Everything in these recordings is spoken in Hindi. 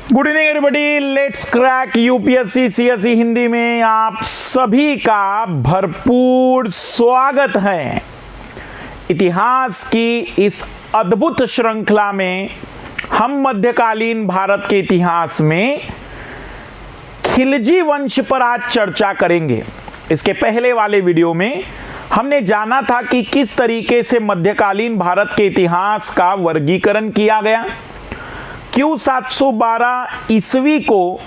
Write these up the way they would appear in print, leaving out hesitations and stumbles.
Good evening everybody, let's crack UPSC CSE Hindi में आप सभी का भरपूर स्वागत है। इतिहास की इस अद्भुत श्रृंखला में हम मध्यकालीन भारत के इतिहास में खिलजी वंश पर आज चर्चा करेंगे। इसके पहले वाले वीडियो में हमने जाना था कि किस तरीके से मध्यकालीन भारत के इतिहास का वर्गीकरण किया गया। क्यों 712 ईस्वी को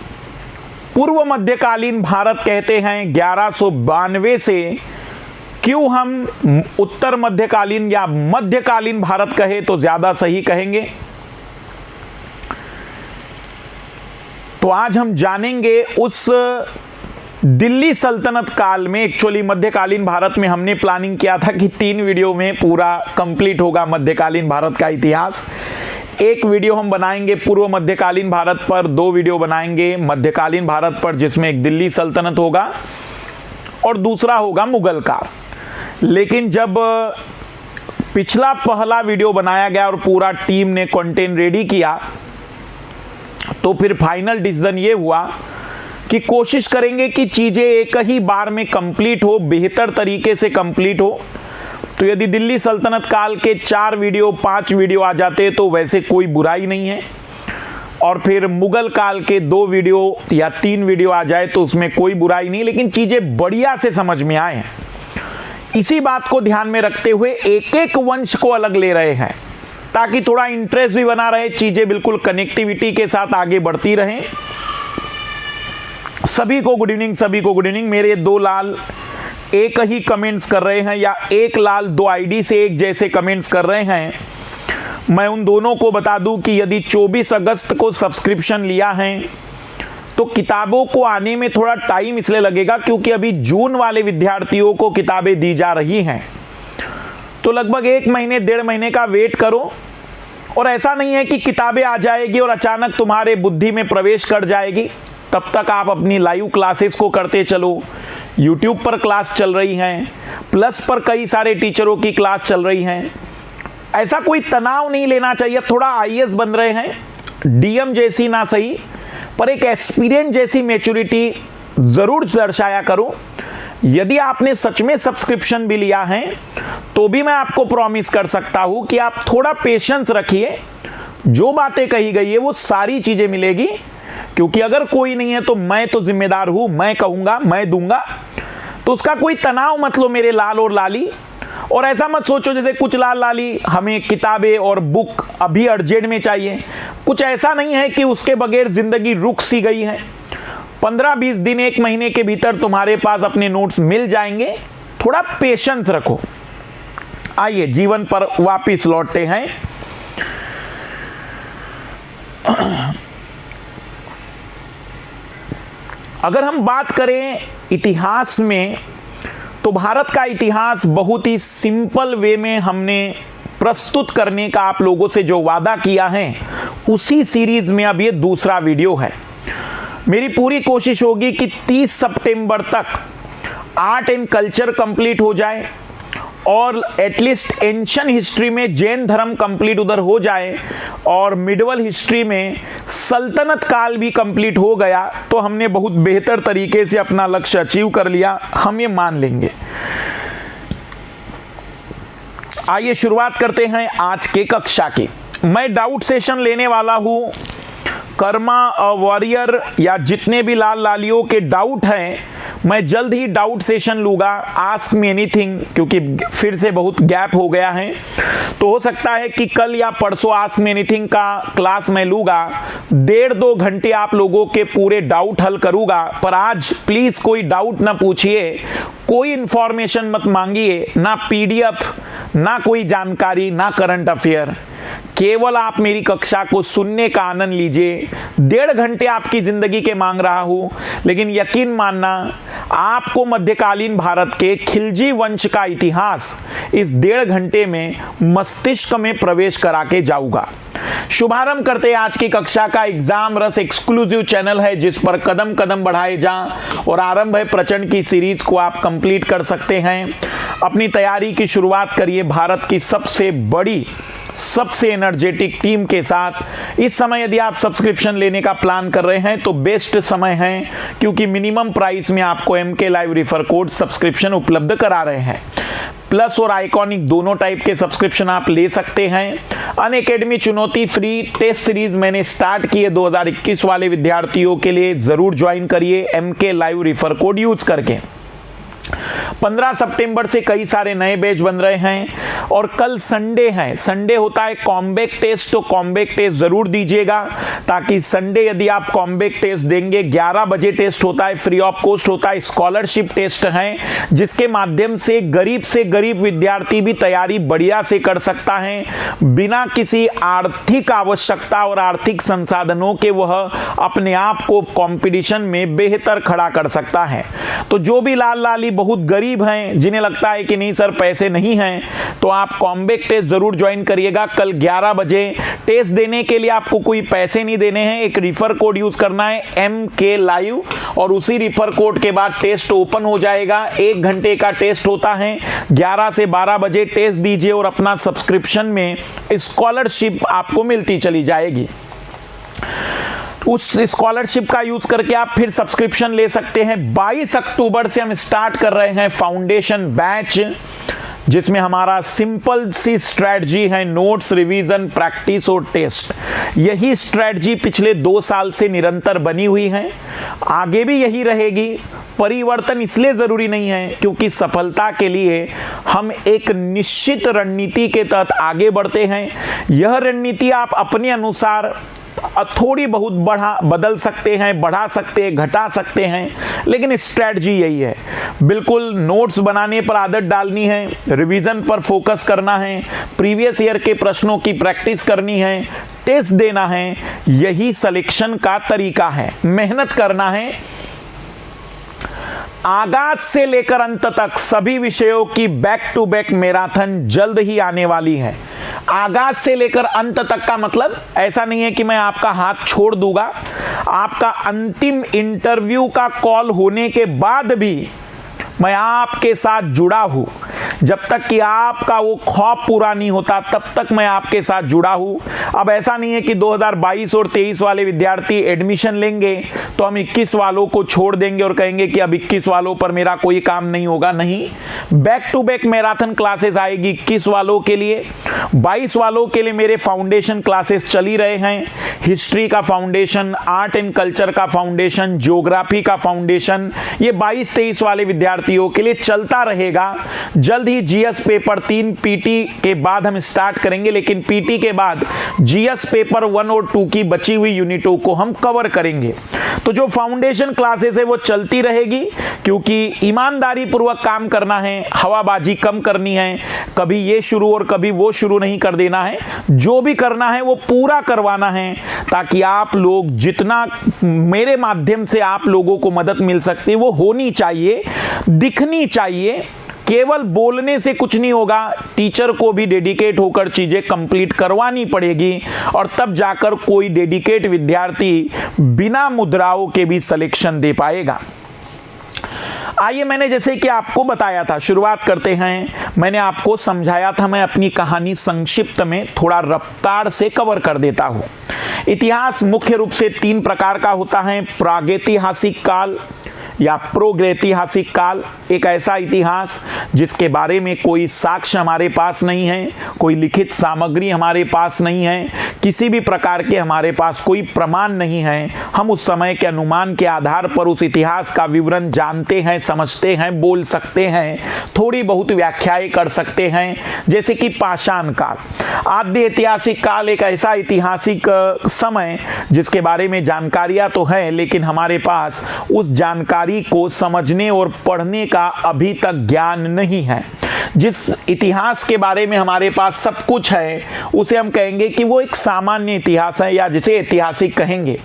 पूर्व मध्यकालीन भारत कहते हैं, 1192 से क्यों हम उत्तर मध्यकालीन या मध्यकालीन भारत कहे तो ज्यादा सही कहेंगे। तो आज हम जानेंगे उस दिल्ली सल्तनत काल में। एक्चुअली मध्यकालीन भारत में हमने प्लानिंग किया था कि 3 वीडियो में पूरा कंप्लीट होगा मध्यकालीन भारत का इतिहास। एक वीडियो हम बनाएंगे पूर्व मध्यकालीन भारत पर, 2 वीडियो बनाएंगे मध्यकालीन भारत पर जिसमें एक दिल्ली सल्तनत होगा और दूसरा होगा मुगल काल। लेकिन जब पिछला पहला वीडियो बनाया गया और पूरा टीम ने कंटेंट रेडी किया तो फिर फाइनल डिसीजन ये हुआ कि कोशिश करेंगे कि चीजें एक ही बार में कंप्लीट हो, बेहतर तरीके से कंप्लीट हो। तो यदि दिल्ली सल्तनत काल के 4 वीडियो 5 वीडियो आ जाते तो वैसे कोई बुराई नहीं है, और फिर मुगल काल के 2 वीडियो या 3 वीडियो आ जाए तो उसमें कोई बुराई नहीं, लेकिन चीजें बढ़िया से समझ में आए। इसी बात को ध्यान में रखते हुए एक एक वंश को अलग ले रहे हैं ताकि थोड़ा इंटरेस्ट भी बना रहे, चीजें बिल्कुल कनेक्टिविटी के साथ आगे बढ़ती रहें। सभी को गुड इवनिंग, सभी को गुड इवनिंग। मेरे 2 लाल एक ही कमेंट्स कर रहे हैं या एक लाल 2 आईडी से एक जैसे कमेंट्स कर रहे हैं। मैं उन दोनों को बता दूं कि यदि 24 अगस्त को सब्सक्रिप्शन लिया है तो किताबों को आने में थोड़ा टाइम इसलिए लगेगा क्योंकि अभी जून वाले विद्यार्थियों को किताबें दी जा रही हैं। तो लगभग 1 महीने 1.5 महीने का वेट करो। और ऐसा नहीं है कि किताबें आ जाएगी और अचानक तुम्हारे बुद्धि में प्रवेश कर जाएगी। तब तक आप अपनी लाइव क्लासेस को करते चलो। YouTube पर क्लास चल रही हैं, प्लस पर कई सारे टीचरों की क्लास चल रही हैं। ऐसा कोई तनाव नहीं लेना चाहिए। थोड़ा IAS बन रहे हैं, DM जैसी ना सही पर एक एक्सपीरियंस जैसी मैच्योरिटी जरूर दर्शाया करो। यदि आपने सच में सब्सक्रिप्शन भी लिया है तो भी मैं आपको प्रॉमिस कर सकता हूं कि आप थोड़ा पेशेंस रखिए। जो बातें कही गई है वो सारी चीजें मिलेगी, क्योंकि अगर कोई नहीं है तो मैं तो जिम्मेदार हूं, मैं कहूंगा, मैं दूंगा। तो उसका कोई तनाव मत लो मेरे लाल और लाली। और ऐसा मत सोचो जैसे कुछ लाल लाली हमें किताबें और बुक अभी अर्जेंट में चाहिए। कुछ ऐसा नहीं है कि उसके बगैर जिंदगी रुक सी गई है। 15-20 दिन 1 महीने के भीतर तुम्हारे पास अपने नोट्स मिल जाएंगे। थोड़ा पेशेंस रखो। आइए जीवन पर वापिस लौटते हैं। अगर हम बात करें इतिहास में तो भारत का इतिहास बहुत ही सिंपल वे में हमने प्रस्तुत करने का आप लोगों से जो वादा किया है उसी सीरीज में अब ये दूसरा वीडियो है। मेरी पूरी कोशिश होगी कि 30 सितंबर तक आर्ट एंड कल्चर कंप्लीट हो जाए और एटलीस्ट एंशिएंट हिस्ट्री में जैन धर्म कंप्लीट उधर हो जाए और मिडवल हिस्ट्री में सल्तनत काल भी कंप्लीट हो गया तो हमने बहुत बेहतर तरीके से अपना लक्ष्य अचीव कर लिया, हम ये मान लेंगे। आइए शुरुआत करते हैं आज के कक्षा की। मैं डाउट सेशन लेने वाला हूं। कर्मा वॉरियर या जितने भी लाल लालियों के डाउट हैं मैं जल्द ही डाउट सेशन लूंगा। आस्क मी एनीथिंग, क्योंकि फिर से बहुत गैप हो गया है तो हो सकता है कि कल या परसों आस्क मी एनीथिंग का क्लास मैं लूंगा। 1.5-2 घंटे आप लोगों के पूरे डाउट हल करूंगा। पर आज प्लीज कोई डाउट ना पूछिए, कोई इंफॉर्मेशन मत मांगिए, ना PDF, ना कोई जानकारी, ना करंट अफेयर। केवल आप मेरी कक्षा को सुनने का आनंद लीजिए। 1.5 घंटे आपकी जिंदगी के मांग रहा हूं, लेकिन यकीन मानना आपको मध्यकालीन भारत के खिलजी वंश का इतिहास इस 1.5 घंटे में मस्तिष्क में प्रवेश करा के जाऊंगा। शुभारंभ करते हैं आज की कक्षा का। एग्जाम रस एक्सक्लूसिव चैनल है जिस पर कदम कदम बढ़ाए जा और आरंभ है प्रचंड की सीरीज को आप कंप्लीट कर सकते हैं। अपनी तैयारी की शुरुआत करिए भारत की सबसे बड़ी सबसे एनर्जेटिक टीम के साथ। इस समय यदि आप सब्सक्रिप्शन लेने का प्लान कर रहे हैं तो बेस्ट समय है, क्योंकि मिनिमम प्राइस में आपको MK live refer code subscription उपलब्ध करा रहे हैं। प्लस और आइकॉनिक दोनों टाइप के सब्सक्रिप्शन आप ले सकते हैं। अनअकैडमी चुनौती फ्री टेस्ट सीरीज मैंने स्टार्ट की है 2021 वाले विद्यार्थियों के लिए, जरूर ज्वाइन करिए MK live refer code use करके। 15 सितंबर से कई सारे नए बैच बन रहे हैं और कल संडे है, संडे होता है कॉम्बैक टेस्ट, तो कॉम्बैक टेस्ट जरूर दीजिएगा, ताकि संडे यदि आप कॉम्बैक टेस्ट देंगे 11 बजे टेस्ट होता है, फ्री ऑफ कॉस्ट होता है, स्कॉलरशिप टेस्ट है, जिसके माध्यम से गरीब विद्यार्थी भी तैयारी बढ़िया से कर सकता है, बिना किसी आर्थिक आवश्यकता और आर्थिक संसाधनों के वह अपने आप को कंपटीशन में बेहतर खड़ा कर सकता है। तो जो भी लाल लाली बहुत गरीब हैं, जिन्हें लगता है कि नहीं सर पैसे नहीं हैं, तो आप कॉम्बैक टेस्ट जरूर ज्वाइन करिएगा। कल 11 बजे टेस्ट देने के लिए आपको कोई पैसे नहीं देने हैं, एक रिफर कोड यूज करना है MK लाइव, और उसी रिफर कोड के बाद टेस्ट ओपन हो जाएगा। 1 घंटे का टेस्ट होता है, 11 से 12 बजे टेस्ट दीजिए और अपना सब्सक्रिप्शन में स्कॉलरशिप आपको मिलती चली जाएगी। उस स्कॉलरशिप का यूज करके आप फिर सब्सक्रिप्शन ले सकते हैं। 22 अक्टूबर से हम स्टार्ट कर रहे हैं फाउंडेशन बैच, जिसमें हमारा सिंपल सी स्ट्रेटजी है, नोट्स, रिवीजन, प्रैक्टिस और टेस्ट। यही स्ट्रेटजी पिछले 2 साल से निरंतर बनी हुई है, आगे भी यही रहेगी। परिवर्तन इसलिए जरूरी नहीं है क्योंकि सफलता के लिए हम एक निश्चित रणनीति के तहत आगे बढ़ते हैं। यह रणनीति आप अपने अनुसार थोड़ी बहुत बदल सकते हैं, बढ़ा सकते हैं, घटा सकते हैं, लेकिन स्ट्रेटजी यही है। बिल्कुल नोट्स बनाने पर आदत डालनी है, रिवीजन पर फोकस करना है, प्रीवियस ईयर के प्रश्नों की प्रैक्टिस करनी है, टेस्ट देना है, यही सिलेक्शन का तरीका है। मेहनत करना है। आगाज से लेकर अंत तक सभी विषयों की बैक टू बैक मैराथन जल्द ही आने वाली है। आगाज से लेकर अंत तक का मतलब ऐसा नहीं है कि मैं आपका हाथ छोड़ दूंगा, आपका अंतिम इंटरव्यू का कॉल होने के बाद भी मैं आपके साथ जुड़ा हूं। जब तक कि आपका वो ख्वाब पूरा नहीं होता तब तक मैं आपके साथ जुड़ा हूं। अब ऐसा नहीं है कि 2022 और 23 वाले विद्यार्थी एडमिशन लेंगे तो हम 21 वालों को छोड़ देंगे और कहेंगे कि अब 21 वालों पर मेरा कोई काम नहीं होगा। नहीं, back to back marathon classes आएगी 21 वालों के लिए। 22 वालों के लिए मेरे फाउंडेशन क्लासेस चल ही रहे हैं। हिस्ट्री का फाउंडेशन, आर्ट एंड कल्चर का फाउंडेशन, ज्योग्राफी का फाउंडेशन, ये 22-23 वाले विद्यार्थियों के लिए चलता रहेगा। जल्द ही जीएस पेपर 3 पीटी के बाद हम स्टार्ट करेंगे, लेकिन पीटी के बाद जीएस पेपर 1 और 2 की बची हुई यूनिटों को हम कवर करेंगे। तो जो फाउंडेशन क्लासेस है वो चलती रहेगी, क्योंकि ईमानदारी पूर्वक काम करना है, हवाबाजी कम करनी है, कभी ये शुरू और कभी वो शुरू नहीं कर देना है। जो भी करना है वो पूरा करवाना है, ताकि आप लोग जितना मेरे माध्यम से आप लोगों को मदद मिल सकती है वो होनी चाहिए, दिखनी चाहिए। केवल बोलने से कुछ नहीं होगा, टीचर को भी डेडिकेट होकर चीजें कंप्लीट करवानी पड़ेगी, और तब जाकर कोई डेडिकेट विद्यार्थी बिना मुद्राओं के भी सिलेक्शन दे पाएगा। आइए, मैंने जैसे कि आपको बताया था, शुरुआत करते हैं। मैंने आपको समझाया था, मैं अपनी कहानी संक्षिप्त में थोड़ा रफ्तार से कवर कर देता हूं। इतिहास मुख्य रूप से 3 प्रकार का होता है। प्रागैतिहासिक काल या प्रोगैतिहासिक काल, एक ऐसा इतिहास जिसके बारे में कोई साक्ष्य हमारे पास नहीं है, कोई लिखित सामग्री हमारे पास नहीं है, किसी भी प्रकार के हमारे पास कोई प्रमाण नहीं है। हम उस समय के अनुमान के आधार पर उस इतिहास का विवरण जानते हैं, समझते हैं, बोल सकते हैं, थोड़ी बहुत व्याख्याएं कर सकते हैं। जैसे कि पाषाण काल, आद्य ऐतिहासिक काल, एक ऐसा ऐतिहासिक समय जिसके बारे में जानकारियां तो है, लेकिन हमारे पास उस जानकारी को समझने और पढ़ने का अभी तक ज्ञान नहीं है। जिस इतिहास के बारे में हमारे पास सब कुछ है उसे हम कहेंगे कि वो एक सामान्य इतिहास है, या जिसे ऐतिहासिक कहेंगे।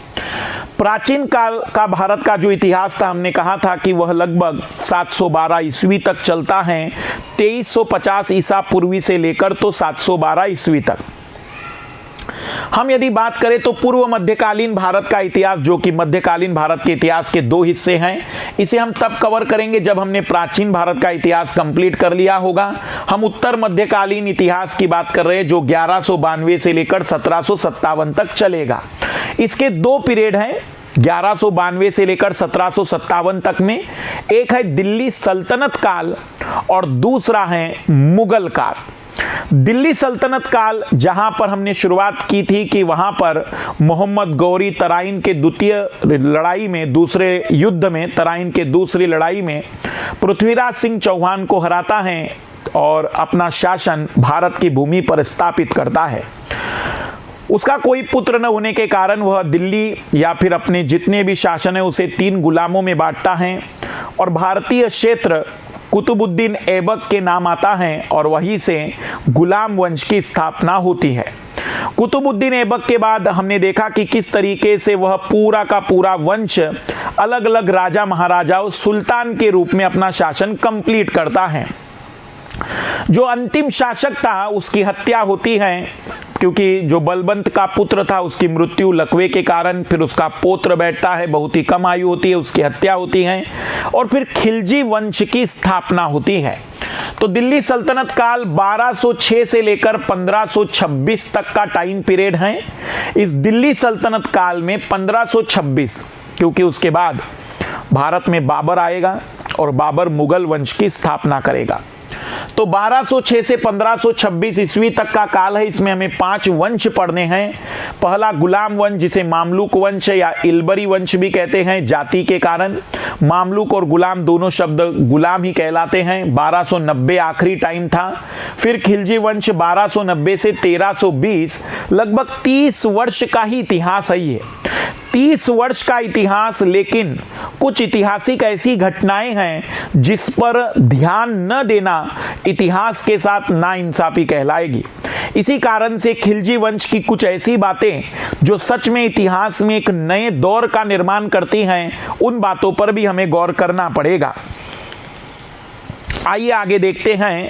प्राचीन काल का भारत का जो इतिहास था, हमने कहा था कि वह लगभग 712 ईस्वी तक चलता है, 2350 ईसा पूर्वी से लेकर तो 712 ईस्वी तक। हम यदि बात करें तो पूर्व मध्यकालीन भारत का इतिहास, जो कि मध्यकालीन भारत के इतिहास के दो हिस्से हैं, इसे हम तब कवर करेंगे जब हमने प्राचीन भारत का इतिहास कंप्लीट कर लिया होगा। हम उत्तर मध्यकालीन इतिहास की बात कर रहे हैं, जो 1192 से लेकर 1757 तक चलेगा। इसके दो पीरियड हैं 1192 से लेकर 1757 तक में, एक है दिल्ली सल्तनत काल और दूसरा है मुगल काल। दिल्ली सल्तनत काल जहां पर हमने शुरुआत की थी कि वहां पर मोहम्मद गौरी तराइन के द्वितीय लड़ाई में, दूसरे युद्ध में, तराइन के दूसरी लड़ाई में पृथ्वीराज सिंह चौहान को हराता है और अपना शासन भारत की भूमि पर स्थापित करता है। उसका कोई पुत्र न होने के कारण वह दिल्ली या फिर अपने जितने भी शासन है उसे 3 गुलामों में बांटता है और भारतीय क्षेत्र कुतुबुद्दीन ऐबक के नाम आता है और वहीं से गुलाम वंश की स्थापना होती है। कुतुबुद्दीन ऐबक के बाद हमने देखा कि किस तरीके से वह पूरा का पूरा वंश अलग अलग राजा महाराजाओं सुल्तान के रूप में अपना शासन कंप्लीट करता है। जो अंतिम शासक था उसकी हत्या होती है, क्योंकि जो बलबंत का पुत्र था उसकी मृत्यु लकवे के कारण, फिर उसका पौत्र बैठता है, बहुत ही कम आयु होती है, उसकी हत्या होती है और फिर खिलजी वंश की स्थापना होती है। तो दिल्ली सल्तनत काल 1206 से लेकर 1526 तक का टाइम पीरियड है। इस दिल्ली सल्तनत काल में 1526, क्योंकि उसके बाद भारत में बाबर आएगा और बाबर मुगल वंश की स्थापना करेगा। तो 1206 से 1526 ईस्वी तक का काल है। इसमें हमें 5 वंश पढ़ने हैं। पहला गुलाम वंश, जिसे मामलुक वंश या इल्बरी वंश भी कहते हैं जाति के कारण। मामलुक और गुलाम दोनों शब्द गुलाम ही कहलाते हैं। 1290 आखिरी टाइम था। फिर खिलजी वंश 1290 से 1320, लगभग 30 वर्ष का ही इतिहास है ये। 30 वर्ष का इतिहास, लेकिन कुछ ऐतिहासिक ऐसी घटनाएं हैं जिस पर ध्यान न देना इतिहास के साथ नाइंसाफी कहलाएगी। इसी कारण से खिलजी वंश की कुछ ऐसी बातें जो सच में इतिहास में एक नए दौर का निर्माण करती हैं, उन बातों पर भी हमें गौर करना पड़ेगा। आइए आगे देखते हैं।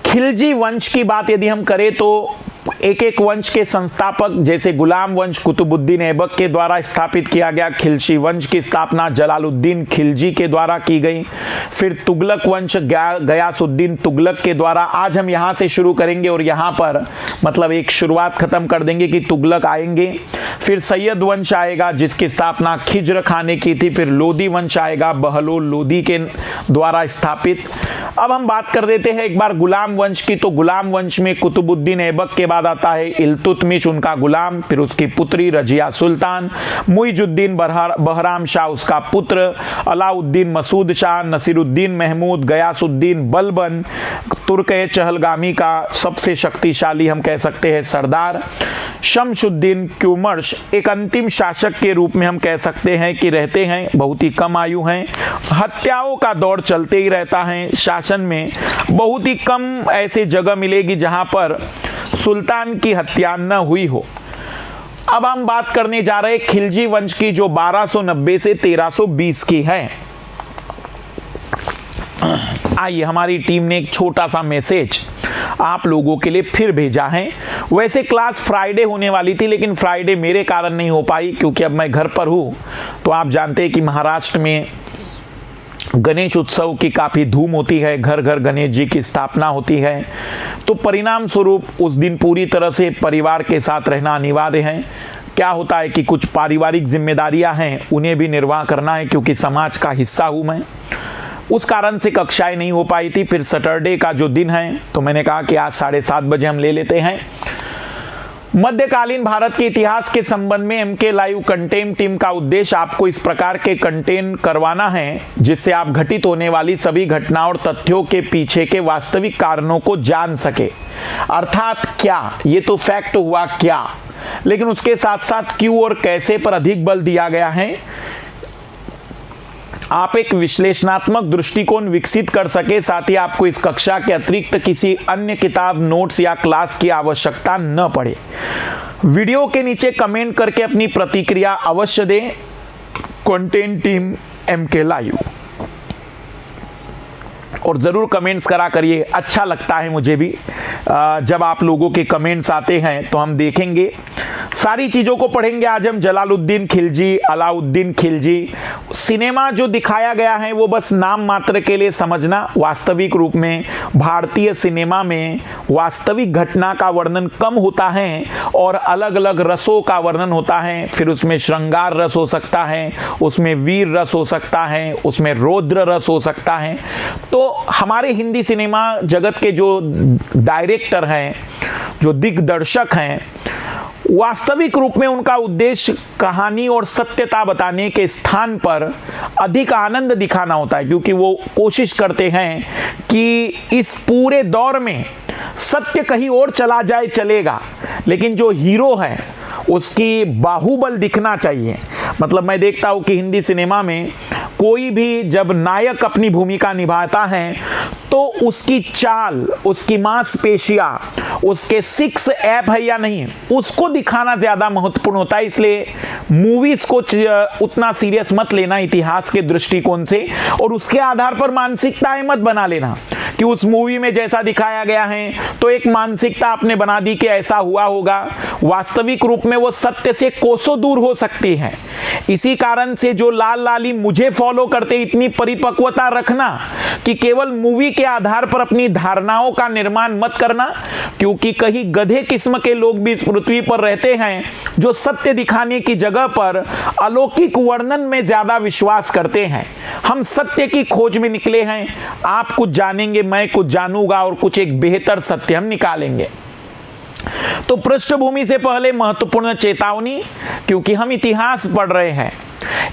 खिलजी वंश की बात यदि हम करें तो एक एक वंश के संस्थापक, जैसे गुलाम वंश कुतुबुद्दीन ऐबक के द्वारा स्थापित किया गया। खिलजी वंश की स्थापना जलालुद्दीन खिलजी के द्वारा की गई। फिर तुगलक वंश गयासुद्दीन तुगलक के द्वारा। आज हम यहाँ से शुरू करेंगे और यहाँ पर मतलब एक शुरुआत खत्म कर देंगे कि तुगलक आएंगे। फिर सैयद वंश आएगा जिसकी स्थापना खिज्र खान ने की थी। फिर लोदी वंश आएगा बहलोल लोदी के द्वारा स्थापित। अब हम बात कर देते हैं एक बार गुलाम वंश की। तो गुलाम वंश में कुतुबुद्दीन ऐबक के बाद आता है इल्तुतमिश, उनका गुलाम, फिर उसकी पुत्री रजिया सुल्तान, मुइजुद्दीन बहराम शाह उसका पुत्र, अलाउद्दीन मसूद शाह, नसीरुद्दीन महमूद, गयासुद्दीन बलबन, तुर्क चहलगामी का सबसे शक्तिशाली हम कह सकते हैं सरदार, शमशुद्दीन क्यूमर्श एक अंतिम शासक के रूप में हम कह सकते हैं कि रहते हैं, बहुत ही कम आयु हैं। हत्याओं का दौर चलते ही रहता है शासन में। बहुत ही कम ऐसे जगह मिलेगी जहां पर सुल्तान की हत्या न हुई हो। अब हम बात करने जा रहे हैं खिलजी वंश की, जो 1290 से 1320 की है। आइए, हमारी टीम ने एक छोटा सा मैसेज आप लोगों के लिए फिर भेजा है। वैसे क्लास फ्राइडे होने वाली थी, लेकिन फ्राइडे मेरे कारण नहीं हो पाई क्योंकि अब मैं घर पर हूँ। तो आप जानते हैं कि महाराष्ट्र में गणेश उत्सव की काफ़ी धूम होती है, घर घर गणेश जी की स्थापना होती है। तो परिणाम स्वरूप उस दिन पूरी तरह से परिवार के साथ रहना अनिवार्य है। क्या होता है कि कुछ पारिवारिक जिम्मेदारियां हैं, उन्हें भी निर्वाह करना है क्योंकि समाज का हिस्सा हूँ मैं। उस कारण से कक्षाएं नहीं हो पाई थी। फिर सैटरडे का जो दिन है तो मैंने कहा कि आज 7:30 बजे हम ले लेते हैं। मध्यकालीन भारत के इतिहास के संबंध में एमके लाइव कंटेंट टीम का उद्देश्य आपको इस प्रकार के कंटेंट करवाना है जिससे आप घटित होने वाली सभी घटनाओं और तथ्यों के पीछे के वास्तविक कारणों को जान सके। अर्थात क्या, ये तो फैक्ट हुआ क्या, लेकिन उसके साथ साथ क्यों और कैसे पर अधिक बल दिया गया है। आप एक विश्लेषणात्मक दृष्टिकोण विकसित कर सके, साथ ही आपको इस कक्षा के अतिरिक्त किसी अन्य किताब, नोट्स या क्लास की आवश्यकता न पड़े। वीडियो के नीचे कमेंट करके अपनी प्रतिक्रिया अवश्य दें। Content team MK live. और ज़रूर कमेंट्स करा करिए, अच्छा लगता है मुझे भी जब आप लोगों के कमेंट्स आते हैं तो हम देखेंगे, सारी चीज़ों को पढ़ेंगे। आज हम जलालुद्दीन खिलजी, अलाउद्दीन खिलजी, सिनेमा जो दिखाया गया है वो बस नाम मात्र के लिए समझना, वास्तविक रूप में भारतीय सिनेमा में वास्तविक घटना का वर्णन कम होता है और अलग अलग रसों का वर्णन होता है। फिर उसमें श्रृंगार रस हो सकता है, उसमें वीर रस हो सकता है, उसमें रौद्र रस हो सकता है। तो हमारे हिंदी सिनेमा जगत के जो डायरेक्टर हैं, जो दिग्दर्शक हैं, वास्तविक रूप में उनका उद्देश्य कहानी और सत्यता बताने के स्थान पर अधिक आनंद दिखाना होता है, क्योंकि वो कोशिश करते हैं कि इस पूरे दौर में सत्य कहीं और चला जाए चलेगा, लेकिन जो हीरो है उसकी बाहुबल दिखना चाहिए। मतलब मैं देखता हूं कि हिंदी सिनेमा में कोई भी जब नायक अपनी भूमिका निभाता है तो उसकी चाल, उसकी मांसपेशियां, उसके सिक्स ऐप है या नहीं, उसको दिखाना ज्यादा महत्वपूर्ण होता है। इसलिए मूवीज को उतना सीरियस मत लेना इतिहास के दृष्टिकोण से, और उसके आधार पर मानसिकताएं मत बना लेना कि उस मूवी में जैसा दिखाया गया है तो एक मानसिकता आपने बना दी कि ऐसा हुआ होगा। वास्तविक रूप में वो सत्य से कोसों दूर हो सकती है। इसी कारण से जो लाल लाली मुझे फॉलो करते, इतनी परिपक्वता रखना कि केवल मूवी के आधार पर अपनी धारणाओं का निर्माण मत करना, क्योंकि कहीं गधे किस्म के लोग भी इस पृथ्वी पर रहते हैं जो सत्य दिखाने की जगह पर अलौकिक वर्णन में ज्यादा विश्वास करते हैं। हम सत्य की खोज में निकले हैं, आप कुछ जानेंगे, मैं कुछ जानूंगा और कुछ एक बेहतर सत्य हम निकालेंगे। तो पृष्ठभूमि से पहले महत्वपूर्ण चेतावनी, क्योंकि हम इतिहास पढ़ रहे हैं।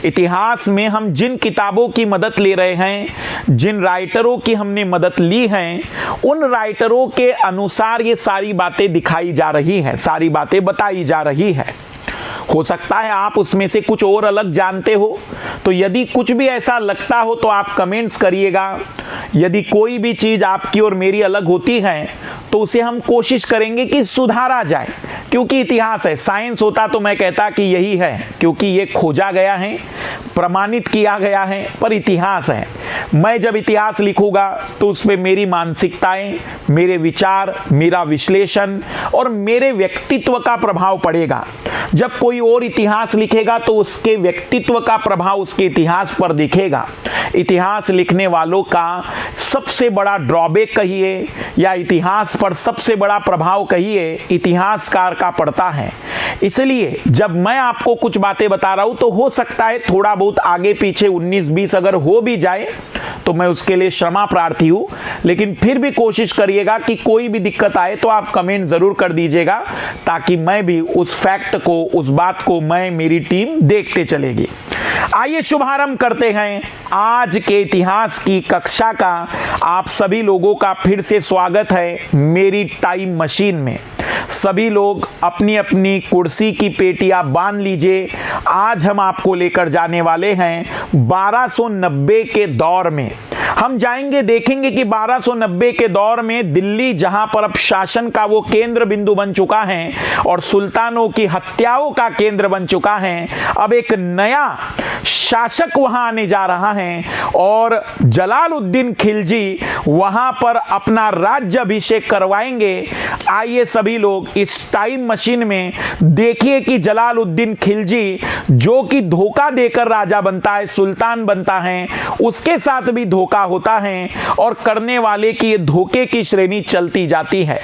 इतिहास में हम जिन किताबों की मदद ले रहे हैं, जिन राइटरों की हमने मदद ली है, उन राइटरों के अनुसार ये सारी बातें दिखाई जा रही है, सारी बातें बताई जा रही है। हो सकता है आप उसमें से कुछ और अलग जानते हो, तो यदि कुछ भी ऐसा लगता हो तो आप कमेंट्स करिएगा। यदि कोई भी चीज़ आपकी और मेरी अलग होती है तो उसे हम कोशिश करेंगे कि सुधारा जाए, क्योंकि इतिहास है। साइंस होता तो मैं कहता कि यही है, क्योंकि ये खोजा गया है, प्रमाणित किया गया है, पर इतिहास है। मैं जब इतिहास लिखूंगा तो उस पर मेरी मानसिकताएं, मेरे विचार, मेरा विश्लेषण और मेरे व्यक्तित्व का प्रभाव पड़ेगा। जब कोई और इतिहास लिखेगा तो उसके व्यक्तित्व का प्रभाव उसके इतिहास पर दिखेगा। इतिहास लिखने वालों का सबसे बड़ा ड्रॉबैक कहिए या इतिहास पर सबसे बड़ा प्रभाव कहिए, इतिहासकार का पड़ता है। इसलिए जब मैं आपको कुछ बातें बता रहा हूं तो हो सकता है थोड़ा बहुत आगे पीछे 19-20 अगर हो भी जाए तो मैं उसके लिए क्षमा प्रार्थी हूं, लेकिन फिर भी कोशिश करिएगा कि कोई भी दिक्कत आए तो आप कमेंट जरूर कर दीजिएगा, ताकि मैं भी उस फैक्ट को, उस बात को मेरी टीम देखते चलेगी। आइए शुभारंभ करते हैं आज के इतिहास की कक्षा का। आप सभी लोगों का फिर से स्वागत है मेरी टाइम मशीन में। सभी लोग अपनी अपनी कुर्सी की पेटियां बांध लीजिए। आज हम आपको लेकर जाने वाले हैं 1290 के दौर में। हम जाएंगे, देखेंगे कि 1290 के दौर में दिल्ली, जहां पर अब शासन का वो केंद्र बिंदु बन चुका है और सुल्तानों की हत्याओं का केंद्र बन चुका है, अब एक नया शासक वहां आने जा रहा है और जलालुद्दीन खिलजी वहां पर अपना राज्य अभिषेक करवाएंगे। आइए सभी लोग इस टाइम मशीन में देखिए कि जलालुद्दीन खिलजी, जो कि धोखा देकर राजा बनता है, सुल्तान बनता है, उसके साथ भी धोखा होता है और करने वाले की ये धोखे की श्रेणी चलती जाती है।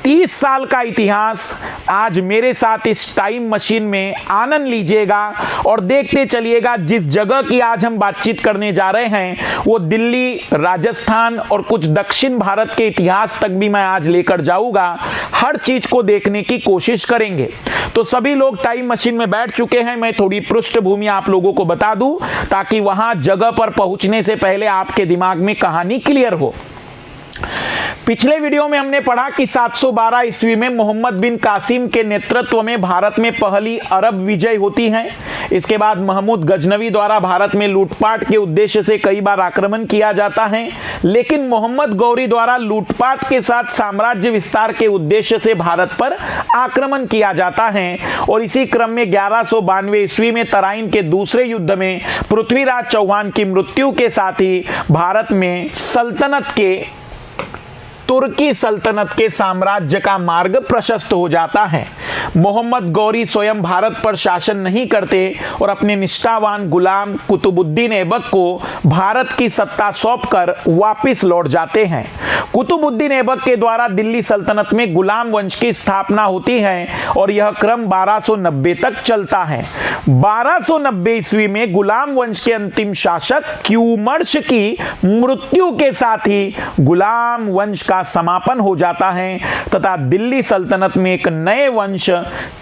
30 साल का इतिहास आज मेरे साथ इस टाइम मशीन में आनंद लीजिएगा और देखते चलिएगा। जिस जगह की आज हम बातचीत करने जा रहे हैं वो दिल्ली, राजस्थान और कुछ दक्षिण भारत के इतिहास तक भी मैं आज लेकर जाऊंगा। हर चीज को देखने की कोशिश करेंगे। तो सभी लोग टाइम मशीन में बैठ चुके हैं। मैं थोड़ी पृष्ठभूमि आप लोगों को बता दूं ताकि वहां जगह पर पहुंचने से पहले आपके दिमाग में कहानी क्लियर हो। पिछले वीडियो में हमने पढ़ा कि 712 ईस्वी में मोहम्मद बिन कासिम के नेतृत्व में भारत में पहली अरब विजय होती है। इसके बाद महमूद गजनवी द्वारा भारत में लूटपाट के उद्देश्य से कई बार आक्रमण किया जाता है, लेकिन मोहम्मद गौरी द्वारा लूटपाट के साथ साम्राज्य विस्तार के उद्देश्य से भारत पर आक्रमण किया जाता है। और इसी क्रम में 1192 ईस्वी में तराइन के दूसरे युद्ध में पृथ्वीराज चौहान की मृत्यु के साथ ही भारत में तुर्की सल्तनत के साम्राज्य का मार्ग प्रशस्त हो जाता है। मोहम्मद गौरी स्वयं भारत पर शासन नहीं करते और अपने निष्ठावान गुलाम कुतुबुद्दीन ऐबक को भारत की सत्ता सौंपकर वापस लौट जाते हैं। कुतुबुद्दीन ऐबक के द्वारा दिल्ली सल्तनत में गुलाम वंश की स्थापना होती है और यह क्रम 1290 तक चलता है। 1290 ईस्वी में गुलाम वंश के अंतिम शासक क्यूमर्श की मृत्यु के साथ ही गुलाम वंश का समापन हो जाता है तथा दिल्ली सल्तनत में एक नए वंश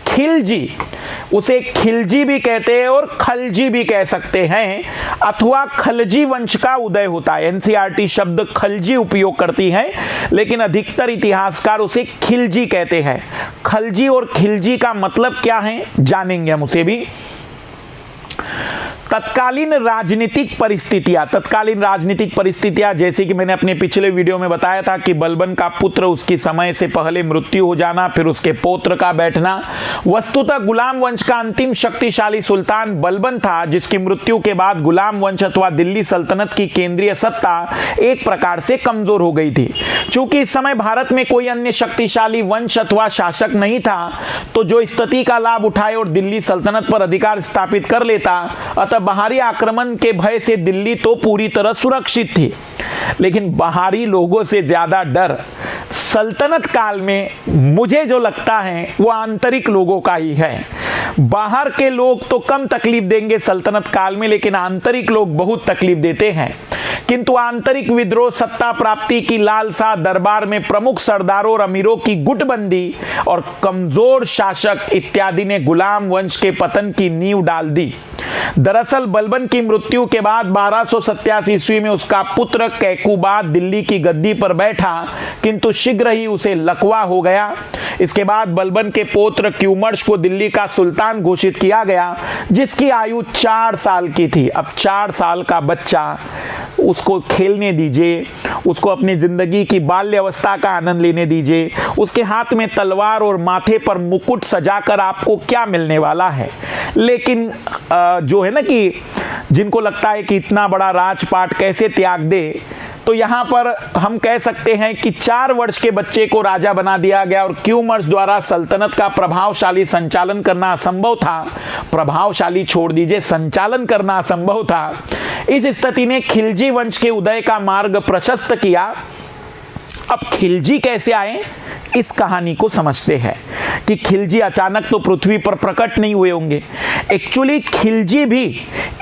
खिलजी, उसे खिलजी भी कहते हैं और खलजी भी कह सकते हैं, अथवा खलजी वंश का उदय होता है। एनसीईआरटी शब्द खलजी उपयोग करती है, लेकिन अधिकतर इतिहासकार उसे खिलजी कहते हैं। खलजी और खिलजी का मतलब क्या है जानेंगे हम उसे भी। तत्कालीन राजनीतिक परिस्थितियां जैसे कि मैंने अपने पिछले वीडियो में बताया था कि बलबन का पुत्र उसकी समय से पहले मृत्यु हो जाना, फिर उसके पौत्र का बैठना। वस्तुतः गुलाम वंश का अंतिम शक्तिशाली सुल्तान बलबन था, जिसकी मृत्यु के बाद गुलाम वंश अथवा दिल्ली सल्तनत की केंद्रीय सत्ता एक प्रकार से कमजोर हो गई थी। चूंकि इस समय भारत में कोई अन्य शक्तिशाली वंश अथवा शासक नहीं था, तो जो स्थिति का लाभ उठाए और दिल्ली सल्तनत पर अधिकार स्थापित कर लेता। अतः बाहरी आक्रमण के भय से दिल्ली तो पूरी तरह सुरक्षित थी, लेकिन बाहरी लोगों से ज्यादा डर सल्तनत काल में मुझे जो लगता है वो आंतरिक लोगों का ही है। बाहर के लोग तो कम तकलीफ देंगे सल्तनत काल में, लेकिन आंतरिक लोग बहुत तकलीफ देते हैं। किंतु आंतरिक विद्रोह, सत्ता प्राप्ति की लालसा, दरबार में प्रमुख सरदारों और अमीरों की गुटबंदी और कमजोर शासक इत्यादि ने गुलाम वंश के पतन की नींव डाल दी। दरअसल बलबन की मृत्यु के बाद 1287 ईस्वी में उसका पुत्र कैकुबाद दिल्ली की गद्दी पर बैठा, किंतु शीघ्र ही उसे लकवा हो गया। इसके बाद बलबन के पौत्र क्यूमर्श को दिल्ली का सुल्तान घोषित किया गया, जिसकी आयु 4 साल की थी। अब 4 साल का बच्चा, उसको खेलने दीजिए, उसको अपनी जिंदगी की बाल्य अवस्था का आनंद लेने दीजिए। उसके हाथ में तलवार और माथे पर मुकुट सजाकर आपको क्या मिलने वाला है। लेकिन जो है ना कि जिनको लगता है कि इतना बड़ा राजपाट कैसे त्याग दे, तो यहां पर हम कह सकते हैं कि 4 वर्ष के बच्चे को राजा बना दिया गया और क्यूमर्श द्वारा सल्तनत का प्रभावशाली संचालन करना असंभव था। प्रभावशाली छोड़ दीजिए, संचालन करना असंभव था। इस स्थिति ने खिलजी वंश के उदय का मार्ग प्रशस्त किया। अब खिलजी कैसे आए, इस कहानी को समझते हैं कि खिलजी अचानक तो पृथ्वी पर प्रकट नहीं हुए होंगे। एक्चुअली खिलजी भी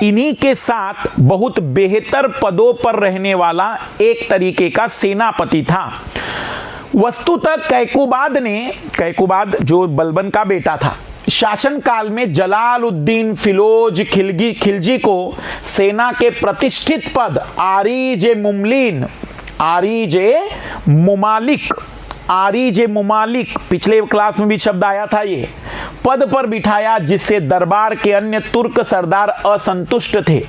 इन्हीं के साथ बहुत बेहतर पदों पर रहने वाला एक तरीके का सेनापति था। वस्तुतः कैकुबाद जो बलबन का बेटा था, शासन काल में जलालुद्दीन फिरोज खिलजी को सेना के प्रतिष्ठित पद आरीजे मुमालिक, पिछले क्लास में भी शब्द आया था, ये पद पर बिठाया, जिससे दरबार के अन्य तुर्क सरदार असंतुष्ट थे।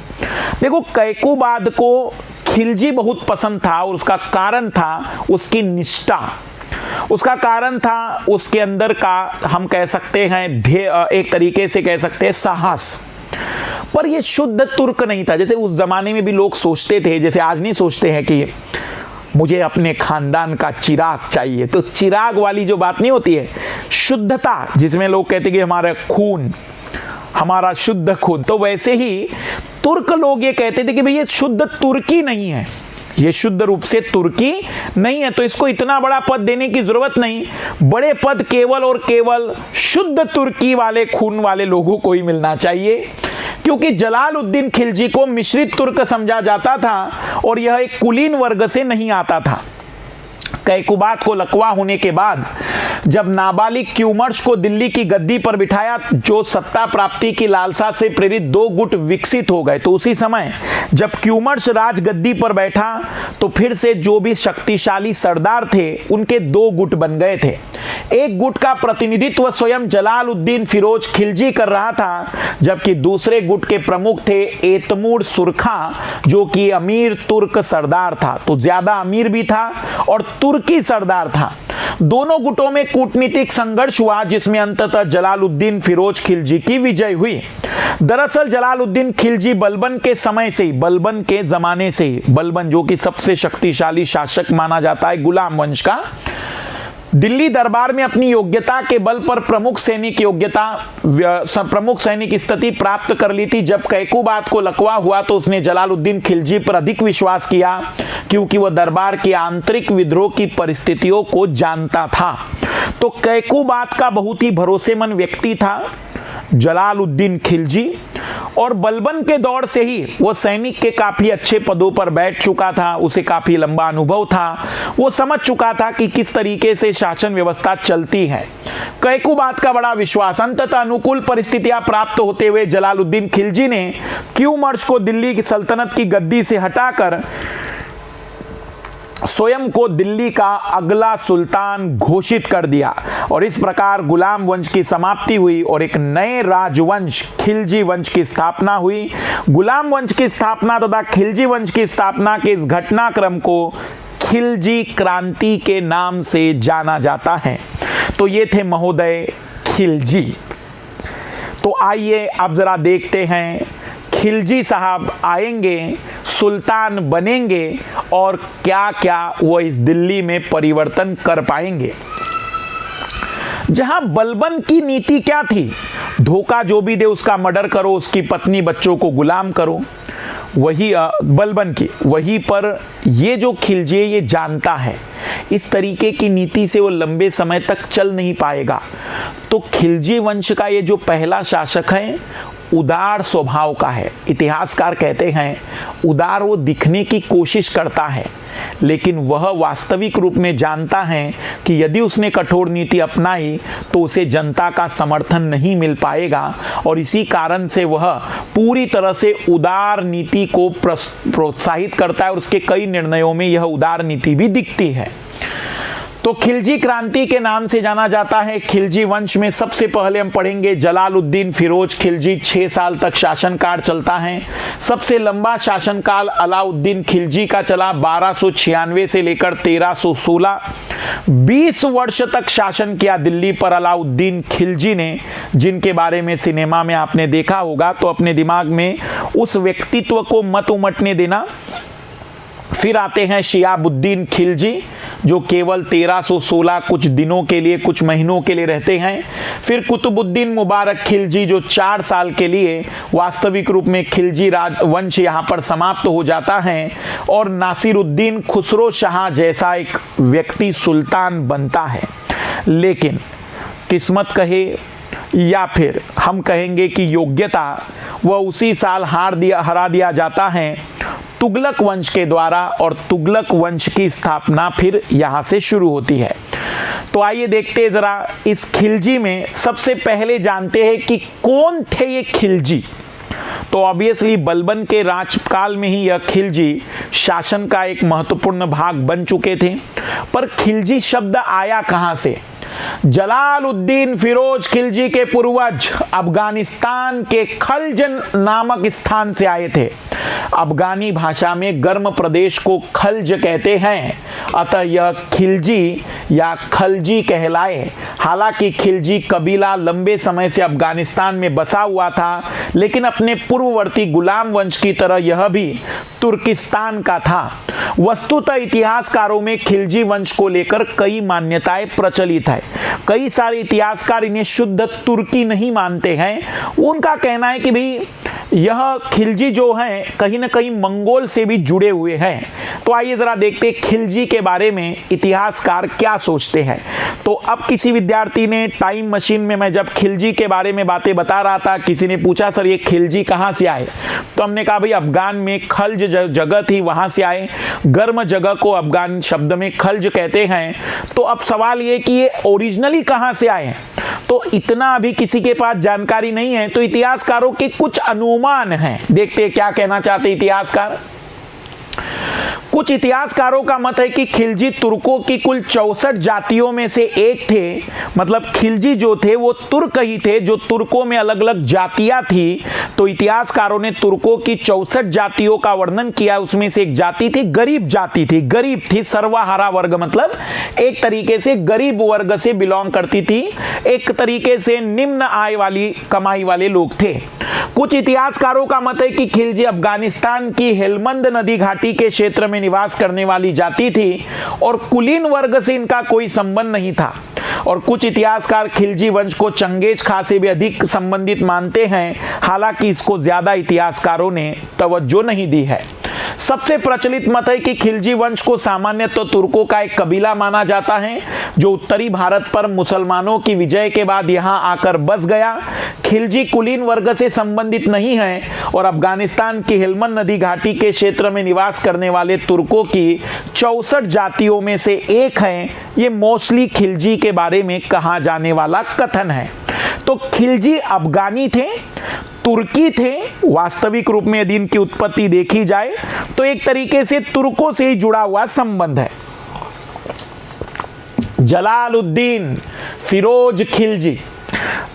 देखो, कैकुबाद को खिलजी बहुत पसंद था और उसका कारण था उसकी निष्ठा, उसका कारण था उसके अंदर का, हम कह सकते हैं एक तरीके से कह सकते हैं साहस। पर ये शुद्ध तुर्क नहीं था, जैसे उस जमाने में भी लोग सोचते थे, जैसे आज नहीं सोचते हैं कि मुझे अपने खानदान का चिराग चाहिए। तो चिराग वाली जो बात नहीं होती है, शुद्धता, जिसमें लोग कहते हैं कि हमारा खून, हमारा शुद्ध खून, तो वैसे ही तुर्क लोग ये कहते थे कि भाई ये शुद्ध तुर्की नहीं है, ये शुद्ध रूप से तुर्की नहीं है, तो इसको इतना बड़ा पद देने की जरूरत नहीं। बड़े पद केवल और केवल शुद्ध तुर्की वाले खून वाले लोगों को ही मिलना चाहिए, क्योंकि जलालुद्दीन खिलजी को मिश्रित तुर्क समझा जाता था और यह एक कुलीन वर्ग से नहीं आता था। कैकुबात को लकवा होने के बाद जब नाबालिग क्यूमर्स को दिल्ली की गद्दी पर बिठाया, जो सत्ता प्राप्ति की लालसा से प्रेरित दो गुट विकसित हो गए। तो उसी समय जब क्यूमर्स राजगद्दी पर बैठा तो फिर से जो भी शक्तिशाली सरदार थे उनके दो गुट बन गए थे। एक गुट का प्रतिनिधित्व स्वयं जलालुद्दीन फिरोज खिलजी कर रहा था, जबकि दूसरे गुट के प्रमुख थे एतमुर सुरखा, जो कि अमीर तुर्क सरदार था। तो ज्यादा अमीर भी था और तुर्की सरदार था। दोनों गुटों में कूटनीतिक संघर्ष हुआ, जिसमें अंततः जलालुद्दीन फिरोज खिलजी की विजय हुई। दरअसल जलालुद्दीन खिलजी बलबन के समय से ही, बलबन के जमाने से ही, बलबन जो कि सबसे शक्तिशाली शासक माना जाता है गुलाम वंश का, दिल्ली दरबार में अपनी योग्यता के बल पर प्रमुख सैनिक स्थिति प्राप्त कर ली थी। जब कैकुबात को लकवा हुआ तो उसने जलालुद्दीन खिलजी पर अधिक विश्वास किया, क्योंकि वह दरबार की आंतरिक विद्रोह की परिस्थितियों को जानता था। तो कैकुबात का बहुत ही भरोसेमंद व्यक्ति था जलालुद्दीन खिलजी, और बलबन के दौर से ही वो सैनिक के काफी अच्छे पदों पर बैठ चुका था। उसे काफी लंबा अनुभव था, वो समझ चुका था कि किस तरीके से शासन व्यवस्था चलती है। कैकुबात का बड़ा विश्वास। अंततः अनुकूल परिस्थितियां प्राप्त होते हुए जलालुद्दीन खिलजी ने क्यूमर्स को दिल्ली की सल्तनत की गद्दी से हटाकर स्वयं को दिल्ली का अगला सुल्तान घोषित कर दिया, और इस प्रकार गुलाम वंश की समाप्ति हुई और एक नए राजवंश खिलजी वंश की स्थापना हुई। गुलाम वंश की स्थापना तथा खिलजी वंश की स्थापना के इस घटनाक्रम को खिलजी क्रांति के नाम से जाना जाता है। तो ये थे महोदय खिलजी। तो आइए अब जरा देखते हैं खिलजी साहब आएंगे, सुल्तान बनेंगे और क्या क्या वो इस दिल्ली में परिवर्तन कर पाएंगे। जहां बलबन की नीति क्या थी, धोखा जो भी दे उसका मर्डर करो, उसकी पत्नी बच्चों को गुलाम करो, वही बलबन की, वहीं पर ये जो खिलजी है ये जानता है इस तरीके की नीति से वो लंबे समय तक चल नहीं पाएगा। तो खिलजी वंश का ये जो पहला शासक है उदार स्वभाव का है। इतिहासकार कहते हैं उदार वो दिखने की कोशिश करता है, लेकिन वह वास्तविक रूप में जानता है कि यदि उसने कठोर नीति अपनाई तो उसे जनता का समर्थन नहीं मिल पाएगा, और इसी कारण से वह पूरी तरह से उदार नीति को प्रोत्साहित करता है और उसके कई निर्णयों में यह उदार नीति भी दिखती है। तो खिलजी क्रांति के नाम से जाना जाता है। खिलजी वंश में सबसे पहले हम पढ़ेंगे जलालुद्दीन फिरोज खिलजी, 6 साल तक शासनकाल चलता है। सबसे लंबा शासनकाल अलाउद्दीन खिलजी का चला, 1296 से लेकर 1316। 20 वर्ष तक शासन किया दिल्ली पर अलाउद्दीन खिलजी ने, जिनके बारे में सिनेमा में आपने देखा होगा। तो अपने दिमाग में उस व्यक्तित्व को मत उमटने देना। फिर आते हैं शिहाबुद्दीन खिलजी, जो केवल 1316 कुछ दिनों के लिए, कुछ महीनों के लिए रहते हैं। फिर कुतुबुद्दीन मुबारक खिलजी, जो 4 साल के लिए वास्तविक रूप में खिलजी राजवंश यहाँ पर समाप्त हो जाता है, और नासिरुद्दीन खुसरो शाह जैसा एक व्यक्ति सुल्तान बनता है। लेकिन किस्मत कहे या फिर हम कहेंगे कि योग्यता, वह उसी साल हरा दिया जाता है तुगलक वंश के द्वारा, और तुगलक वंश की स्थापना फिर यहाँ से शुरू होती है। तो आइए देखते हैं जरा इस खिलजी में। सबसे पहले जानते हैं कि कौन थे ये खिलजी। तो ऑब्वियसली बलबन के राजकाल में ही यह खिलजी शासन का एक महत्वपूर्ण भाग बन चुके थे। पर खिलजी शब्द आया कहां से? जलालुद्दीन फिरोज खिलजी के पूर्वज अफगानिस्तान के खल्ज नामक स्थान से आए थे। अफगानी भाषा में गर्म प्रदेश को खल्ज कहते हैं, अतः यह खिलजी या खलजी कहलाए। हालांकि खिलजी कबीला लंबे समय से अफगानिस्तान में बसा हुआ था, लेकिन अपने पूर्ववर्ती गुलाम वंश की तरह यह भी तुर्किस्तान का था। वस्तुतः इतिहासकारों में खिलजी वंश को लेकर कई मान्यताएं प्रचलित है। कई सारे इतिहासकार इन्हें शुद्ध तुर्की नहीं मानते हैं। उनका कहना है कि भाई यह खिलजी जो हैं कहीं ना कहीं मंगोल से भी जुड़े हुए हैं। तो आइए जरा देखते हैं खिलजी के बारे में इतिहासकार क्या सोचते हैं। तो अब किसी विद्यार्थी ने टाइम मशीन में, मैं जब खिलजी के बारे में बातें बता रहा था, किसी ने पूछा सर ये खिलजी कहाँ से आए, तो हमने कहा भाई अफगान में खल्ज जगह थी, वहां से आए। गर्म जगह को अफगान शब्द में खल्ज कहते हैं। तो अब सवाल ये कि ये ओरिजिनली कहां से आए हैं, तो इतना अभी किसी के पास जानकारी नहीं है। तो इतिहासकारों के कुछ अनुमान हैं, देखते हैं क्या कहना चाहते इतिहासकार। कुछ इतिहासकारों का मत है कि खिलजी तुर्कों की कुल 64 जातियों में से एक थे। मतलब खिलजी जो थे वो तुर्क ही थे, जो तुर्कों में अलग अलग जातियां थी। तो इतिहासकारों ने तुर्कों की 64 जातियों का वर्णन किया। उसमें से एक जाति थी, गरीब जाति थी, गरीब थी, सर्वहारा वर्ग, मतलब एक तरीके से गरीब वर्ग से बिलोंग करती थी, एक तरीके से निम्न आय वाली कमाई वाले लोग थे। कुछ इतिहासकारों का मत है कि खिलजी अफगानिस्तान की हेलमंद नदी घाटी के क्षेत्र में निवास करने वाली जाति थी और कुलीन वर्ग से इनका कोई संबंध नहीं था। और कुछ इतिहासकार खिलजी वंश को चंगेज खां से भी अधिक संबंधित मानते हैं, हालांकि इसको ज्यादा इतिहासकारों ने तवज्जो नहीं दी है। सबसे प्रचलित मत है कि खिलजी वंश को सामान्यतः तुर्कों का एक कबीला माना जाता है, जो उत्तरी भारत पर मुसलमानों की विजय के बाद यहां आकर बस गया। खिलजी कुलीन वर्ग से संबंधित नहीं है और अफगानिस्तान की हेलमंद नदी घाटी के क्षेत्र में निवास करने वाले तुर्कों की 64 जातियों में से एक है। ये मोस्टली खिलजी के बारे में कहा जाने वाला कथन है। तो खिलजी अफगानी थे, तुर्की थे। वास्तविक रूप में यदि इनकी उत्पत्ति देखी जाए तो एक तरीके से तुर्कों से ही जुड़ा हुआ संबंध है। जलालुद्दीन फिरोज खिलजी,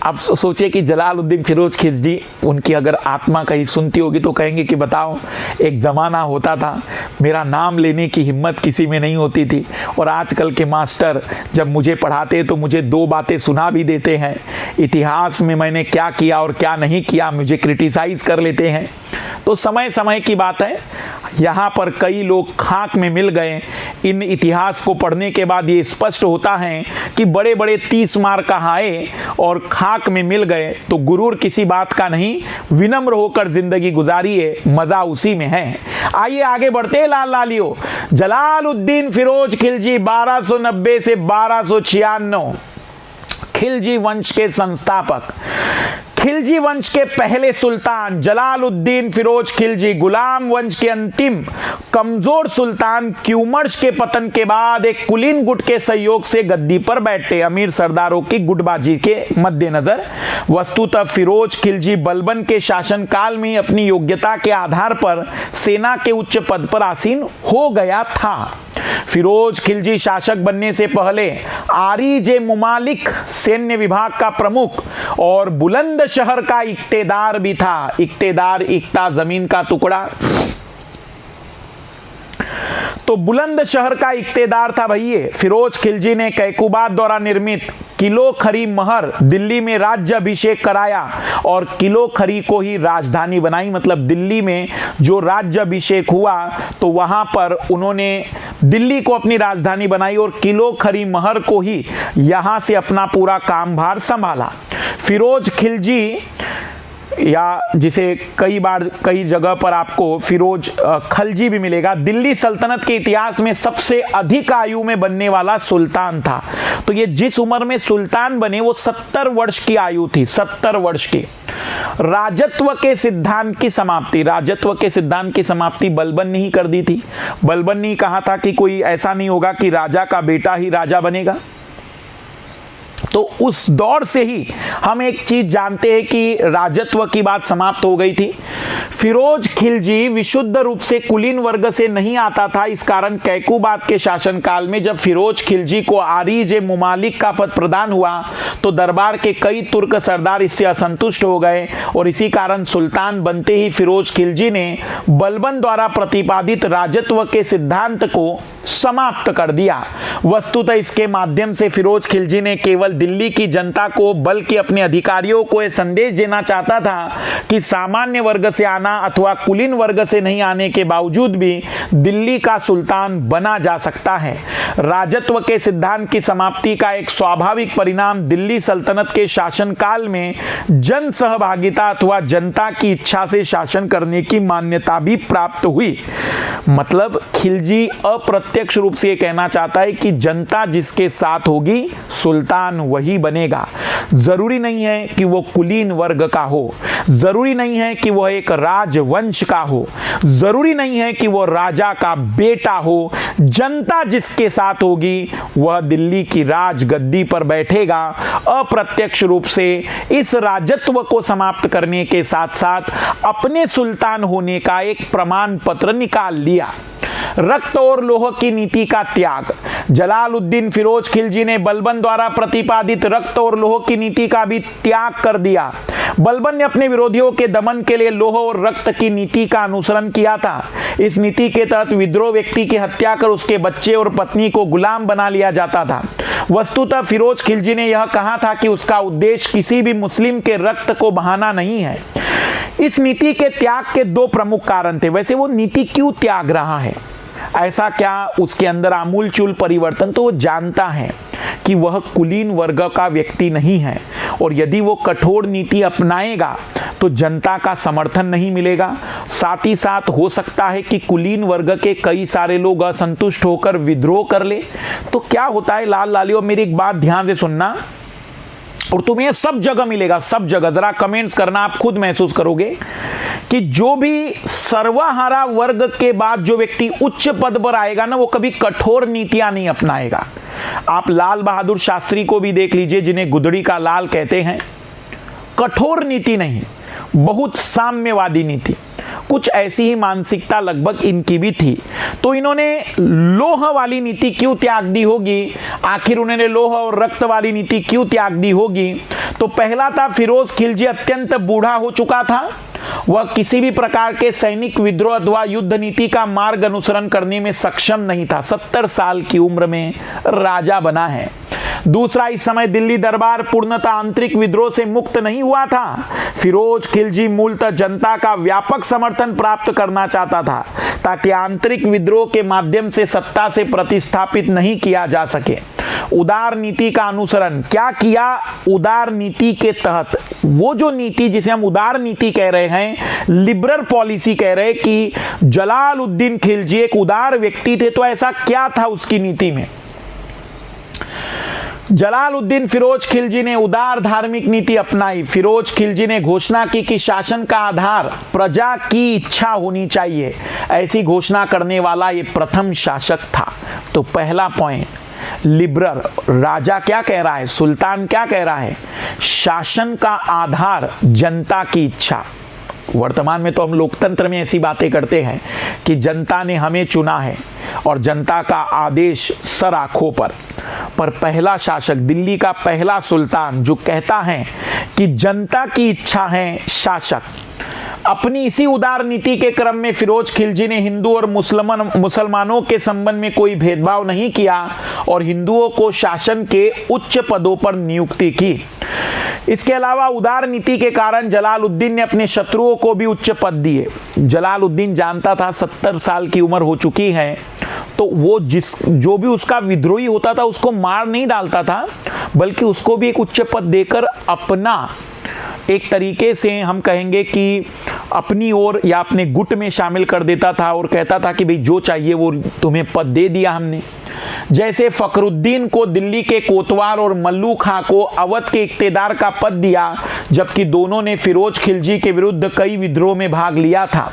अब सोचे कि जलालुद्दीन फिरोज खिलजी, उनकी अगर आत्मा कहीं सुनती होगी तो कहेंगे कि बताओ एक ज़माना होता था मेरा नाम लेने की हिम्मत किसी में नहीं होती थी, और आजकल के मास्टर जब मुझे पढ़ाते तो मुझे 2 बातें सुना भी देते हैं, इतिहास में मैंने क्या किया और क्या नहीं किया मुझे क्रिटिसाइज कर लेते हैं। तो समय समय की बात है, यहाँ पर कई लोग खाक में मिल गए। इन इतिहास को पढ़ने के बाद ये स्पष्ट होता है कि बड़े बड़े 30 मार कहाए और खाक में मिल गए। तो गुरूर किसी बात का नहीं, विनम्र होकर जिंदगी गुजारिए, मजा उसी में है। आइए आगे बढ़ते लाल लालियो। जलालुद्दीन फिरोज खिलजी 1290 से 1296 खिलजी वंश के संस्थापक। खिलजी वंश के पहले सुल्तान जलालुद्दीन फिरोज खिलजी गुलाम वंश के अंतिम कमजोर सुल्तान क्यूमर्स के पतन के बाद एक कुलीन गुट के सहयोग से गद्दी पर बैठे, अमीर सरदारों की गुटबाजी के मद्देनजर। वस्तुतः फिरोज खिलजी बलबन के शासनकाल में अपनी योग्यता के आधार पर सेना के उच्च पद पर आसीन हो गया था। फिरोज खिलजी शासक बनने से पहले आरिज मुमालिक सैन्य विभाग का प्रमुख और बुलंद शहर का इक्तेदार भी था। इक्तेदार, इक्ता जमीन का टुकड़ा, तो बुलंद शहर का इक्तेदार था भैया। फिरोज खिलजी ने कैकुबाद द्वारा निर्मित किलो खरी महर दिल्ली में राज्य अभिषेक कराया और किलो खरी को ही राजधानी बनाई। मतलब दिल्ली में जो राज्य अभिषेक हुआ तो वहां पर उन्होंने दिल्ली को अपनी राजधानी बनाई और किलो खरी महर को ही यहां से अपना पूरा कामभार संभाला। फिरोज खिलजी, या जिसे कई बार कई जगह पर आपको फिरोज खलजी भी मिलेगा, दिल्ली सल्तनत के इतिहास में सबसे अधिक आयु में बनने वाला सुल्तान था। तो ये जिस उम्र में सुल्तान बने वो 70 वर्ष की आयु थी, 70 वर्ष की। राजत्व के सिद्धांत की समाप्ति, राजत्व के सिद्धांत की समाप्ति बलबन ने ही कर दी थी। बलबन ने कहा था कि कोई ऐसा नहीं होगा कि राजा का बेटा ही राजा बनेगा। तो उस दौर से ही हम एक चीज जानते हैं कि राजत्व की बात समाप्त हो गई थी। फिरोज खिलजी विशुद्ध रूप से कुलीन वर्ग से नहीं आता था। इस कारण कैकुबाद के शासनकाल में जब फिरोज खिलजी को आरिज मुमालिक का पद प्रदान हुआ तो दरबार के कई तुर्क सरदार इससे असंतुष्ट हो गए और इसी कारण सुल्तान बनते ही फिरोज खिलजी ने बलबन द्वारा प्रतिपादित राजत्व के सिद्धांत को समाप्त कर दिया। वस्तुतः इसके माध्यम से फिरोज खिलजी ने केवल दिल्ली की जनता को बल्कि अपने अधिकारियों को यह संदेश देना चाहता था कि सामान्य वर्ग से आना अथवा कुलीन वर्ग से नहीं आने के बावजूद भी दिल्ली का सुल्तान बना जा सकता है। राजत्व के सिद्धांत की समाप्ति का एक स्वाभाविक परिणाम दिल्ली सल्तनत के शासनकाल में जन सहभागिता अथवा जनता की इच्छा से शासन करने की मान्यता भी प्राप्त हुई। मतलब खिलजी अप्रत्यक्ष रूप से यह कहना चाहता है कि जनता जिसके साथ होगी सुल्तान वही बनेगा। जरूरी नहीं है कि वो कुलीन वर्ग का हो, जरूरी नहीं है कि वह एक राजवंश का हो, जरूरी नहीं है कि वो राजा का बेटा हो। जनता जिसके साथ होगी वह दिल्ली की राजगद्दी पर बैठेगा। अप्रत्यक्ष रूप से इस राजत्व को समाप्त करने के साथ साथ अपने सुल्तान होने का एक प्रमाण पत्र निकाल लिया। रक्त और लोह की नीति का त्याग। जलालुद्दीन फिरोज खिलजी ने बलबन द्वारा प्रतिपादित रक्त और लोह की नीति का भी त्याग कर दिया। बलबन ने अपने विरोधियों के दमन के लिए लोह और रक्त की नीति का अनुसरण किया था। इस नीति के तहत विद्रोह व्यक्ति की हत्या कर उसके बच्चे और पत्नी को गुलाम बना लिया जाता था। वस्तुतः फिरोज खिलजी ने यह कहा था कि उसका उद्देश्य किसी भी मुस्लिम के रक्त को बहाना नहीं है। इस नीति के त्याग के दो प्रमुख कारण थे। वैसे वो नीति क्यों त्याग रहा है, ऐसा क्या उसके अंदर आमूलचूल परिवर्तन? तो वो जानता है कि वह कुलीन वर्ग का व्यक्ति नहीं है और यदि वो कठोर नीति अपनाएगा तो जनता का समर्थन नहीं मिलेगा। साथ ही साथ हो सकता है कि कुलीन वर्ग के कई सारे लोग असंतुष्ट होकर विद्रोह कर ले। तो क्या होता है लाल लालियों, मेरी एक बात ध्यान से सुनना और तुम्हें सब जगह मिलेगा, सब जगह। जरा कमेंट्स करना, आप खुद महसूस करोगे कि जो भी सर्वहारा वर्ग के बाद जो व्यक्ति उच्च पद पर आएगा ना, वो कभी कठोर नीतियां नहीं अपनाएगा। आप लाल बहादुर शास्त्री को भी देख लीजिए, जिन्हें गुदड़ी का लाल कहते हैं। कठोर नीति नहीं, बहुत साम्यवादी नीति, कुछ ऐसी ही मानसिकता लगभग इनकी भी थी। तो इन्होंने लोह वाली नीति क्यों त्याग दी होगी? आखिर उन्होंने लोह और रक्त वाली नीति क्यों त्याग दी होगी? तो पहला था, फिरोज खिलजी अत्यंत बूढ़ा हो चुका था। वह किसी भी प्रकार के सैनिक विद्रोह अथवा युद्ध नीति का मार्ग अनुसरण करने में सक्षम नहीं था। 70 साल की उम्र में राजा बना है। दूसरा, इस समय दिल्ली दरबार पूर्णतः आंतरिक विद्रोह से मुक्त नहीं हुआ था। फिरोज खिलजी मूलतः जनता का व्यापक समर्थन प्राप्त करना चाहता था ताकि आंतरिक विद्रोह के माध्यम से सत्ता से प्रतिस्थापित नहीं किया जा सके। उदार नीति का अनुसरण क्या किया? उदार नीति के तहत, वो जो नीति जिसे हम उदार नीति कह रहे हैं, लिबरल पॉलिसी कह रहे हैं कि जलालुद्दीन खिलजी एक उदार व्यक्ति थे। तो ऐसा क्या था उसकी नीति में? जलालुद्दीन फिरोज खिलजी ने उदार धार्मिक नीति अपनाई। फिरोज खिलजी ने घोषणा की कि शासन का आधार प्रजा की इच्छा होनी चाहिए। ऐसी घोषणा करने वाला ये प्रथम शासक था। तो पहला पॉइंट, लिबरल। राजा क्या कह रहा है, सुल्तान क्या कह रहा है? शासन का आधार जनता की इच्छा। वर्तमान में तो हम लोकतंत्र में ऐसी बातें करते हैं कि जनता ने हमें चुना है और जनता का आदेश सर आंखों पर पहला शासक, दिल्ली का पहला सुल्तान जो कहता है कि जनता की इच्छा है शासक। अपनी इसी उदार नीति के क्रम में फिरोज खिलजी ने हिंदू और मुसलमानों के संबंध में कोई भेदभाव नहीं किया और हिंदुओं को शासन के उच्च पदों पर नियुक्ति की। इसके अलावा उदार नीति के कारण जलालुद्दीन ने अपने शत्रुओं को भी उच्च पद दिए। जलालुद्दीन जानता था 70 साल की उम्र हो चुकी है, तो वो जो भी उसका विद्रोही होता था उसको मार नहीं डालता था, बल्कि उसको भी एक उच्च पद देकर अपना, एक तरीके से हम कहेंगे कि अपनी ओर या अपने गुट में शामिल कर देता था और कहता था कि भाई जो चाहिए वो तुम्हें पद दे दिया हमने। जैसे फखरुद्दीन को दिल्ली के कोतवाल और मल्लू खां को अवध के इख्तेदार का पद दिया, जबकि दोनों ने फिरोज खिलजी के विरुद्ध कई विद्रोह में भाग लिया था।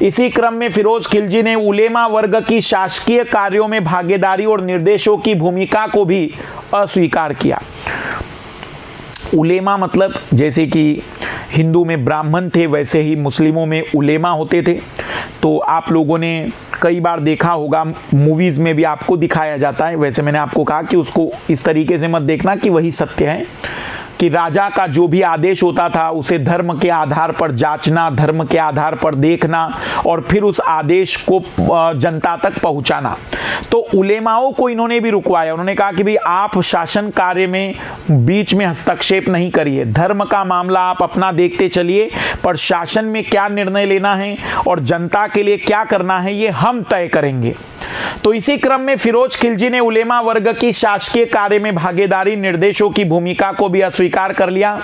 इसी क्रम में फिरोज खिलजी ने उलेमा वर्ग की शासकीय कार्यों में भागीदारी और निर्देशों की भूमिका को भी अस्वीकार किया। उलेमा मतलब जैसे कि हिंदू में ब्राह्मण थे, वैसे ही मुस्लिमों में उलेमा होते थे। तो आप लोगों ने कई बार देखा होगा, मूवीज़ में भी आपको दिखाया जाता है। वैसे मैंने आपको कहा कि उसको इस तरीके से मत देखना कि वही सत्य है। कि राजा का जो भी आदेश होता था उसे धर्म के आधार पर जांचना, धर्म के आधार पर देखना और फिर उस आदेश को जनता तक पहुंचाना। तो उलेमाओं को इन्होंने भी रुकवाया। उन्होंने कहा कि भाई आप शासन कार्य में बीच में हस्तक्षेप नहीं करिए, धर्म का मामला आप अपना देखते चलिए, पर शासन में क्या निर्णय लेना है और जनता के लिए क्या करना है ये हम तय करेंगे। तो इसी क्रम में फिरोज खिलजी ने उलेमा वर्ग की शासकीय कार्य में भागीदारी निर्देशों की भूमिका को भी अस्वीकार कर लिया।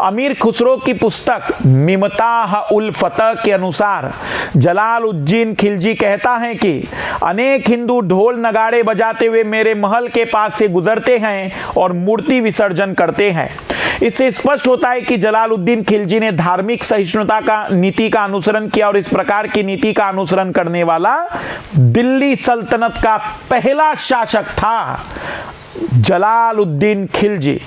अमीर खुसरो की पुस्तक मिमताह उल फतह के अनुसार जलालुद्दीन खिलजी कहता है कि अनेक हिंदू ढोल नगाड़े बजाते हुए मेरे महल के पास से गुजरते हैं और मूर्ति विसर्जन करते हैं। इससे स्पष्ट होता है कि जलालुद्दीन खिलजी ने धार्मिक सहिष्णुता का नीति का अनुसरण किया और इस प्रकार की नीति का अनुसरण करने वाला दिल्ली सल्तनत का पहला शासक था जलालुद्दीन खिलजी।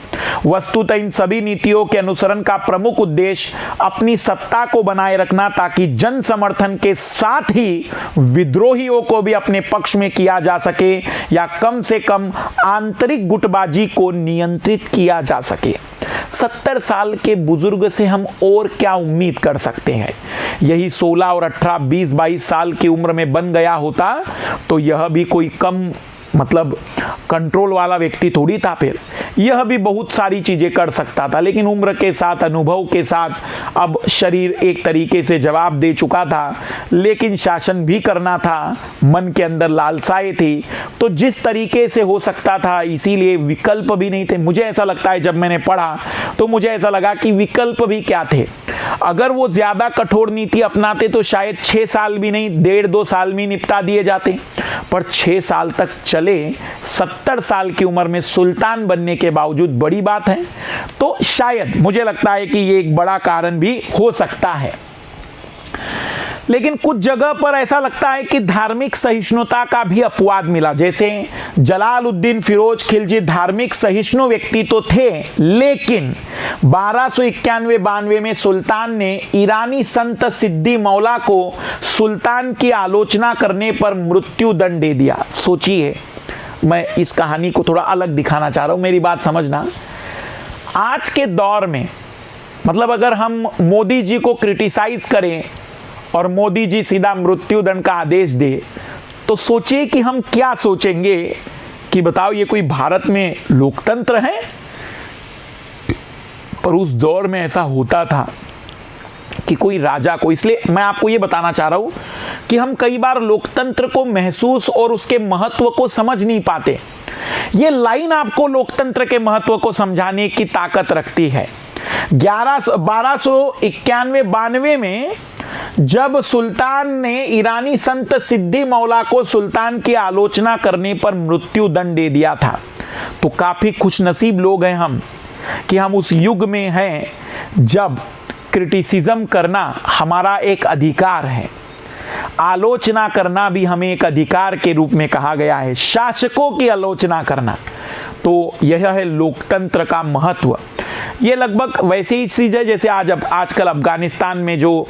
वस्तुतः इन सभी नीतियों के अनुसरण का प्रमुख उद्देश्य अपनी सत्ता को बनाए रखना, ताकि जन समर्थन के साथ ही विद्रोहियों को भी अपने पक्ष में किया जा सके या कम से कम आंतरिक गुटबाजी को नियंत्रित किया जा सके। 70 साल के बुजुर्ग से हम और क्या उम्मीद कर सकते हैं। यही 16 और 18, 20, 22 साल की उम्र में बन गया होता तो यह भी कोई कम मतलब कंट्रोल वाला व्यक्ति थोड़ी था। फिर यह भी बहुत सारी चीजें कर सकता था, लेकिन उम्र के साथ, अनुभव के साथ अब शरीर एक तरीके से जवाब दे चुका था, लेकिन शासन भी करना था, मन के अंदर लालसाएं थी। तो जिस तरीके से हो सकता था, इसीलिए विकल्प भी नहीं थे। मुझे ऐसा लगता है, जब मैंने पढ़ा तो मुझे ऐसा लगा कि विकल्प भी क्या थे। अगर वो ज्यादा कठोर नीति अपनाते तो शायद 6 साल भी नहीं, 1.5-2 साल में निपटा दिए जाते, पर 6 साल तक चले। 70 साल की उम्र में सुल्तान बनने के बावजूद बड़ी बात है। तो शायद मुझे लगता है कि ये एक बड़ा कारण भी हो सकता है। लेकिन कुछ जगह पर ऐसा लगता है कि धार्मिक सहिष्णुता का भी अपवाद मिला। जैसे जलालुद्दीन फिरोज खिलजी धार्मिक सहिष्णु व्यक्ति तो थे, लेकिन 1291-92 में सुल्तान ने ईरानी संत सिद्दी मौला को सुल्तान की आलोचना करने पर मृत्यु दंड दे दिया। सोचिए, मैं इस कहानी को थोड़ा अलग दिखाना चाह रहा हूं, मेरी बात समझना। आज के दौर में मतलब अगर हम मोदी जी को क्रिटिसाइज करें और मोदी जी सीधा मृत्युदंड का आदेश दे, तो सोचिए कि हम क्या सोचेंगे कि बताओ ये कोई भारत में लोकतंत्र है। पर उस दौर में ऐसा होता था कि कोई राजा को, इसलिए मैं आपको ये बताना चाह रहा हूं कि हम कई बार लोकतंत्र को महसूस और उसके महत्व को समझ नहीं पाते। ये लाइन आपको लोकतंत्र के महत्व को समझाने की ताकत रखती है। 1291-92 में जब सुल्तान ने ईरानी संत सिद्दी मौला को सुल्तान की आलोचना करने पर मृत्यु दंड दे दिया था, तो काफी खुशनसीब लोग हैं हम कि हम उस युग में हैं जब क्रिटिसिज्म करना हमारा एक अधिकार है, आलोचना करना भी हमें एक अधिकार के रूप में कहा गया है, शासकों की आलोचना करना। तो यह है लोकतंत्र का महत्व। ये लगभग वैसे ही चीज है जैसे आजकल अफगानिस्तान में जो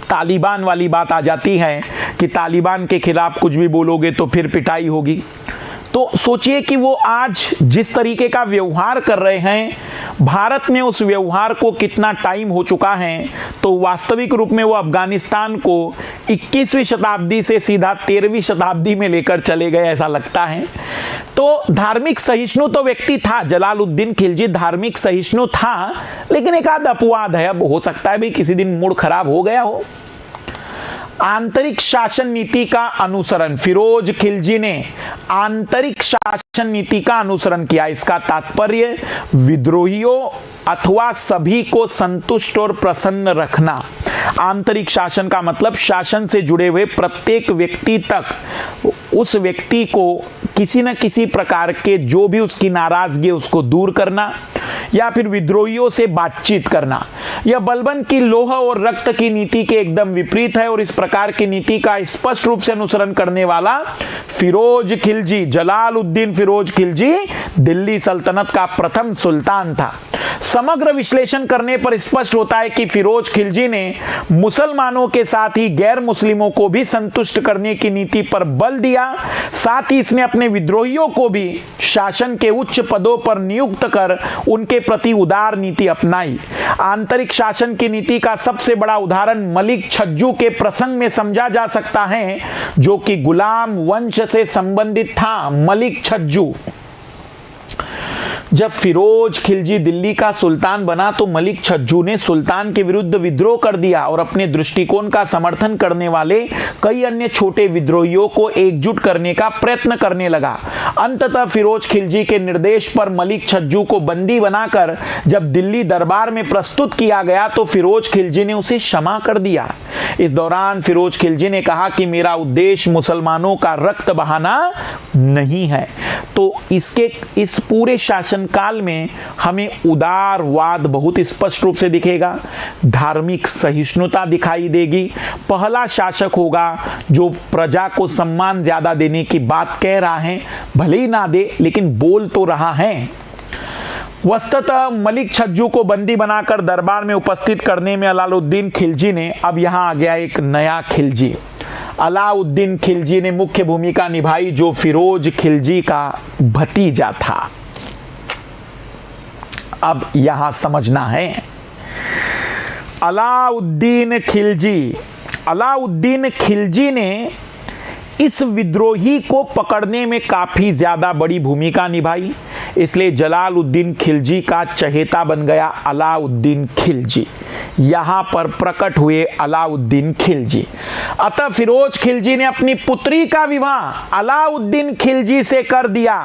तालिबान वाली बात आ जाती है कि तालिबान के खिलाफ कुछ भी बोलोगे तो फिर पिटाई होगी। तो सोचिए कि वो आज जिस तरीके का व्यवहार कर रहे हैं, भारत में उस व्यवहार को कितना टाइम हो चुका है। तो वास्तविक रूप में वो अफगानिस्तान को 21वीं शताब्दी से सीधा 13वीं शताब्दी में लेकर चले गए, ऐसा लगता है। तो धार्मिक सहिष्णु तो व्यक्ति था, जलालुद्दीन खिलजी धार्मिक सहिष्णु था, लेकिन एक आध अपवाद है। अब हो सकता है भी किसी दिन मूड खराब हो गया हो। आंतरिक शासन नीति का अनुसरण, फिरोज खिलजी ने आंतरिक शासन नीति का अनुसरण किया। इसका तात्पर्य विद्रोहियों अथवा सभी को संतुष्ट और प्रसन्न रखना। आंतरिक शासन का मतलब शासन से जुड़े हुए प्रत्येक व्यक्ति तक उस व्यक्ति को किसी न किसी प्रकार के जो भी उसकी नाराजगी उसको दूर करना या फिर विद्रोहियों से बातचीत करना। यह बलबन की लौह और रक्त की नीति के एकदम विपरीत है और इस प्रकार की नीति का स्पष्ट रूप से अनुसरण करने वाला फिरोज खिलजी, जलालुद्दीन फिरोज खिलजी दिल्ली सल्तनत का प्रथम सुल्तान था। समग्र विश्लेषण करने पर स्पष्ट होता है कि फिरोज खिलजी ने मुसलमानों के साथ ही गैर मुस्लिमों को भी संतुष्ट करने की नीति पर बल दिया। साथ ही इसने अपने अपने विद्रोहियों को भी शासन के उच्च पदों पर नियुक्त कर उनके प्रति उदार नीति अपनाई। आंतरिक शासन की नीति का सबसे बड़ा उदाहरण मलिक छज्जू के प्रसंग में समझा जा सकता है, जो कि गुलाम वंश से संबंधित था। मलिक छज्जू, जब फिरोज खिलजी दिल्ली का सुल्तान बना तो मलिक छज्जू ने सुल्तान के विरुद्ध विद्रोह कर दिया और अपने दृष्टिकोण का समर्थन करने वाले कई अन्य छोटे विद्रोहियों को एकजुट करने का प्रयत्न करने लगा। अंततः फिरोज खिलजी के निर्देश पर मलिक छज्जू को बंदी बनाकर जब दिल्ली दरबार में प्रस्तुत किया गया तो फिरोज खिलजी ने उसे क्षमा कर दिया। इस दौरान फिरोज खिलजी ने कहा कि मेरा उद्देश्य मुसलमानों का रक्त बहाना नहीं है। तो इस पूरे शासन काल में हमें उदारवाद बहुत स्पष्ट रूप से दिखेगा, धार्मिक सहिष्णुता दिखाई देगी। पहला शासक होगा जो प्रजा को सम्मान ज्यादा देने की बात कह रहा है, भले ही ना दे लेकिन बोल तो रहा है। वस्तुतः मलिक छज्जू को बंदी बनाकर दरबार में उपस्थित करने में अलाउद्दीन खिलजी ने, अब यहां आ गया एक नया खिलजी, अलाउद्दीन खिलजी ने मुख्य भूमिका निभाई, जो फिरोज खिलजी का भतीजा था। अब यहां समझना है, अलाउद्दीन खिलजी ने इस विद्रोही को पकड़ने में काफी ज्यादा बड़ी भूमिका निभाई, इसलिए जलालुद्दीन खिलजी का चहेता बन गया अलाउद्दीन खिलजी। यहां पर प्रकट हुए अलाउद्दीन खिलजी। अतः फिरोज खिलजी ने अपनी पुत्री का विवाह अलाउद्दीन खिलजी से कर दिया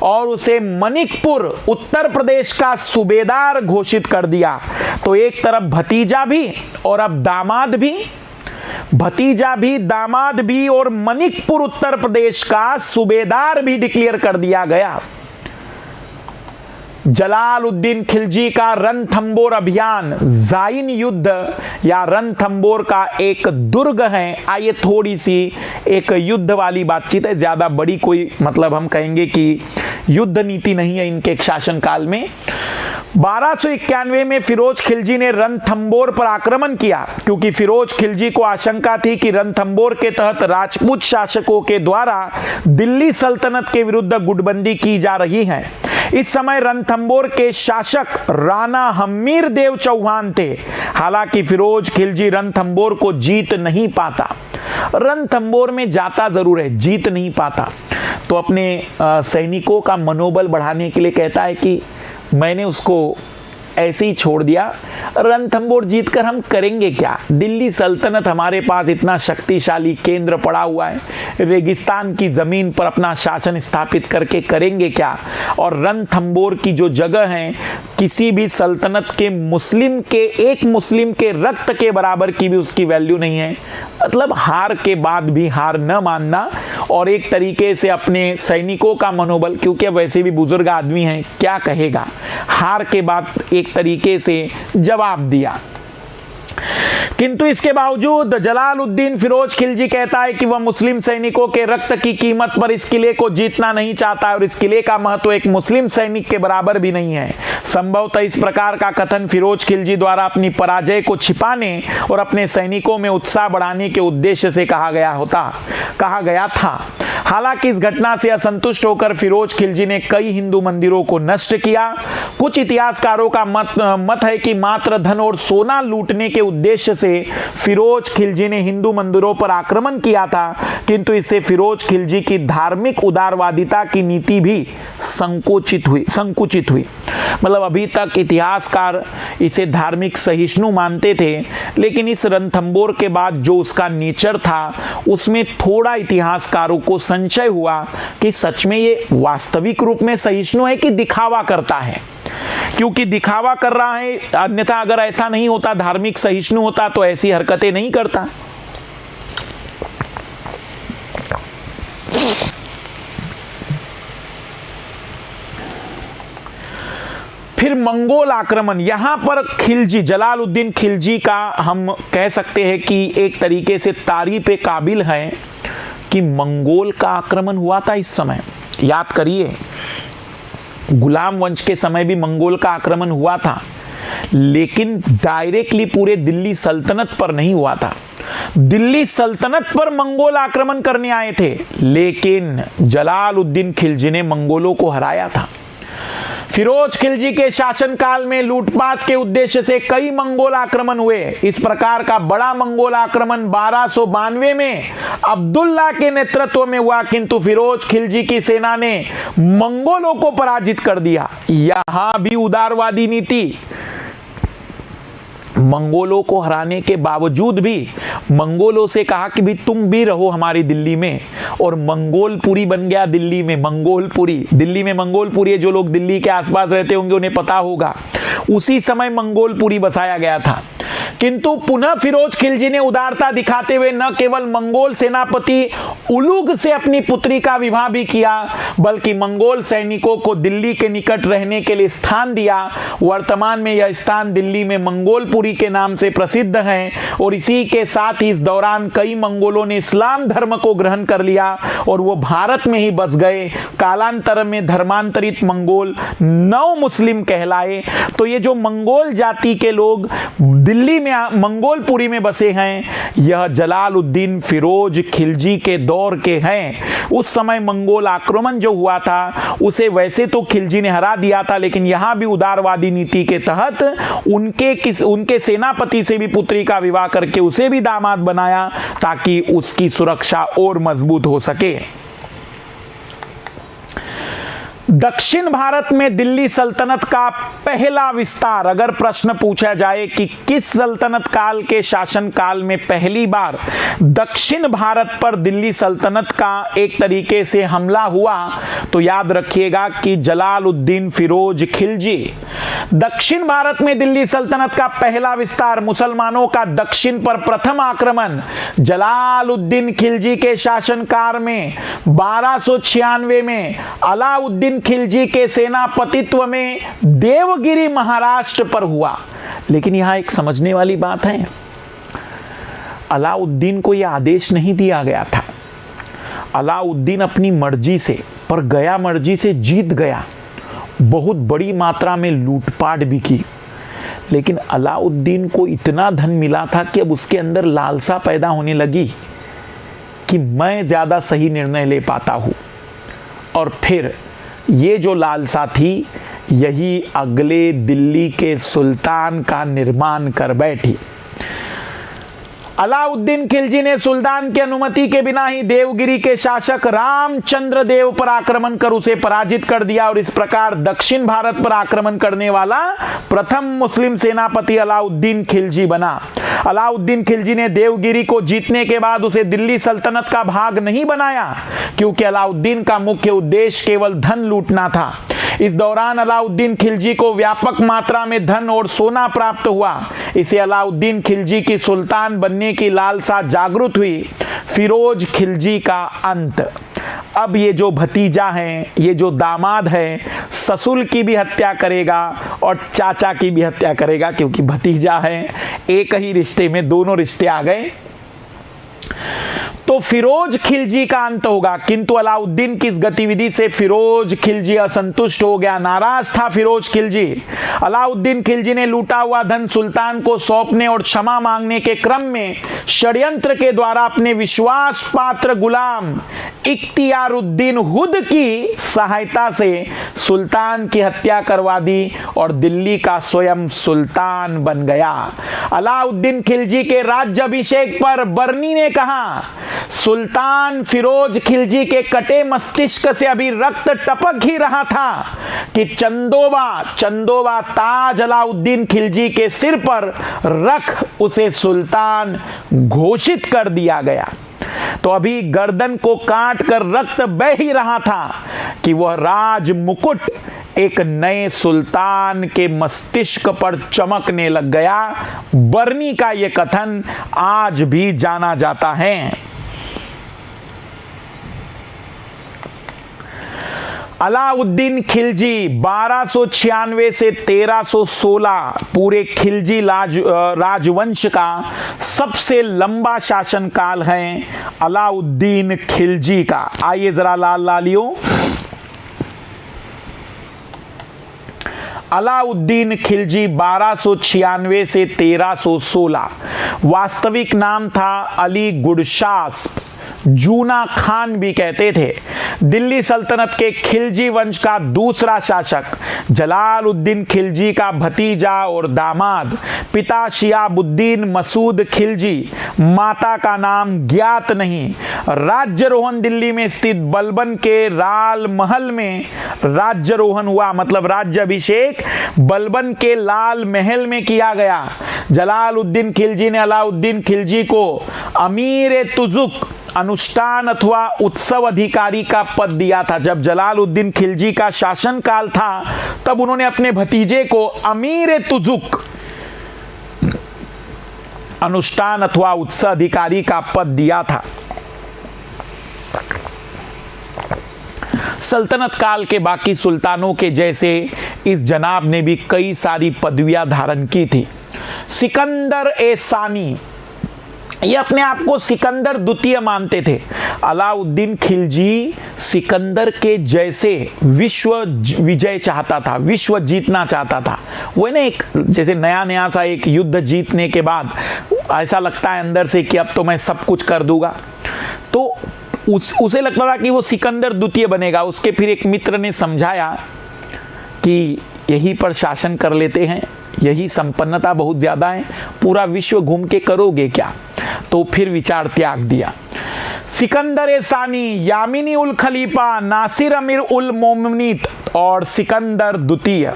और उसे मनिकपुर उत्तर प्रदेश का सूबेदार घोषित कर दिया। तो एक तरफ भतीजा भी और अब दामाद भी, भतीजा भी दामाद भी और मनिकपुर उत्तर प्रदेश का सूबेदार भी डिक्लेयर कर दिया गया। जलालुद्दीन खिलजी का रणथंबोर अभियान, जाइन युद्ध या रणथंबोर का एक दुर्ग है। आइए थोड़ी सी एक युद्ध वाली बातचीत है, ज्यादा बड़ी कोई मतलब हम कहेंगे कि युद्ध नीति नहीं है इनके शासनकाल में। 1291 में फिरोज खिलजी ने रणथंबोर पर आक्रमण किया, क्योंकि फिरोज खिलजी को आशंका थी कि रणथंबोर के तहत राजपूत शासकों के द्वारा दिल्ली सल्तनत के विरुद्ध गुटबंदी की जा रही है। इस समय रणथंबोर के शासक राणा हम्मीर देव चौहान थे। हालांकि फिरोज खिलजी रणथंबोर को जीत नहीं पाता, रणथंबोर में जाता जरूर है, जीत नहीं पाता। तो अपने सैनिकों का मनोबल बढ़ाने के लिए कहता है कि मैंने उसको ऐसे ही छोड़ दिया, रणथंबोर जीतकर हम करेंगे क्या? दिल्ली सल्तनत हमारे पास इतना शक्तिशाली केंद्र पड़ा हुआ है, रेगिस्तान की जमीन पर अपना शासन स्थापित करके करेंगे क्या? और रणथंबोर की जो जगह है किसी भी सल्तनत के एक मुस्लिम के रक्त के बराबर की भी उसकी वैल्यू नहीं है। मतलब हार के बाद भी हार न मानना और एक तरीके से अपने सैनिकों का मनोबल, क्योंकि वैसे भी बुजुर्ग आदमी हैं, क्या कहेगा, हार के बाद एक तरीके से जवाब दिया। किंतु इसके बावजूद जलालुद्दीन फिरोज खिलजी कहता है कि वह मुस्लिम सैनिकों के रक्त की कीमत पर इस किले को जीतना नहीं चाहता और इस किले का महत्व एक मुस्लिम सैनिक के बराबर भी नहीं है। संभवतः इस प्रकार का कथन फिरोज खिलजी द्वारा अपनी पराजय को छिपाने और अपने सैनिकों में उत्साह बढ़ाने के उद्देश्य से कहा गया था। हालांकि इस घटना से असंतुष्ट होकर फिरोज खिलजी ने कई हिंदू मंदिरों को नष्ट किया। कुछ इतिहासकारों का मत है कि मात्र धन और सोना लूटने के उद्देश्य से फिरोज खिलजी ने हिंदू मंदिरों पर आक्रमण किया था, किंतु इससे फिरोज खिलजी की धार्मिक उदारवादिता की नीति भी संकुचित हुई। मतलब अभी तक इतिहासकार इसे धार्मिक सहिष्णु मानते थे, लेकिन इस रणथंबोर के बाद जो उसका नेचर था उसमें थोड़ा इतिहासकारों को संशय हुआ कि सच में ये वास्तविक रूप में सहिष्णु है कि दिखावा करता है। क्योंकि दिखावा कर रहा है, अन्यथा अगर ऐसा नहीं होता, धार्मिक सहिष्णु होता तो ऐसी हरकतें नहीं करता। फिर मंगोल आक्रमण, यहां पर खिलजी, जलालुद्दीन खिलजी का हम कह सकते हैं कि एक तरीके से तारीफ के काबिल है कि मंगोल का आक्रमण हुआ था इस समय। याद करिए, गुलाम वंश के समय भी मंगोल का आक्रमण हुआ था, लेकिन डायरेक्टली पूरे दिल्ली सल्तनत पर नहीं हुआ था। दिल्ली सल्तनत पर मंगोल आक्रमण करने आए थे, लेकिन जलालुद्दीन खिलजी ने मंगोलों को हराया था। फिरोज खिलजी के शासनकाल में लूटपाट के उद्देश्य से कई मंगोल आक्रमण हुए। इस प्रकार का बड़ा मंगोल आक्रमण 1292 में अब्दुल्ला के नेतृत्व में हुआ, किंतु फिरोज खिलजी की सेना ने मंगोलों को पराजित कर दिया। यहां भी उदारवादी नीति, मंगोलों को हराने के बावजूद भी मंगोलों से कहा कि भी तुम भी रहो हमारी दिल्ली में, और मंगोलपुरी बन गया दिल्ली में। मंगोलपुरी, दिल्ली में मंगोलपुरी, जो लोग दिल्ली के आसपास रहते होंगे उन्हें पता होगा, उसी समय मंगोलपुरी बसाया गया था। किंतु पुनः फिरोज खिलजी ने उदारता दिखाते हुए न केवल मंगोल सेनापति उलुग से अपनी पुत्री का विवाह भी किया, बल्कि मंगोल सैनिकों को दिल्ली के निकट रहने के लिए स्थान दिया। वर्तमान में यह स्थान दिल्ली में मंगोलपुरी के नाम से प्रसिद्ध है, और इसी के साथ ही इस दौरान कई मंगोलों ने इस्लाम धर्म को ग्रहण कर लिया और वो भारत में ही बस गए। कालांतर में धर्मांतरित मंगोल नव मुस्लिम कहलाए। तो ये जो मंगोल जाति के लोग दिल्ली में मंगोलपुरी में बसे हैं, यह जलालुद्दीन फिरोज खिलजी के दौर के हैं। उस समय मंगोल आक्रमण जो हुआ था उसे वैसे तो खिलजी ने हरा दिया था, लेकिन यहां भी उदारवादी नीति के तहत उनके सेनापति से भी पुत्री का विवाह करके उसे भी दामाद बनाया, ताकि उसकी सुरक्षा और मजबूत हो सके। दक्षिण भारत में दिल्ली सल्तनत का पहला विस्तार, अगर प्रश्न पूछा जाए कि किस सल्तनत काल के शासन काल में पहली बार दक्षिण भारत पर दिल्ली सल्तनत का एक तरीके से हमला हुआ, तो याद रखिएगा कि जलालुद्दीन फिरोज खिलजी। दक्षिण भारत में दिल्ली सल्तनत का पहला विस्तार, मुसलमानों का दक्षिण पर प्रथम आक्रमण जलालुद्दीन खिलजी के शासनकाल में 1296 में अलाउद्दीन खिलजी के सेनापतित्व में देवगिरी महाराष्ट्र पर हुआ। लेकिन यहां एक समझने वाली बात है, अलाउद्दीन को यह आदेश नहीं दिया गया था। अलाउद्दीन अपनी मर्जी से, पर गया मर्जी से जीत गया, बहुत बड़ी मात्रा में लूटपाट भी की। लेकिन अलाउद्दीन को इतना धन मिला था कि अब उसके अंदर लालसा पैदा होने लगी कि मैं ज्यादा सही निर्णय ले पाता हूं, और फिर ये जो लालसा थी, यही अगले दिल्ली के सुल्तान का निर्माण कर बैठी। अलाउद्दीन खिलजी ने सुल्तान की अनुमति के बिना ही देवगिरी के शासक रामचंद्र देव पर आक्रमण कर उसे पराजित कर दिया, और इस प्रकार दक्षिण भारत पर आक्रमण करने वाला प्रथम मुस्लिम सेनापति अलाउद्दीन खिलजी बना। अलाउद्दीन खिलजी ने देवगिरी को जीतने के बाद उसे दिल्ली सल्तनत का भाग नहीं बनाया, क्योंकि अलाउद्दीन का मुख्य उद्देश्य केवल धन लूटना था। इस दौरान अलाउद्दीन खिलजी को व्यापक मात्रा में धन और सोना प्राप्त हुआ। इसे अलाउद्दीन खिलजी की सुल्तान बनने की लालसा जागृत हुई। फिरोज खिलजी का अंत। अब ये जो भतीजा है, ये जो दामाद है, ससुर की भी हत्या करेगा और चाचा की भी हत्या करेगा, क्योंकि भतीजा है, एक ही रिश्ते में दोनों रिश्ते आ गए। तो फिरोज खिलजी का अंत होगा। किंतु अलाउद्दीन की इस गतिविधि से फिरोज खिलजी असंतुष्ट हो गया, नाराज था फिरोज खिलजी। अलाउद्दीन खिलजी ने लूटा हुआ धन सुल्तान को सौंपने और क्षमा मांगने के क्रम में षड्यंत्र के द्वारा अपने विश्वास पात्र गुलाम इख्तियारुद्दीन हुद की सहायता से सुल्तान की हत्या करवा दी और दिल्ली का स्वयं सुल्तान बन गया। अलाउद्दीन खिलजी के राज्याभिषेक पर बर्नी ने कहा, सुल्तान फिरोज खिलजी के कटे मस्तिष्क से अभी रक्त टपक ही रहा था कि चंदोबा ताज अलाउद्दीन खिलजी के सिर पर रख उसे सुल्तान घोषित कर दिया गया। तो अभी गर्दन को काट कर रक्त बह ही रहा था कि वह राज मुकुट एक नए सुल्तान के मस्तिष्क पर चमकने लग गया। बर्नी का यह कथन आज भी जाना जाता है। अलाउद्दीन खिलजी 1296 से 1316 पूरे खिलजी राजवंश का सबसे लंबा शासनकाल है अलाउद्दीन खिलजी का। आइए जरा लाल लालियों, अलाउद्दीन खिलजी 1296 से 1316, वास्तविक नाम था अली गुडशास्प, जूना खान भी कहते थे। दिल्ली सल्तनत के खिलजी वंश का दूसरा शासक जलालुद्दीन खिलजी का भतीजा और दामाद, पिता शिहाबुद्दीन मसूद खिलजी, माता का नाम ज्ञात नहीं। राज्यरोहन दिल्ली में स्थित बलबन के लाल महल में राज्यरोहन हुआ, मतलब राज्याभिषेक बलबन के लाल महल में किया गया। जलालुद्दीन खिलजी ने अलाउद्दीन खिलजी को अमीर तुजुक, अनुष्ठान अथवा उत्सव अधिकारी का पद दिया था। जब जलालुद्दीन खिलजी का शासनकाल था तब उन्होंने अपने भतीजे को अमीर तुजुक, अनुष्ठान अथवा उत्सव अधिकारी का पद दिया था। सल्तनत काल के बाकी सुल्तानों के जैसे इस जनाब ने भी कई सारी पदवियां धारण की थी। सिकंदर ए सानी, ये अपने आप को सिकंदर द्वितीय मानते थे। अलाउद्दीन खिलजी सिकंदर के जैसे विश्व विजय चाहता था, विश्व जीतना चाहता था। वो ना एक जैसे नया नया सा एक युद्ध जीतने के बाद ऐसा लगता है अंदर से कि अब तो मैं सब कुछ कर दूंगा, तो उसे लगता था कि वो सिकंदर द्वितीय बनेगा। उसके फिर एक मित्र ने समझाया कि यहीं पर शासन कर लेते हैं, यही संपन्नता बहुत ज़्यादा है, पूरा विश्व घूम के करोगे क्या, तो फिर विचार त्याग दिया। सिकंदर ए सानी, यामिनी उल खलीफा, नासिर अमीर उल मोमिनीत और सिकंदर द्वितीय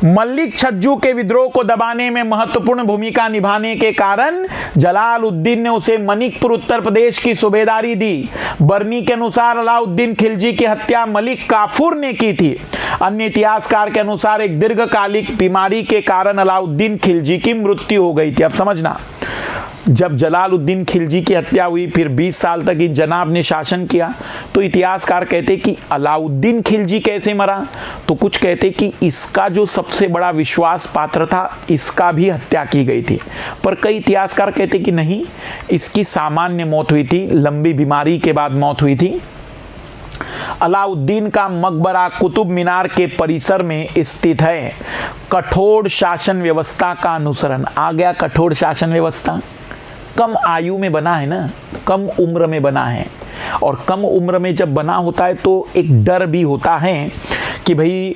मलिक छज्जू के विद्रोह को दबाने में महत्वपूर्ण भूमिका निभाने के कारण जलालुद्दीन ने उसे मनिकपुर उत्तर प्रदेश की सूबेदारी दी। बरनी के अनुसार अलाउद्दीन खिलजी की हत्या मलिक काफूर ने की थी। अन्य इतिहासकार के अनुसार एक दीर्घकालिक बीमारी के कारण अलाउद्दीन खिलजी की मृत्यु हो गई थी। अब समझना, जब जलालुद्दीन खिलजी की हत्या हुई, फिर 20 साल तक इस जनाब ने शासन किया, तो इतिहासकार कहते कि अलाउद्दीन खिलजी कैसे मरा, तो कुछ कहते कि इसका जो सबसे बड़ा विश्वास पात्र था, इसका भी हत्या की गई थी। पर कई इतिहासकार कहते कि नहीं, इसकी सामान्य मौत हुई थी, लंबी बीमारी के बाद मौत हुई थी। अलाउद्दीन का मकबरा कुतुब मीनार के परिसर में स्थित है। कठोर शासन व्यवस्था का अनुसरण, आ गया कठोर शासन व्यवस्था। कम आयु में बना है ना, कम उम्र में बना है, और कम उम्र में जब बना होता है तो एक डर भी होता है कि भाई,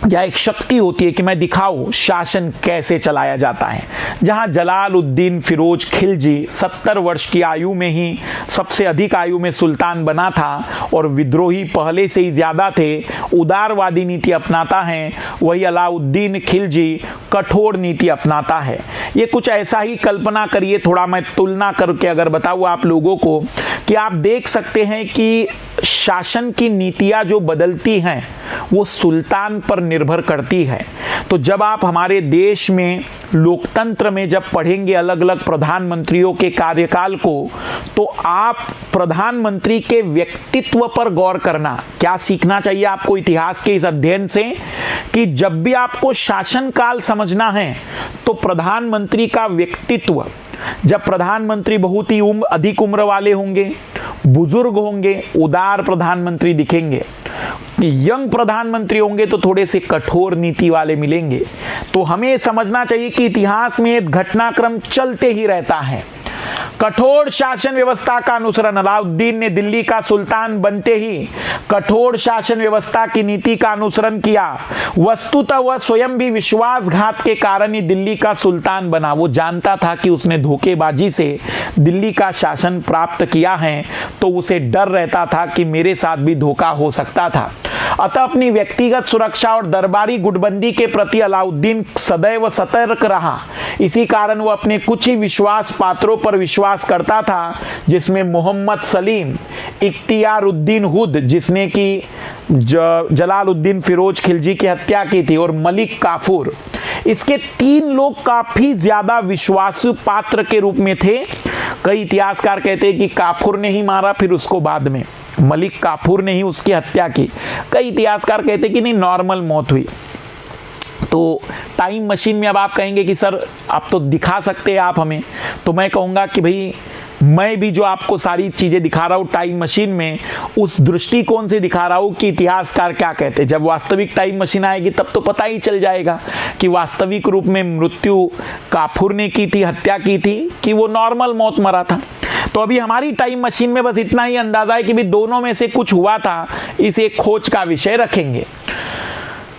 या एक शक्ति होती है कि मैं दिखाऊं शासन कैसे चलाया जाता है। जहां जलालुद्दीन फिरोज खिलजी 70 वर्ष की आयु में ही सबसे अधिक आयु में सुल्तान बना था और विद्रोही पहले से ही ज्यादा थे, उदारवादी नीति अपनाता है, वही अलाउद्दीन खिलजी कठोर नीति अपनाता है। ये कुछ ऐसा ही कल्पना करिए, थोड़ा मैं तुलना करके अगर बताऊँ आप लोगों को, कि आप देख सकते हैं कि शासन की नीतियां जो बदलती हैं वो सुल्तान पर निर्भर करती है। तो जब आप हमारे देश में लोकतंत्र में जब पढ़ेंगे अलग अलग प्रधानमंत्रियों के कार्यकाल को, तो आप प्रधानमंत्री के व्यक्तित्व पर गौर करना। क्या सीखना चाहिए आपको इतिहास के इस अध्ययन से, कि जब भी आपको शासनकाल समझना है तो प्रधानमंत्री का व्यक्तित्व, जब प्रधानमंत्री बहुत ही अधिक उम्र वाले होंगे, बुजुर्ग होंगे, उदार प्रधानमंत्री दिखेंगे। यंग प्रधानमंत्री होंगे तो थोड़े से कठोर नीति वाले मिलेंगे। तो हमें समझना चाहिए कि इतिहास में एक घटनाक्रम चलते ही रहता है। कठोर शासन व्यवस्था का अनुसरण, अलाउद्दीन ने दिल्ली का सुल्तान बनते ही कठोर शासन व्यवस्था की नीति का अनुसरण किया। वस्तुतः वह स्वयं भी विश्वासघात के कारण ही दिल्ली का सुल्तान बना। वो जानता था कि उसने धोखेबाजी से दिल्ली का शासन प्राप्त किया है, तो उसे डर रहता था कि मेरे साथ भी धोखा हो सकता था। अतः अपनी व्यक्तिगत सुरक्षा और दरबारी गुटबंदी के प्रति अलाउद्दीन सदैव सतर्क रहा। इसी कारण वह अपने कुछ ही विश्वास पात्रों पर विश्वास करता था, जिसमें मोहम्मद सलीम, इख्तियारुद्दीन हुद जिसने की जलालुद्दीन फिरोज खिलजी की हत्या की थी, और मलिक काफूर। इसके 3 लोग काफी ज्यादा विश्वासु पात्र के रूप में थे। कई इतिहासकार कहते हैं कि काफूर ने ही मारा, फिर उसको बाद में मलिक काफूर ने ही उसकी हत्या की। कई इतिहासकार कहते हैं कि नहीं, नॉर्मल मौत हुई। तो टाइम मशीन में अब आप कहेंगे कि सर आप तो दिखा सकते हैं आप हमें, तो मैं कहूँगा कि भाई मैं भी जो आपको सारी चीजें दिखा रहा हूं टाइम मशीन में, उस दृष्टिकोण से दिखा रहा हूं कि इतिहासकार क्या कहते हैं। जब वास्तविक टाइम मशीन आएगी तब तो पता ही चल जाएगा कि वास्तविक रूप में मृत्यु काफूर ने की थी, हत्या की थी, कि वो नॉर्मल मौत मरा था। तो अभी हमारी टाइम मशीन में बस इतना ही अंदाजा है कि भी दोनों में से कुछ हुआ था, इसे खोज का विषय रखेंगे।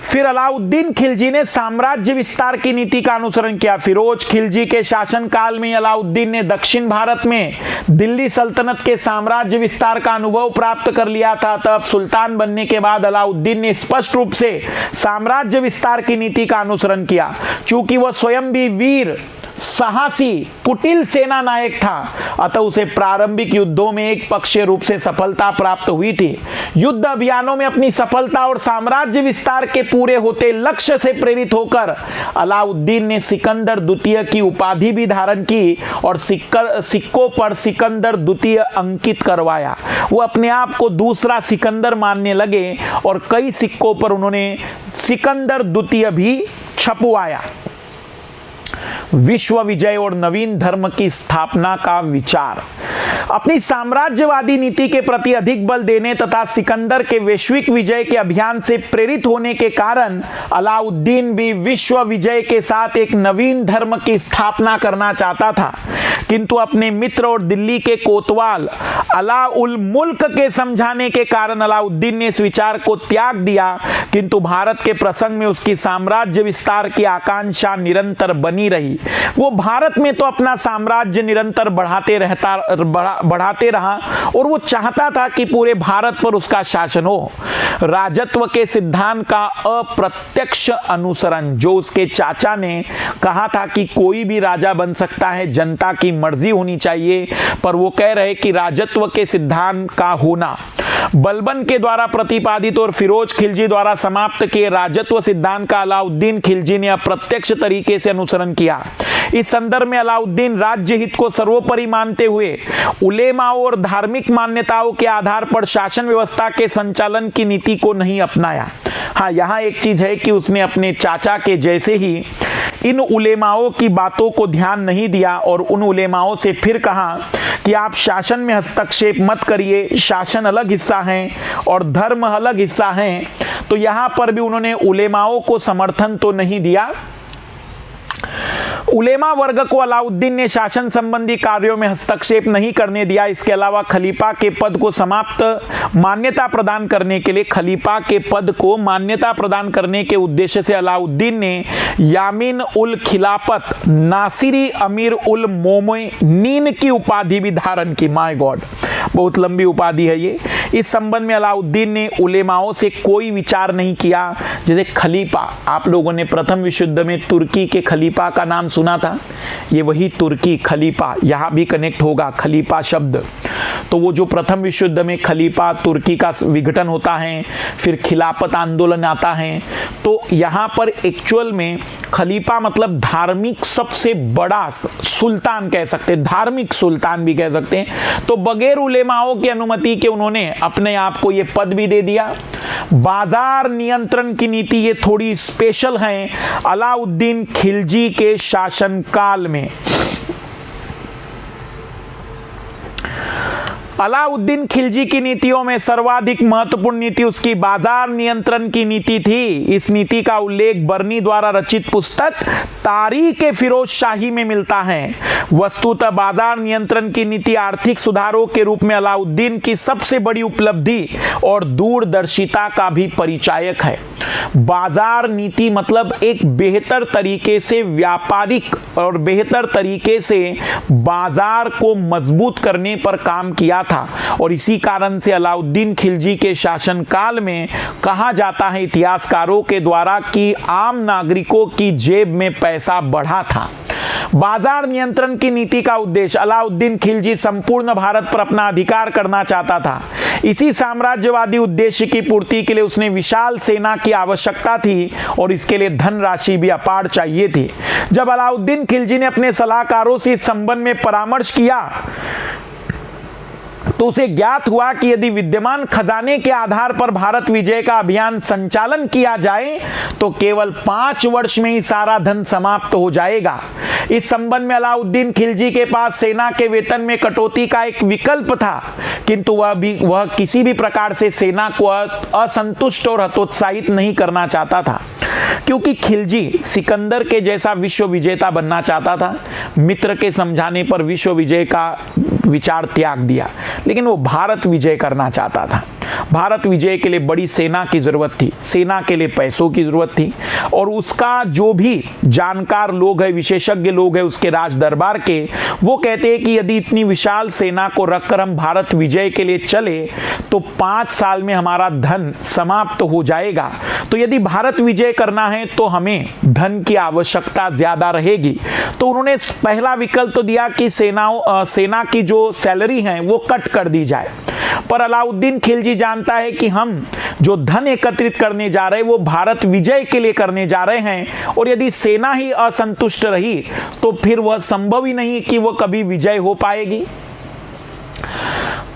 फिर अलाउद्दीन खिलजी ने साम्राज्य विस्तार की नीति का अनुसरण किया। फिरोज खिलजी के शासनकाल में अलाउद्दीन ने दक्षिण भारत में दिल्ली सल्तनत के साम्राज्य विस्तार का अनुभव प्राप्त कर लिया था। तब सुल्तान बनने के बाद अलाउद्दीन ने स्पष्ट रूप से साम्राज्य विस्तार की नीति का अनुसरण किया। चूंकि वह स्वयं भी वीर, साहसी, कुटिल सेना नायक था, अतः उसे प्रारंभिक युद्धों में एक पक्षीय रूप से सफलता प्राप्त हुई थी। युद्ध अभियानों में अपनी सफलता और साम्राज्य विस्तार के पूरे होते लक्ष्य से प्रेरित होकर अलाउद्दीन ने सिकंदर द्वितीय की उपाधि भी धारण की और सिक्कों पर सिकंदर द्वितीय अंकित करवाया। वो अपने आप को दूसरा सिकंदर मानने लगे और कई सिक्कों पर उन्होंने सिकंदर द्वितीय भी छपवाया। विश्व विजय और नवीन धर्म की स्थापना का विचार। अपनी साम्राज्यवादी नीति के प्रति अधिक बल देने तथा सिकंदर के वैश्विक विजय के अभियान से प्रेरित होने के कारण अलाउद्दीन भी विश्व विजय के साथ एक नवीन धर्म की स्थापना करना चाहता था। किंतु अपने मित्र और दिल्ली के कोतवाल अला उल मुल्क के समझाने के कारण अलाउद्दीन ने इस विचार को त्याग दिया। किंतु भारत के प्रसंग में उसकी साम्राज्य विस्तार की आकांक्षा निरंतर बनी रही। वो भारत में तो अपना साम्राज्य निरंतर बढ़ाते रहा और वो चाहता था कि पूरे भारत पर उसका शासन हो। राजत्व के सिद्धांत का अप्रत्यक्ष अनुसरण, जो उसके चाचा ने कहा था कि कोई भी राजा बन सकता है, जनता की मर्जी होनी चाहिए, पर वो कह रहे कि राजत्व के सिद्धांत का होना। बलबन के द्वारा प्रतिपादित और फिरोज खिलजी द्वारा समाप्त किए राजत्व सिद्धांत का अलाउद्दीन खिलजी ने अप्रत्यक्ष तरीके से अनुसरण किया। इस संदर्भ में अलाउद्दीन राज्य हित को सर्वोपरि मानते हुए उलेमाओं और धार्मिक मान्यताओं के आधार पर शासन व्यवस्था के संचालन की नीति को नहीं अपनाया। हाँ, यहाँ एक चीज है कि उसने अपने चाचा के जैसे ही इन उलेमाओं की बातों को ध्यान नहीं दिया और उन उलेमाओं से फिर कहा कि आप शासन में हस्तक्षेप मत करिए, शासन अलग हिस्सा है और धर्म अलग हिस्सा है। तो यहाँ पर भी उन्होंने उलेमाओं को समर्थन तो नहीं दिया। उलेमा वर्ग को अलाउद्दीन ने शासन संबंधी कार्यों में हस्तक्षेप नहीं करने दिया। इसके अलावा खलीफा के पद को मान्यता प्रदान करने के लिए खलीफा के पद को मान्यता प्रदान करने के उद्देश्य से अलाउद्दीन ने यामीन उल खिलाफत नासिरी अमीर उल मोमिनीन की उपाधि भी धारण की। माय गॉड, बहुत लंबी उपाधि है ये। इस संबंध में अलाउद्दीन ने उलेमाओं से कोई विचार नहीं किया। जैसे खलीफा, आप लोगों ने प्रथम विश्व युद्ध में तुर्की के खलीफा का नाम सुना था, ये वही तुर्की खलीफा यहां भी कनेक्ट होगा, खलीफा शब्द। तो वो जो प्रथम विश्व युद्ध में खलीफा तुर्की का विघटन होता है, फिर खिलाफत आंदोलन आता है, तो यहां पर एक्चुअल में खलीफा मतलब धार्मिक सबसे बड़ा सुल्तान कह सकते हैं, धार्मिक सुल्तान भी कह सकते हैं। तो बगैर उलेमाओं की अनुमति के उन्होंने अपने आप को ये पद भी दे दिया। बाजार नियंत्रण की नीति ये थोड़ी स्पेशल है अलाउद्दीन खिलजी के शासनकाल में। अलाउद्दीन खिलजी की नीतियों में सर्वाधिक महत्वपूर्ण नीति उसकी बाजार नियंत्रण की नीति थी। इस नीति का उल्लेख बर्नी द्वारा रचित पुस्तक तारीख फिरोज शाही में मिलता है। वस्तुतः बाजार नियंत्रण की नीति आर्थिक सुधारों के रूप में अलाउद्दीन की सबसे बड़ी उपलब्धि और दूरदर्शिता का भी परिचायक है। बाजार नीति मतलब एक बेहतर तरीके से व्यापारिक और बेहतर तरीके से बाजार को मजबूत करने पर काम किया था और इसी कारण से अलाउद्दीन खिलजी के शासनकाल में कहा जाता है इतिहासकारों के द्वारा कि आम नागरिकों की जेब में पैसा बढ़ा था। बाजार नियंत्रण की नीति का उद्देश्य अलाउद्दीन खिलजी संपूर्ण भारत पर अपना अधिकार करना चाहता था। इसी साम्राज्यवादी उद्देश्य की पूर्ति के लिए उसने विशाल सेना की आवश्यकता थी और इसके लिए धनराशि भी अपार चाहिए थी। जब अलाउद्दीन खिलजी ने अपने सलाहकारों से इस संबंध में परामर्श किया तो उसे ज्ञात हुआ कि यदि विद्यमान खजाने के आधार पर भारत विजय का अभियान संचालन किया जाए तो केवल 5 वर्ष में ही सारा धन समाप्त हो जाएगा। इस संबंध में अलाउद्दीन खिलजी के पास सेना के वेतन में कटौती का एक विकल्प था, किंतु वह किसी भी प्रकार से सेना को असंतुष्ट और हतोत्साहित नहीं करना चाहता था, क्योंकि खिलजी सिकंदर के जैसा विश्व विजेता बनना चाहता था। मित्र के समझाने पर विश्व विजय का विचार त्याग दिया, लेकिन वो भारत विजय करना चाहता था। भारत विजय के लिए बड़ी सेना की जरूरत थी, सेना के लिए पैसों की जरूरत थी, और उसका जो भी जानकार लोग हैं, विशेषज्ञ लोग हैं उसके राज दरबार के, वो कहते हैं कि यदि इतनी विशाल सेना को रखकर हम भारत विजय के लिए चले तो 5 साल में हमारा धन समाप्त हो जाएगा। तो यदि भारत विजय करना है तो हमें धन की आवश्यकता ज्यादा रहेगी। तो उन्होंने पहला विकल्प तो दिया कि सेना की जो सैलरी है वो कट कर दी जाए, पर अलाउद्दीन खिलजी जानता है कि हम जो धन एकत्रित करने जा रहे हैं वो भारत विजय के लिए करने जा रहे हैं, और यदि सेना ही असंतुष्ट रही तो फिर वह संभव ही नहीं कि वह कभी विजय हो पाएगी।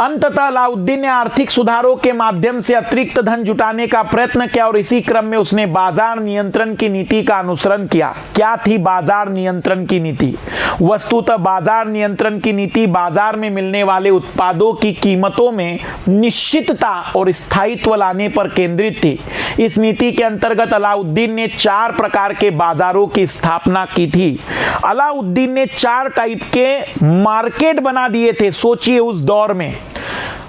अंततः अलाउद्दीन ने आर्थिक सुधारों के माध्यम से अतिरिक्त धन जुटाने का प्रयत्न किया, और इसी क्रम में उसने बाजार नियंत्रण की नीति का अनुसरण किया। क्या थी बाजार नियंत्रण की नीति? वस्तुतः बाजार नियंत्रण की नीति बाजार में मिलने वाले उत्पादों की कीमतों में निश्चितता और स्थायित्व लाने पर केंद्रित थी। इस नीति के अंतर्गत अलाउद्दीन ने 4 प्रकार के बाजारों की स्थापना की थी। अलाउद्दीन ने 4 टाइप के मार्केट बना दिए थे। सोचिए उस दौर में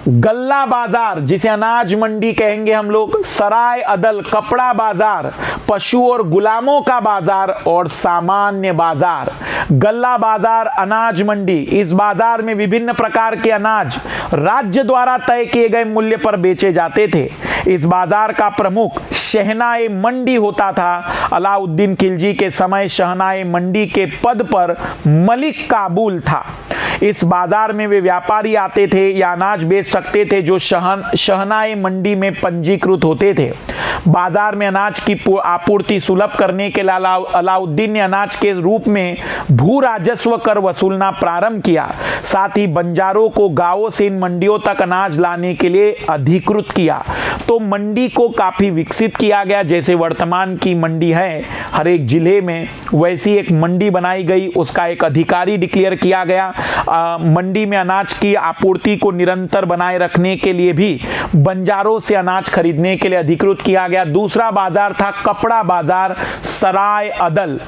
गल्ला बाजार, जिसे अनाज मंडी कहेंगे हम लोग, सराय अदल कपड़ा बाजार, पशु और गुलामों का बाजार, और सामान्य बाजार। गल्ला बाजार, अनाज मंडी, इस बाजार में विभिन्न प्रकार के अनाज राज्य द्वारा तय किए गए मूल्य पर बेचे जाते थे। इस बाजार का प्रमुख शहनाए मंडी होता था। अलाउद्दीन खिलजी के समय शहनाए मंडी के पद पर मलिक काबुल था। इस बाजार में वे व्यापारी आते थे या अनाज बेच सकते थे जो शहनाए मंडी में पंजीकृत होते थे। बाजार में अनाज की आपूर्ति सुलभ करने के लिए अलाउद्दीन ने अनाज के रूप में भू राजस्व कर वसूलना प्रारंभ किया। साथ ही बंजारों को गांवों से इन मंडियों तक अनाज लाने के लिए अधिकृत किया। तो मंडी को काफी विकसित किया गया। जैसे वर्तमान की मंडी है हर एक जिले में, वैसी एक मंडी बनाई गई, उसका एक अधिकारी डिक्लेयर किया गया। मंडी में अनाज की आपूर्ति को निरंतर बनाए रखने के लिए भी बंजारों से अनाज खरीदने के लिए अधिकृत किया गया। दूसरा बाजार था कपड़ा बाजार, सराय अदल।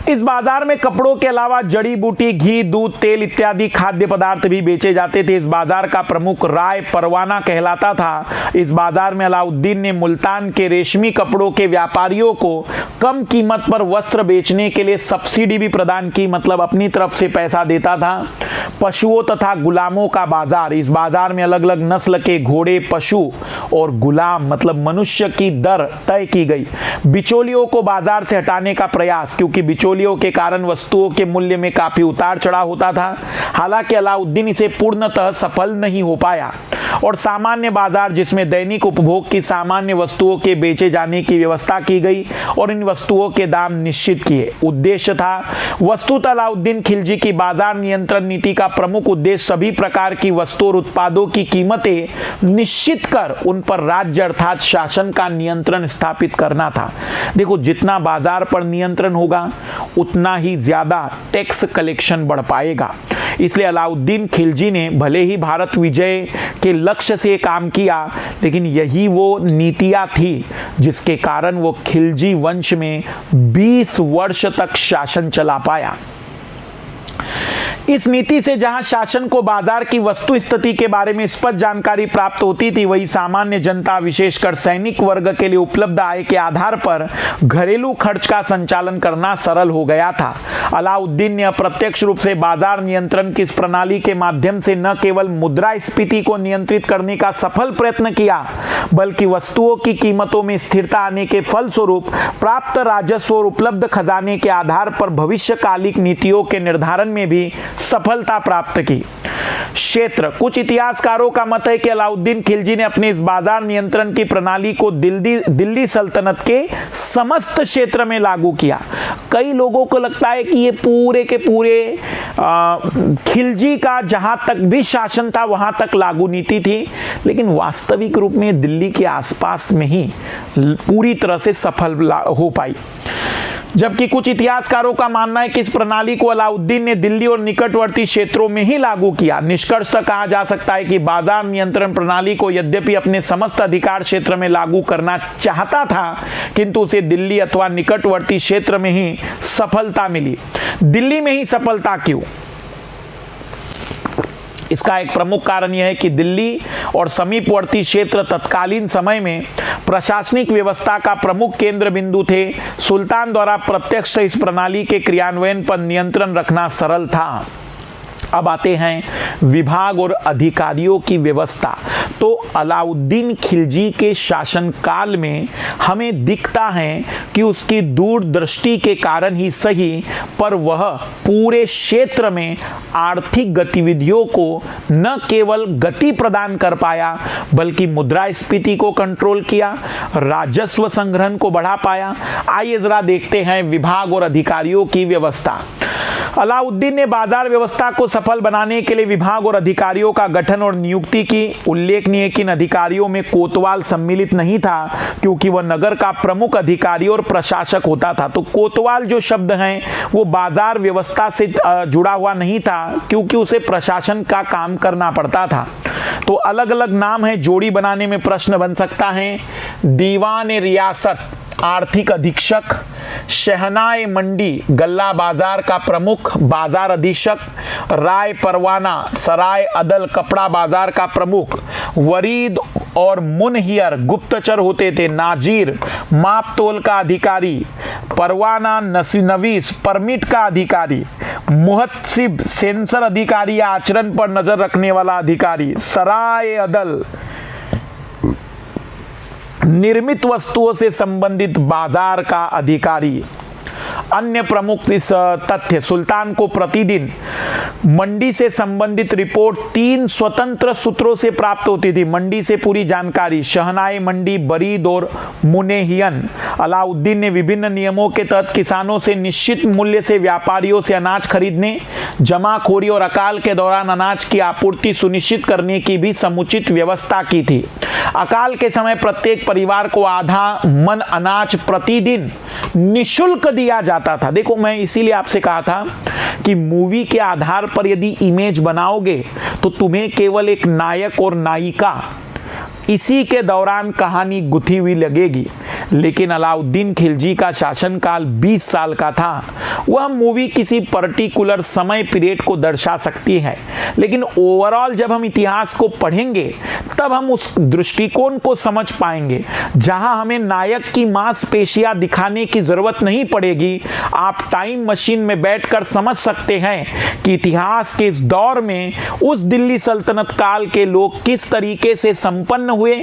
इस बाजार में कपड़ों के अलावा जड़ी बूटी, घी, दूध, तेल इत्यादि खाद्य पदार्थ भी बेचे जाते थे। इस बाजार का प्रमुख राय परवाना कहलाता था। इस बाजार में अलाउद्दीन ने मुल्तान के रेशमी कपड़ों के व्यापारियों को कम कीमत पर वस्त्र बेचने के लिए सब्सिडी भी प्रदान की, मतलब अपनी तरफ से पैसा देता था। पशुओं तथा गुलामों का बाजार, इस बाजार में अलग अलग नस्ल के घोड़े, पशु और गुलाम मतलब मनुष्य की दर तय की गई। बिचौलियों को बाजार से हटाने का प्रयास, क्योंकि बिचौलियों के कारण वस्तुओं के मूल्य में काफी उतार चढ़ाव होता था। हालांकि अलाउद्दीन इसे पूर्णतः सफल नहीं हो पाया। और सामान्य बाजार, जिसमें दैनिक उपभोग की सामान्य वस्तुओं के बेचे जाने की व्यवस्था की गई और इन वस्तुओं के दाम निश्चित किए। उद्देश्य था, वस्तुतः अलाउद्दीन खिलजी की बाजार नियंत्रण नीति का प्रमुख उद्देश्य सभी प्रकार की वस्तु और उत्पादों की कीमतें निश्चित कर उन पर राज्य अर्थात शासन का नियंत्रण स्थापित करना था। देखो, जितना बाजार पर नियंत्रण होगा उतना ही ज्यादा टैक्स कलेक्शन बढ़ पाएगा। इसलिए अलाउद्दीन खिलजी ने भले ही भारत विजय के लक्ष्य से काम किया, लेकिन यही वो नीतियां थी जिसके कारण वो खिलजी वंश में 20 वर्ष तक शासन चला पाया। इस नीति से जहां शासन को बाजार की वस्तु स्थिति के बारे में स्पष्ट जानकारी प्राप्त होती थी, वही सामान्य जनता विशेषकर सैनिक वर्ग के लिए उपलब्ध आय के आधार पर घरेलू खर्च का संचालन करना सरल हो गया था। अलाउद्दीन ने अप्रत्यक्ष रूप से बाजार नियंत्रण की इस प्रणाली के माध्यम से न केवल मुद्रास्फीति को नियंत्रित करने का सफल प्रयत्न किया, बल्कि वस्तुओं की कीमतों में स्थिरता आने के फलस्वरूप प्राप्त राजस्व और उपलब्ध खजाने के आधार पर भविष्यकालिक नीतियों के निर्धारण में भी सफलता प्राप्त की। क्षेत्र, कुछ इतिहासकारों का मत है कि अलाउद्दीन खिलजी ने अपने इस बाजार नियंत्रण की प्रणाली को दिल्ली सल्तनत के समस्त क्षेत्र में लागू किया। कई लोगों को लगता है कि ये पूरे के पूरे खिलजी का जहां तक भी शासन था वहां तक लागू नीति थी, लेकिन वास्तविक रूप में दिल्ली के आसपास में ही पूरी तरह से सफल हो पाई। जबकि कुछ इतिहासकारों का मानना है कि इस प्रणाली को अलाउद्दीन ने दिल्ली और निकटवर्ती क्षेत्रों में ही लागू किया। निष्कर्षतः कहा जा सकता है कि बाजार नियंत्रण प्रणाली को यद्यपि अपने समस्त अधिकार क्षेत्र में लागू करना चाहता था, किंतु उसे दिल्ली अथवा निकटवर्ती क्षेत्र में ही सफलता मिली। दिल्ली में ही सफलता क्यों? इसका एक प्रमुख कारण यह है कि दिल्ली और समीपवर्ती क्षेत्र तत्कालीन समय में प्रशासनिक व्यवस्था का प्रमुख केंद्र बिंदु थे। सुल्तान द्वारा प्रत्यक्ष इस प्रणाली के क्रियान्वयन पर नियंत्रण रखना सरल था। अब आते हैं विभाग और अधिकारियों की व्यवस्था। तो अलाउद्दीन खिलजी के शासनकाल में हमें दिखता है कि उसकी दूरदृष्टि के कारण ही सही, पर वह पूरे क्षेत्र में आर्थिक गतिविधियों को न केवल गति प्रदान कर पाया, बल्कि मुद्रास्फीति को कंट्रोल किया, राजस्व संग्रहण को बढ़ा पाया। आइए जरा देखते हैं विभाग और अधिकारियों की व्यवस्था। अलाउद्दीन ने बाजार व्यवस्था को सफल बनाने के लिए विभाग और अधिकारियों का गठन और नियुक्ति की। उल्लेखनीय कि इन अधिकारियों में कोतवाल सम्मिलित नहीं था, क्योंकि वह नगर का प्रमुख अधिकारी और प्रशासक होता था। तो कोतवाल जो शब्द हैं वो बाजार व्यवस्था से जुड़ा हुआ नहीं था, क्योंकि उसे प्रशासन का काम करना पड़ता था। तो अलग अलग नाम है, जोड़ी बनाने में प्रश्न बन सकता है। दीवान रियासत, आर्थिक अधीक्षक। शहनाए मंडी, गल्ला बाजार का प्रमुख, बाजार अधीक्षक। राय परवाना, सराय अदल, कपड़ा बाजार का प्रमुख। वरीद और मुनहियर गुप्तचर होते थे। नाजीर, माप तोल का अधिकारी। परवाना नवीस, परमिट का अधिकारी। मुहत्सिब, सेंसर अधिकारी या आचरण पर नजर रखने वाला अधिकारी। सराय अदल, निर्मित वस्तुओं से संबंधित बाजार का अधिकारी। अन्य प्रमुख इस तथ्य, सुल्तान को प्रतिदिन मंडी से संबंधित रिपोर्ट 3 स्वतंत्र सूत्रों से प्राप्त होती थी। मंडी से पूरी जानकारी। शहनाए मंडी, बरीद और मुनेहियन। अलाउद्दीन ने विभिन्न नियमों के तहत किसानों से निश्चित मूल्य से व्यापारियों से अनाज खरीदने, जमाखोरी और अकाल के दौरान अनाज की आपूर्ति सुनिश्चित करने की भी समुचित व्यवस्था की थी। अकाल के समय प्रत्येक परिवार को आधा मन अनाज प्रतिदिन निःशुल्क दिया जाता था। देखो, मैं इसीलिए आपसे कहा था कि मूवी के आधार पर यदि इमेज बनाओगे तो तुम्हें केवल एक नायक और नायिका इसी के दौरान कहानी गुथी हुई लगेगी, लेकिन अलाउद्दीन खिलजी का शासनकाल 20 साल का था। वह मूवी किसी पर्टिकुलर समय पीरियड को दर्शा सकती है, लेकिन ओवरऑल जब हम इतिहास को पढ़ेंगे तब हम उस दृष्टिकोण को समझ पाएंगे, जहां हमें नायक की मांसपेशियां दिखाने की जरूरत नहीं पड़ेगी। आप टाइम मशीन में बैठकर समझ सकते हैं कि इतिहास के इस दौर में उस दिल्ली सल्तनत काल के लोग किस तरीके से संपन्न हुए।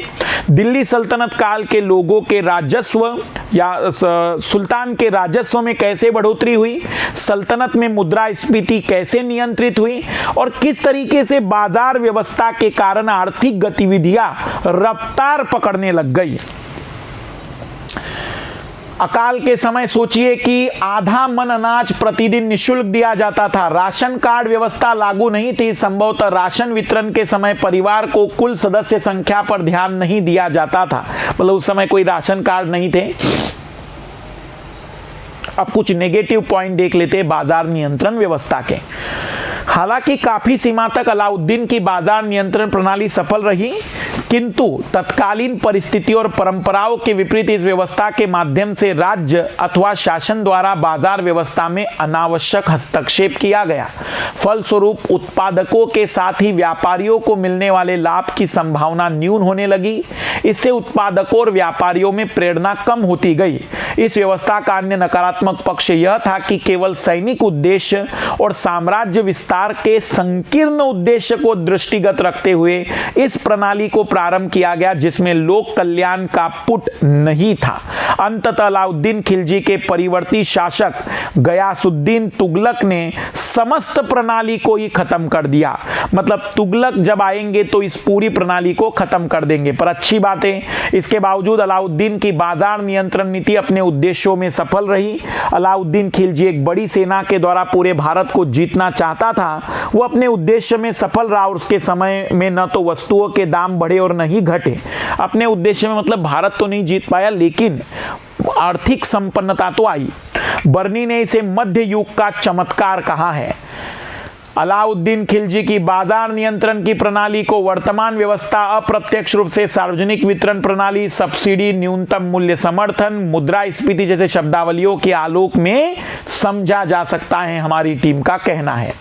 दिल्ली सल्तनत काल के लोगों के राजस्व या सुल्तान के राजस्व में कैसे बढ़ोतरी हुई, सल्तनत में मुद्रास्फीति कैसे नियंत्रित हुई और किस तरीके से बाजार व्यवस्था के कारण आर्थिक गतिविधियां रफ्तार पकड़ने लग गई। अकाल के समय सोचिए कि आधा मन अनाज प्रतिदिन निःशुल्क दिया जाता था। राशन कार्ड व्यवस्था लागू नहीं थी। संभवतः राशन वितरण के समय परिवार को कुल सदस्य संख्या पर ध्यान नहीं दिया जाता था, मतलब उस समय कोई राशन कार्ड नहीं थे। अब कुछ नेगेटिव पॉइंट देख लेते हैं बाजार नियंत्रण व्यवस्था के। हालांकि काफी सीमा तक अलाउद्दीन की बाजार नियंत्रण प्रणाली सफल रही, किंतु तत्कालीन परिस्थितियों और परंपराओं के विपरीत इस व्यवस्था के माध्यम से राज्य अथवा शासन द्वारा बाजार व्यवस्था में अनावश्यक हस्तक्षेप किया गया। फलस्वरूप उत्पादकों के साथ ही व्यापारियों को मिलने वाले लाभ की संभावना न्यून होने लगी। इससे उत्पादकों और व्यापारियों में प्रेरणा कम होती गई। इस व्यवस्था का अन्य नकारात्मक पक्ष यह था कि केवल सैनिक उद्देश्य और साम्राज्य विस्तार के संकीर्ण उद्देश्य को दृष्टिगत रखते हुए इस प्रणाली को प्रारंभ किया गया, जिसमें लोक कल्याण का पुट नहीं था। अंततः अलाउद्दीन खिलजी के परिवर्ती शासक गयासुद्दीन तुगलक ने समस्त प्रणाली को ही खत्म कर दिया। मतलब तुगलक जब आएंगे तो इस पूरी प्रणाली को खत्म कर देंगे। पर अच्छी बात है, इसके बावजूद अलाउद्दीन की बाजार नियंत्रण नीति अपने उद्देश्यों में सफल रही। अलाउद्दीन खिलजी एक बड़ी सेना के द्वारा पूरे भारत को जीतना चाहता था। वो अपने उद्देश्य में सफल रहा और उसके समय में न तो वस्तुओं के दाम बढ़े और न ही घटे। अपने उद्देश्य में मतलब भारत तो नहीं जीत पाया, लेकिन आर्थिक संपन्नता तो आई। बर्नी ने इसे मध्य युग का चमत्कार कहा है। अलाउद्दीन खिलजी की बाजार नियंत्रण की प्रणाली को वर्तमान व्यवस्था, अप्रत्यक्ष रूप से सार्वजनिक वितरण प्रणाली, सब्सिडी, न्यूनतम मूल्य समर्थन, मुद्रास्फीति जैसे शब्दावलियों के आलोक में समझा जा सकता है, हमारी टीम का कहना है।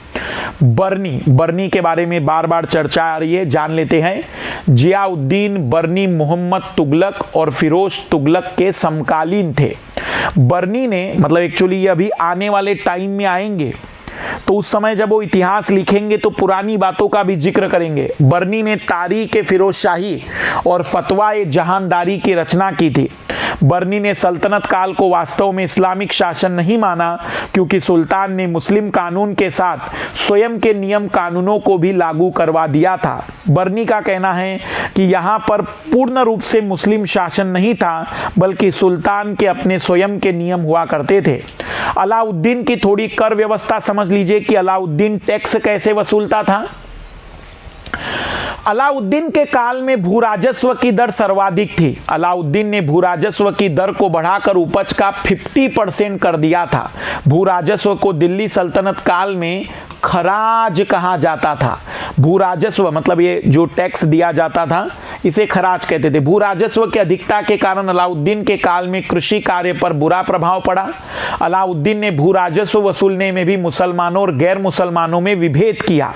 बर्नी के बारे में बार बार चर्चा आ रही है, जान लेते हैं। जियाउद्दीन बर्नी मोहम्मद तुगलक और फिरोज तुगलक के समकालीन थे। बर्नी ने मतलब एक्चुअली ये अभी आने वाले टाइम में आएंगे, तो उस समय जब वो इतिहास लिखेंगे तो पुरानी बातों का भी जिक्र करेंगे। बर्नी ने तारीख फिरोज शाही और फतवा जहानदारी की रचना की थी। बर्नी ने सल्तनत काल को वास्तव में इस्लामिक शासन नहीं माना, क्योंकि सुल्तान ने मुस्लिम कानून के साथ स्वयं के नियम कानूनों को भी लागू करवा दिया था। बर्नी का कहना है कि यहाँ पर पूर्ण रूप से मुस्लिम शासन नहीं था, बल्कि सुल्तान के अपने स्वयं के नियम हुआ करते थे। अलाउद्दीन की थोड़ी कर व्यवस्था समझ लीजिए कि अलाउद्दीन टैक्स कैसे वसूलता था। अलाउद्दीन के काल में भूराजस्व की दर सर्वाधिक थी। अलाउद्दीन ने भूराजस्व की दर को बढ़ाकर उपज का 50% कर दिया था। भूराजस्व को दिल्ली सल्तनत काल में खराज कहा जाता था। भूराजस्व मतलब ये जो टैक्स दिया जाता था, इसे खराज कहते थे। भूराजस्व की अधिकता के कारण अलाउद्दीन के काल में कृषि कार्य पर बुरा प्रभाव पड़ा। अलाउद्दीन ने भूराजस्व वसूलने में भी मुसलमानों और गैर मुसलमानों में विभेद किया,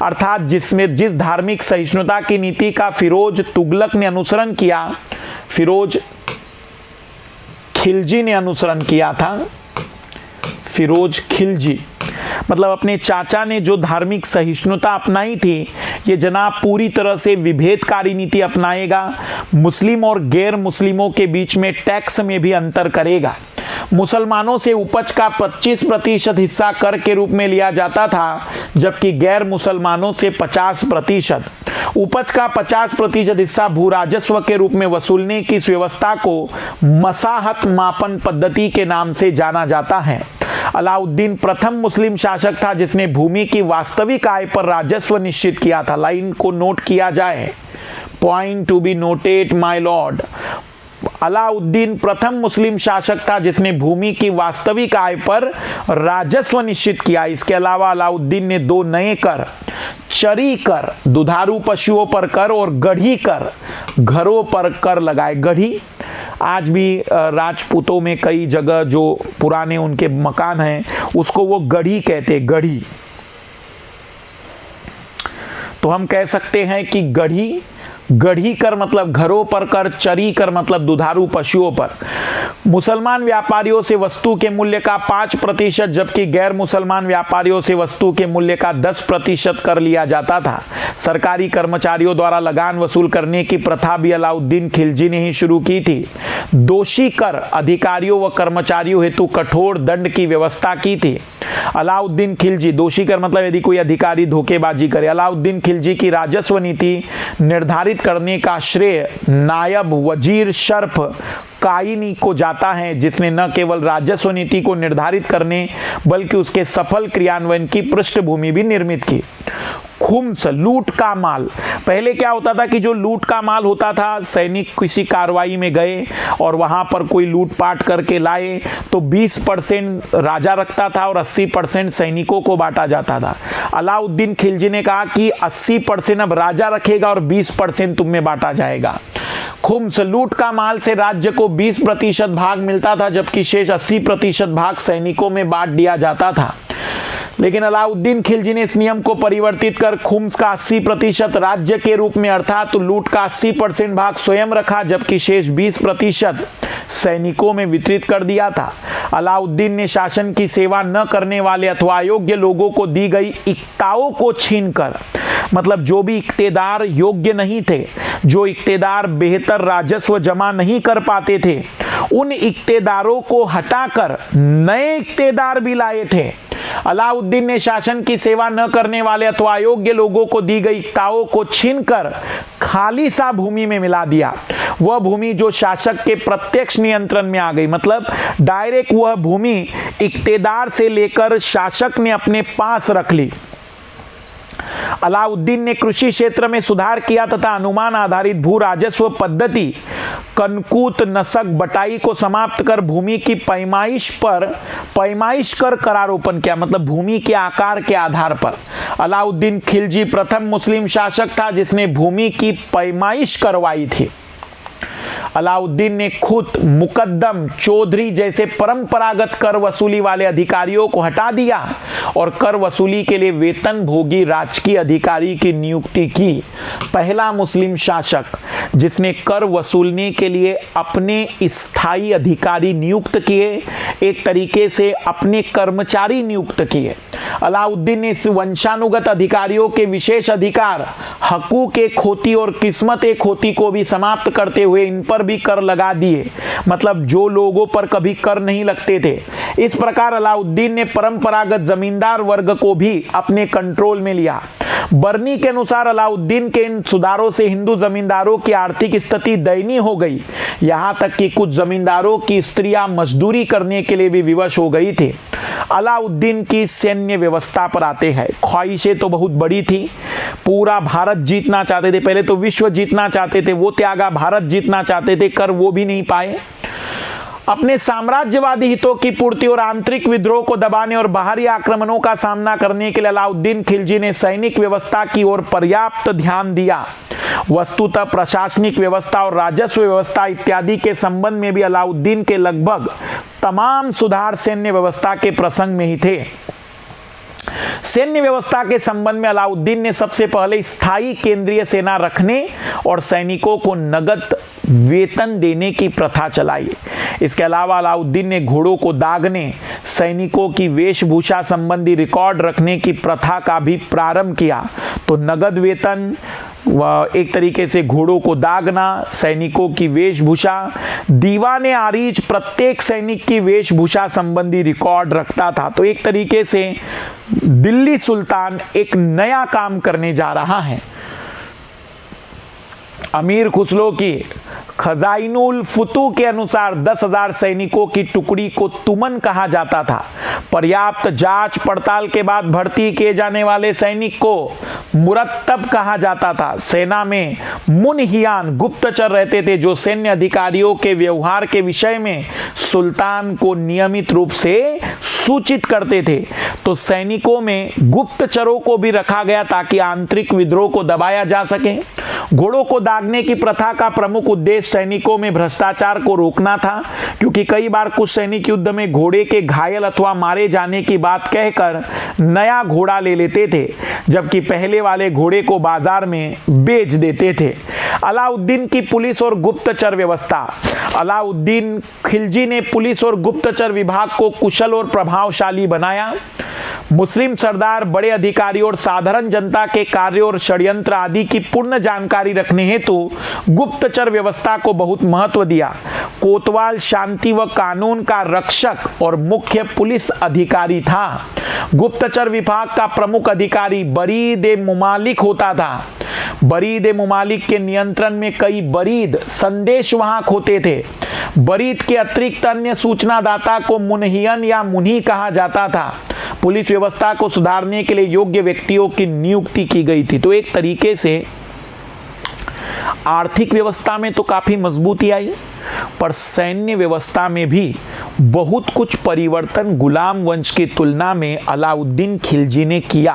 अर्थात जिस धार्मिक सहिष्णुता की नीति का फिरोज तुगलक ने अनुसरण किया, फिरोज खिलजी ने अनुसरण किया था। फिरोज खिलजी मतलब अपने चाचा ने जो धार्मिक सहिष्णुता अपनाई थी, ये जनाब पूरी तरह से विभेदकारी नीति अपनाएगा। मुस्लिम और गैर मुस्लिमों के बीच में टैक्स में भी अंतर करेगा। मुसलमानों से उपज का 25% हिस्सा कर के रूप में लिया जाता था, जबकि गैर मुसलमानों से 50%। उपज का 50% हिस्सा भूराजस्व के रूप में वसूलने की इस व्यवस्था को मसाहत मापन पद्धति के नाम से जाना जाता है। अलाउद्दीन प्रथम मुस्लिम शासक था जिसने भूमि की वास्तविक आय पर राजस्व निश्चित किया था। लाइन को नोट किया जाए, point to be noted my Lord. Alauddin प्रथम मुस्लिम शासक था जिसने भूमि की वास्तविक आय पर राजस्व निश्चित किया। इसके अलावा अलाउद्दीन ने 2 नए कर, चरी कर दुधारू पशुओं पर कर और गढ़ी कर घरों पर कर लगाए। गढ़ी आज भी राजपूतों में कई जगह जो पुराने उनके मकान हैं उसको वो गढ़ी कहते, गढ़ी। तो हम कह सकते हैं कि गढ़ी कर मतलब घरों पर कर, चरी कर मतलब दुधारू पशुओं पर। मुसलमान व्यापारियों से वस्तु के मूल्य का 5%, जबकि गैर मुसलमान व्यापारियों से वस्तु के मूल्य का 10% कर लिया जाता था। सरकारी कर्मचारियों द्वारा लगान वसूल करने की प्रथा भी अलाउद्दीन खिलजी ने ही शुरू की थी। दोषी कर अधिकारियों व कर्मचारियों हेतु कठोर दंड की व्यवस्था की थी। अलाउद्दीन खिलजी, दोषी कर मतलब यदि कोई अधिकारी धोखेबाजी करे। अलाउद्दीन खिलजी की राजस्व नीति निर्धारित करने का श्रेय नायब वजीर शर्फ काइनी को जाता है, जिसने न केवल राजस्व नीति को निर्धारित करने बल्कि उसके सफल क्रियान्वयन की पृष्ठभूमि भी निर्मित की। खुम्स, लूट का माल। पहले क्या होता था कि जो लूट का माल होता था, सैनिक किसी कार्रवाई में गए और वहां पर कोई लूटपाट करके लाए तो 20% राजा रखता था और 80% सैनिकों को बांटा जाता था। अलाउद्दीन खिलजी ने कहा कि 80% अब राजा रखेगा और 20% तुम में बांटा जाएगा। खुम्स, लूट का माल से राज्य को 20% भाग मिलता था, जबकि शेष 80% भाग सैनिकों में बांट दिया जाता था। लेकिन अलाउद्दीन खिलजी ने इस नियम को परिवर्तित कर खुम्स का 80% राज्य के रूप में अर्थात तो लूट का 80% भाग स्वयं रखा, जबकि शेष 20% सैनिकों में वितरित कर दिया था। अलाउद्दीन ने शासन की सेवा न करने वाले अथवा अयोग्य लोगों को दी गई इक्ताओं को छीनकर, मतलब जो भी इक्तेदार योग्य नहीं थे, जो इक्तेदार बेहतर राजस्व जमा नहीं कर पाते थे, उन इक्तेदारों को हटाकर नए इक्तेदार भी लाए थे। अलाउद्दीन ने शासन की सेवा न करने वाले अथवा अयोग्य लोगों को दी गई इक्ताओं को छीनकर खाली सा भूमि में मिला दिया। वह भूमि जो शासक के प्रत्यक्ष नियंत्रण में आ गई, मतलब डायरेक्ट वह भूमि इक्तेदार से लेकर शासक ने अपने पास रख ली। अलाउद्दीन ने कृषि क्षेत्र में सुधार किया तथा अनुमान आधारित भू राजस्व पद्धति कनकूत नसक बटाई को समाप्त कर भूमि की पैमाइश कर करारोपण किया, मतलब भूमि के आकार के आधार पर। अलाउद्दीन खिलजी प्रथम मुस्लिम शासक था जिसने भूमि की पैमाइश करवाई थी। अलाउद्दीन ने खुद मुकद्दम, चौधरी जैसे परंपरागत कर वसूली वाले अधिकारियों को हटा दिया और कर वसूली के लिए वेतन भोगी राजकीय अधिकारी की नियुक्ति की। पहला मुस्लिम शासक जिसने कर वसूलने के लिए अपने स्थायी अधिकारी नियुक्त किए, एक तरीके से अपने कर्मचारी नियुक्त किए। अलाउद्दीन ने इस वंशानुगत अधिकारियों के विशेष अधिकार, हकूक ए खोती और किस्मत ए खोती को भी समाप्त करते हुए इन पर भी कर लगा दिए, मतलब जो लोगों पर कभी कर नहीं लगते थे। इस प्रकार अलाउद्दीन ने परंपरागत जमींदार वर्ग को भी अपने कंट्रोल में लिया। बर्नी के अनुसार अलाउद्दीन के इन सुधारों से हिंदू जमींदारों की आर्थिक स्थिति दयनीय हो गई, यहां तक कि कुछ जमींदारों की स्त्रियां मजदूरी करने के लिए भी विवश हो गई थी। अलाउद्दीन की सैन्य व्यवस्था पर आते हैं। ख्वाहिशें तो बहुत बड़ी थी, पूरा भारत जीतना चाहते थे, पहले तो विश्व जीतना चाहते थे, वो त्यागा, भारत जीतना चाहते थे, कर वो भी नहीं पाए। अपने साम्राज्यवादी हितों की पूर्ति और आंतरिक विद्रोह को दबाने और बाहरी आक्रमणों का सामना करने के लिए अलाउद्दीन खिलजी ने सैनिक व्यवस्था की ओर पर्याप्त ध्यान दिया। वस्तुतः प्रशासनिक व्यवस्था और राजस्व व्यवस्था इत्यादि के संबंध में भी अलाउद्दीन के लगभग तमाम सुधार सैन्य व्यवस्था के प्रसंग में ही थे। सैन्य व्यवस्था के संबंध में अलाउद्दीन ने सबसे पहले स्थायी केंद्रीय सेना रखने और सैनिकों को नगद वेतन देने की प्रथा चलाई। इसके अलावा अलाउद्दीन ने घोड़ों को दागने, सैनिकों की वेशभूषा संबंधी रिकॉर्ड रखने की प्रथा का भी प्रारंभ किया। तो नगद वेतन, एक तरीके से घोड़ों को दागना, सैनिकों की वेशभूषा, दीवाने आरीज प्रत्येक सैनिक की वेशभूषा संबंधी रिकॉर्ड रखता था। तो एक तरीके से दिल्ली सुल्तान एक नया काम करने जा रहा है। अमीर खुसरो की खजाइनुल फुतू के अनुसार 10,000 सैनिकों की टुकड़ी को तुमन कहा जाता था। पर्याप्त जांच पड़ताल के बाद भर्ती किए जाने वाले सैनिक को मुरत्तब कहा जाता था। सेना में मुनहियान गुप्तचर रहते थे जो सैन्य अधिकारियों के व्यवहार के विषय में सुल्तान को नियमित रूप से सूचित करते थे। तो सैनिकों में गुप्तचरों को भी रखा गया ताकि आंतरिक विद्रोह को दबाया जा सके। घोड़ों को दागने की प्रथा का प्रमुख उद्देश्य सैनिकों में भ्रष्टाचार को रोकना था, क्योंकि कई बार कुछ सैनिक युद्ध में घोड़े के घायल अथवा मारे जाने की बात कहकर नया घोड़ा ले लेते थे, जबकि पहले वाले घोड़े को बाजार में बेच देते थे। अलाउद्दीन की पुलिस और गुप्तचर व्यवस्था। अलाउद्दीन खिलजी ने पुलिस और गुप्तचर विभाग को कुशल और प्रभावशाली बनाया। मुस्लिम सरदार, बड़े अधिकारी और साधारण जनता के कार्य और षड्यंत्र आदि की पूर्ण जानकारी रखने हेतु गुप्तचर व्यवस्था को बहुत महत्व दिया। कोतवाल शांति व कानून का रक्षक और मुख्य पुलिस अधिकारी था। गुप्तचर विभाग का प्रमुख अधिकारी बरीद ए मुमालिक होता था। बरीद ए मुमालिक के नियंत्रण में कई बरीद संदेशवाहक होते थे। बरीद के अतिरिक्त अन्य सूचनादाता को मुनहियन या मुन्ही कहा जाता था। पुलिस व्यवस्था को सुधारने के लिए योग्य व्यक्तियों की नियुक्ति की गई थी। तो एक तरीके से आर्थिक व्यवस्था में तो काफी मजबूती आई, पर सैन्य व्यवस्था में भी बहुत कुछ परिवर्तन गुलाम वंश की तुलना में अलाउद्दीन खिलजी ने किया।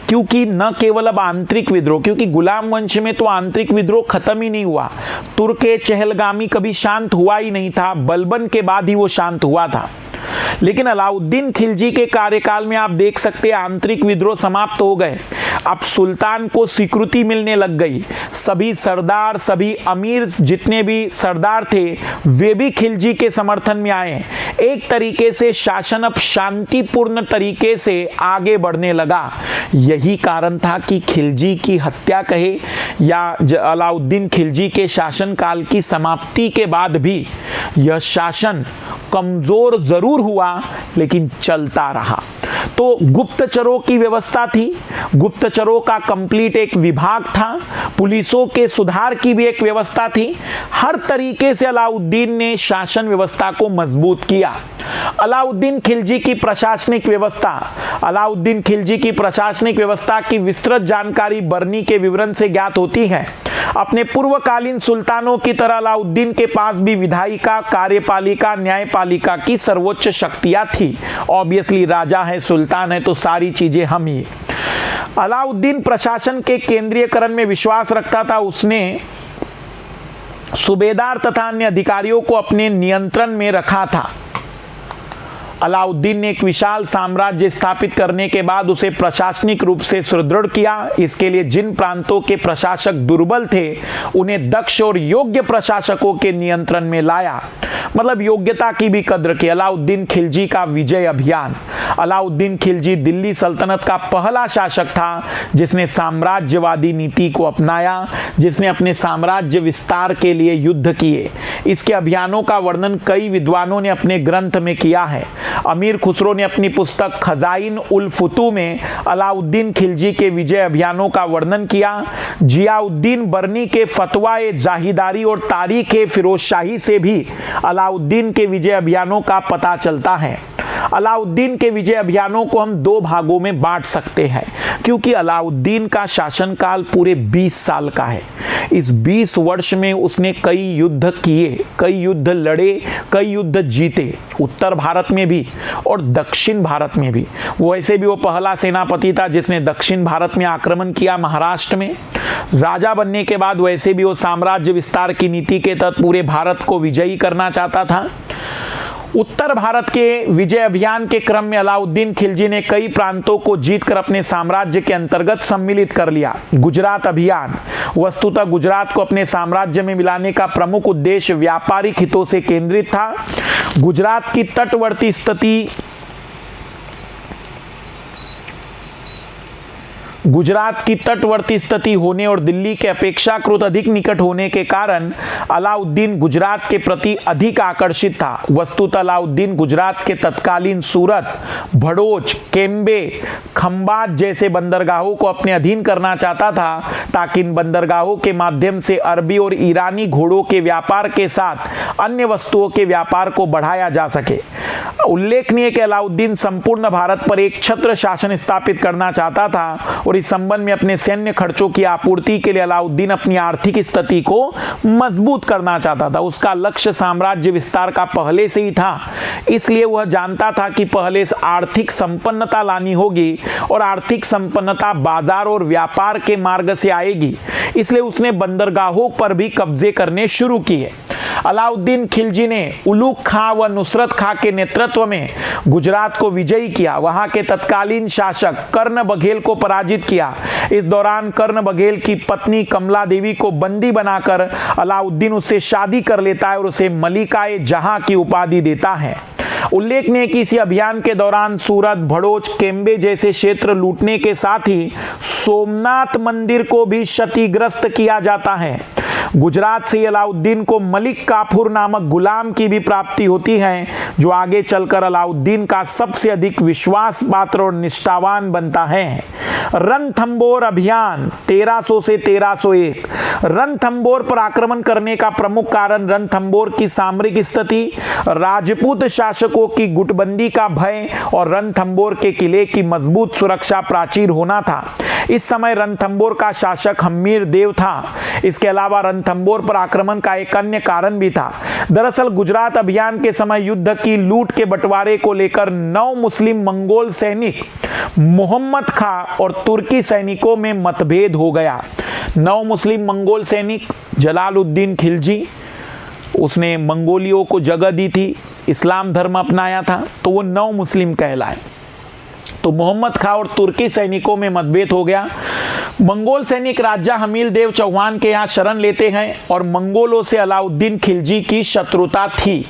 क्योंकि न केवल अब आंतरिक विद्रोह, क्योंकि गुलाम वंश में तो आंतरिक विद्रोह खत्म ही नहीं हुआ। तुर्क चहलगामी कभी शांत हुआ ही नहीं था, बलबन के बाद ही वो शांत हुआ था। लेकिन अलाउद्दीन खिलजी के कार्यकाल में आप देख सकते हैं आंतरिक विद्रोह समाप्त हो गए। अब सुल्तान को स्वीकृति मिलने लग गई। सभी सरदार, सभी अमीर, जितने भी सरदार थे वे भी खिलजी के समर्थन में आए। एक तरीके से शासन अब शांतिपूर्ण तरीके से आगे बढ़ने लगा। यही कारण था कि खिलजी की हत्या कहे या अलाउद्दीन खिलजी के शासनकाल की समाप्ति के बाद भी यह शासन कमजोर जरूर हुआ लेकिन चलता रहा। तो गुप्तचरों की व्यवस्था थी, गुप्तचरों का कंप्लीट एक विभाग था, पुलिसों के सुधार की भी एक व्यवस्था थी। हर तरीके से अलाउद्दीन ने शासन व्यवस्था को मजबूत किया। अलाउद्दीन खिलजी की प्रशासनिक व्यवस्था, अलाउद्दीन खिलजी की प्रशासनिक व्यवस्था की विस्तृत जानकारी बरनी के विवरण से ज्ञात होती है। अपने पूर्वकालीन सुल्तानों की तरह अलाउद्दीन के पास भी विधायिका, कार्यपालिका, न्यायपालिका की सर्वोच्च शक्तियां थी। ऑब्वियसली राजा है, सुल्तान है, तो सारी चीजें हम ही। अलाउद्दीन प्रशासन के केंद्रीयकरण में विश्वास रखता था। उसने सूबेदार तथा अन्य अधिकारियों को अपने नियंत्रण में रखा था। अलाउद्दीन ने एक विशाल साम्राज्य स्थापित करने के बाद उसे प्रशासनिक रूप से सुदृढ़ किया। इसके लिए जिन प्रांतों के प्रशासक दुर्बल थे उन्हें दक्ष और योग्य प्रशासकों के नियंत्रण में लाया, मतलब योग्यता की भी कद्र की। अलाउद्दीन खिलजी का विजय अभियान। अलाउद्दीन खिलजी दिल्ली सल्तनत का पहला शासक था जिसने साम्राज्यवादी नीति को अपनाया, जिसने अपने साम्राज्य विस्तार के लिए युद्ध किए। इसके अभियानों का वर्णन कई विद्वानों ने अपने ग्रंथ में किया है। अमीर खुसरो ने अपनी पुस्तक खजाइन उल फुतू में अलाउद्दीन खिलजी के विजय अभियानों का वर्णन किया। जियाउद्दीन बरनी के फतवा ए जाहिदारी और तारीख ए फिरोजशाही से भी अलाउद्दीन के विजय अभियानों का पता चलता है। अलाउद्दीन के विजय अभियानों को हम दो भागों में बांट सकते हैं, क्योंकि अलाउद्दीन का शासनकाल पूरे 20 साल का है। इस 20 वर्ष में उसने कई युद्ध किए, कई युद्ध लड़े, कई युद्ध जीते, उत्तर भारत में भी और दक्षिण भारत में भी। वैसे भी वो पहला सेनापति था जिसने दक्षिण भारत में आक्रमण किया, महाराष्ट्र में। राजा बनने के बाद वैसे भी वो साम्राज्य विस्तार की नीति के तहत पूरे भारत को विजयी करना चाहता था। उत्तर भारत के विजय अभियान के क्रम में अलाउद्दीन खिलजी ने कई प्रांतों को जीतकर अपने साम्राज्य के अंतर्गत सम्मिलित कर लिया। गुजरात अभियान। वस्तुतः गुजरात को अपने साम्राज्य में मिलाने का प्रमुख उद्देश्य व्यापारिक हितों से केंद्रित था। गुजरात की तटवर्ती स्थिति होने और दिल्ली के अपेक्षाकृत अधिक निकट होने के कारण अलाउद्दीन गुजरात के प्रति अधिक आकर्षित था। वस्तुतः अलाउद्दीन गुजरात के तत्कालीन सूरत, भड़ोच, केम्बे, खंबात जैसे बंदरगाहों को अपने अधीन करना चाहता था, ताकि इन बंदरगाहों के माध्यम से अरबी और ईरानी घोड़ों के व्यापार के साथ अन्य वस्तुओं के व्यापार को बढ़ाया जा सके। उल्लेखनीय कि अलाउद्दीन संपूर्ण भारत पर एक छत्र शासन स्थापित करना चाहता था और इस संबंध में अपने सैन्य खर्चों की आपूर्ति के लिए अलाउद्दीन अपनी आर्थिक स्थिति को मजबूत करना चाहता था। उसका लक्ष्य साम्राज्य विस्तार का पहले से ही था, इसलिए वह जानता था कि पहले से आर्थिक संपन्नता लानी होगी और आर्थिक संपन्नता बाजार और व्यापार के मार्ग से आएगी। इसलिए उसने बंदरगाहों पर भी कब्जे करने शुरू किए। अलाउद्दीन खिलजी ने उलुग खां व नुसरत खां के नेतृत्व में गुजरात को विजयी किया। वहां के तत्कालीन शासक कर्ण बघेल को पराजित किया। इस दौरान कर्ण बघेल की पत्नी कमला देवी को बंदी बनाकर अलाउद्दीन उससे शादी कर लेता है और उसे मलिका-ए जहां की उपाधि देता है। उल्लेखनीय है कि इसी अभियान के दौरान सूरत, भड़ोच, केम्बे जैसे क्षेत्र लूटने के साथ ही सोमनाथ मंदिर को भी क्षतिग्रस्त किया जाता है। गुजरात से अलाउद्दीन को मलिक काफूर नामक गुलाम की भी प्राप्ति होती है, जो आगे चलकर अलाउद्दीन का सबसे अधिक विश्वास पात्र और निष्ठावान बनता है। रणथंबोर अभियान 1300 से 1301। रणथंबोर पर आक्रमण करने का प्रमुख कारण रणथंबोर की सामरिक स्थिति, राजपूत शासकों की गुटबंदी का भय और रणथंबोर के किले की मजबूत सुरक्षा प्राचीर होना था। इस समय रणथंबोर का शासक हम्मीर देव था। इसके अलावा रणथंबोर पर आक्रमण का एक अन्य कारण भी था। दरअसल गुजरात अभियान के समय युद्ध की लूट के बंटवारे को लेकर 9 मुस्लिम मंगोल सैनिक मोहम्मद खां और तुर्की सैनिकों में मतभेद हो गया। 9 मुस्लिम मंगोल सैनिक, जलालुद्दीन खिलजी, उसने मंगोलियों को जगह दी थी, इस्लाम धर्म अपनाया था, तो वो 9 मुस्लिम कहलाए। तो मोहम्मद खां और तुर्की सैनिकों में मतभेद हो गया। मंगोल सैनिक राजा हमील देव चौहान के यहाँ शरण लेते हैं और मंगोलों से अलाउद्दीन खिलजी की शत्रुता थी,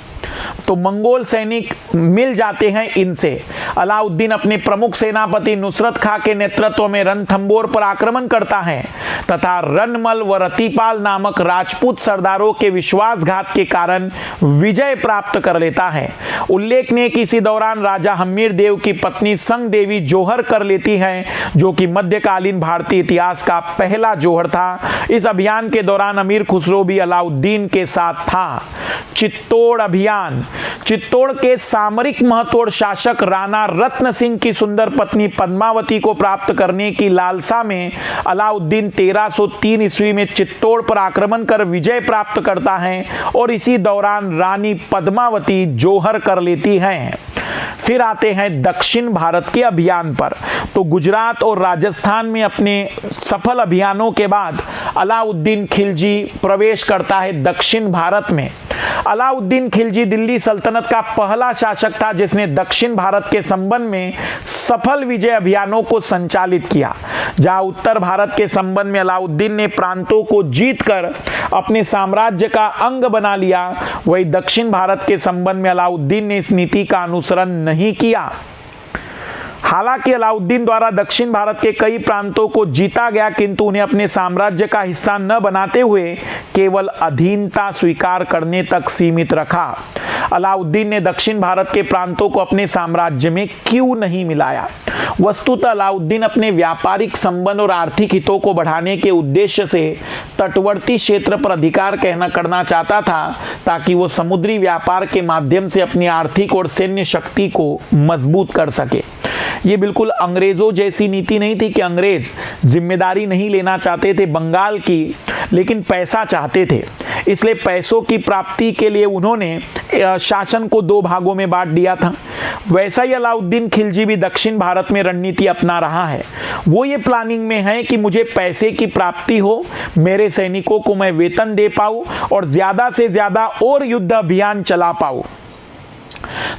तो मंगोल सैनिक मिल जाते हैं इनसे। अलाउद्दीन अपने प्रमुख सेनापति नुसरत खां के नेतृत्व में रणथंबोर पर आक्रमण करता है तथा रनमल व रतिपाल नामक राजपूत सरदारों के विश्वासघात के कारण विजय प्राप्त कर लेता है। उल्लेखनीय कि इसी दौरान राजा हमीर देव की पत्नी संग देवी जोहर कर लेती है, जो कि मध्यकालीन भारतीय इतिहास का पहला जोहर था। इस अभियान के दौरान अमीर खुसरो भी अलाउद्दीन के साथ था। चित्तौड़ अभियान। चित्तौड़ के सामरिक महत्व और शासक राणा रत्न सिंह की सुंदर पत्नी पद्मावती को प्राप्त करने की लालसा में अलाउद्दीन 1303 ईस्वी में चित्तौड़ पर आक्रमण कर विजय प्राप्त करता है और इसी दौरान रानी पद्मावती जोहर कर लेती हैं। फिर आते हैं दक्षिण भारत के अभियान पर। तो गुजरात और राजस्थान में अपने सफल अभियानों के बाद अलाउद्दीन खिलजी प्रवेश करता है दक्षिण भारत में। अलाउद्दीन खिलजी दिल्ली सल्तनत का पहला शासक था जिसने दक्षिण भारत के संबंध में सफल विजय अभियानों को संचालित किया। जहां उत्तर भारत के संबंध में अलाउद्दीन ने प्रांतों को जीतकर अपने साम्राज्य का अंग बना लिया, वहीं दक्षिण भारत के संबंध में अलाउद्दीन ने इस नीति का अनुसरण नहीं किया। हालांकि अलाउद्दीन द्वारा दक्षिण भारत के कई प्रांतों को जीता गया, किंतु उन्हें अपने साम्राज्य का हिस्सा न बनाते हुए केवल अधीनता स्वीकार करने तक सीमित रखा। अलाउद्दीन ने दक्षिण भारत के प्रांतों को अपने साम्राज्य में क्यों नहीं मिलाया? वस्तुतः अलाउद्दीन अपने व्यापारिक संबंध और आर्थिक हितों को बढ़ाने के उद्देश्य से तटवर्ती क्षेत्र पर अधिकार करना चाहता था, ताकि वो समुद्री व्यापार के माध्यम से अपनी आर्थिक और सैन्य शक्ति को मजबूत कर सके। ये बिल्कुल अंग्रेजों जैसी नीति नहीं थी कि अंग्रेज जिम्मेदारी नहीं लेना चाहते थे बंगाल की, लेकिन पैसा चाहते थे। इसलिए पैसों की प्राप्ति के लिए उन्होंने शासन को दो भागों में बांट दिया था। वैसा ही अलाउद्दीन खिलजी भी दक्षिण भारत में रणनीति अपना रहा है। वो ये प्लानिंग में है कि मुझे पैसे की प्राप्ति हो, मेरे सैनिकों को मैं वेतन दे पाऊं और ज्यादा से ज्यादा और युद्ध अभियान चला पाऊं।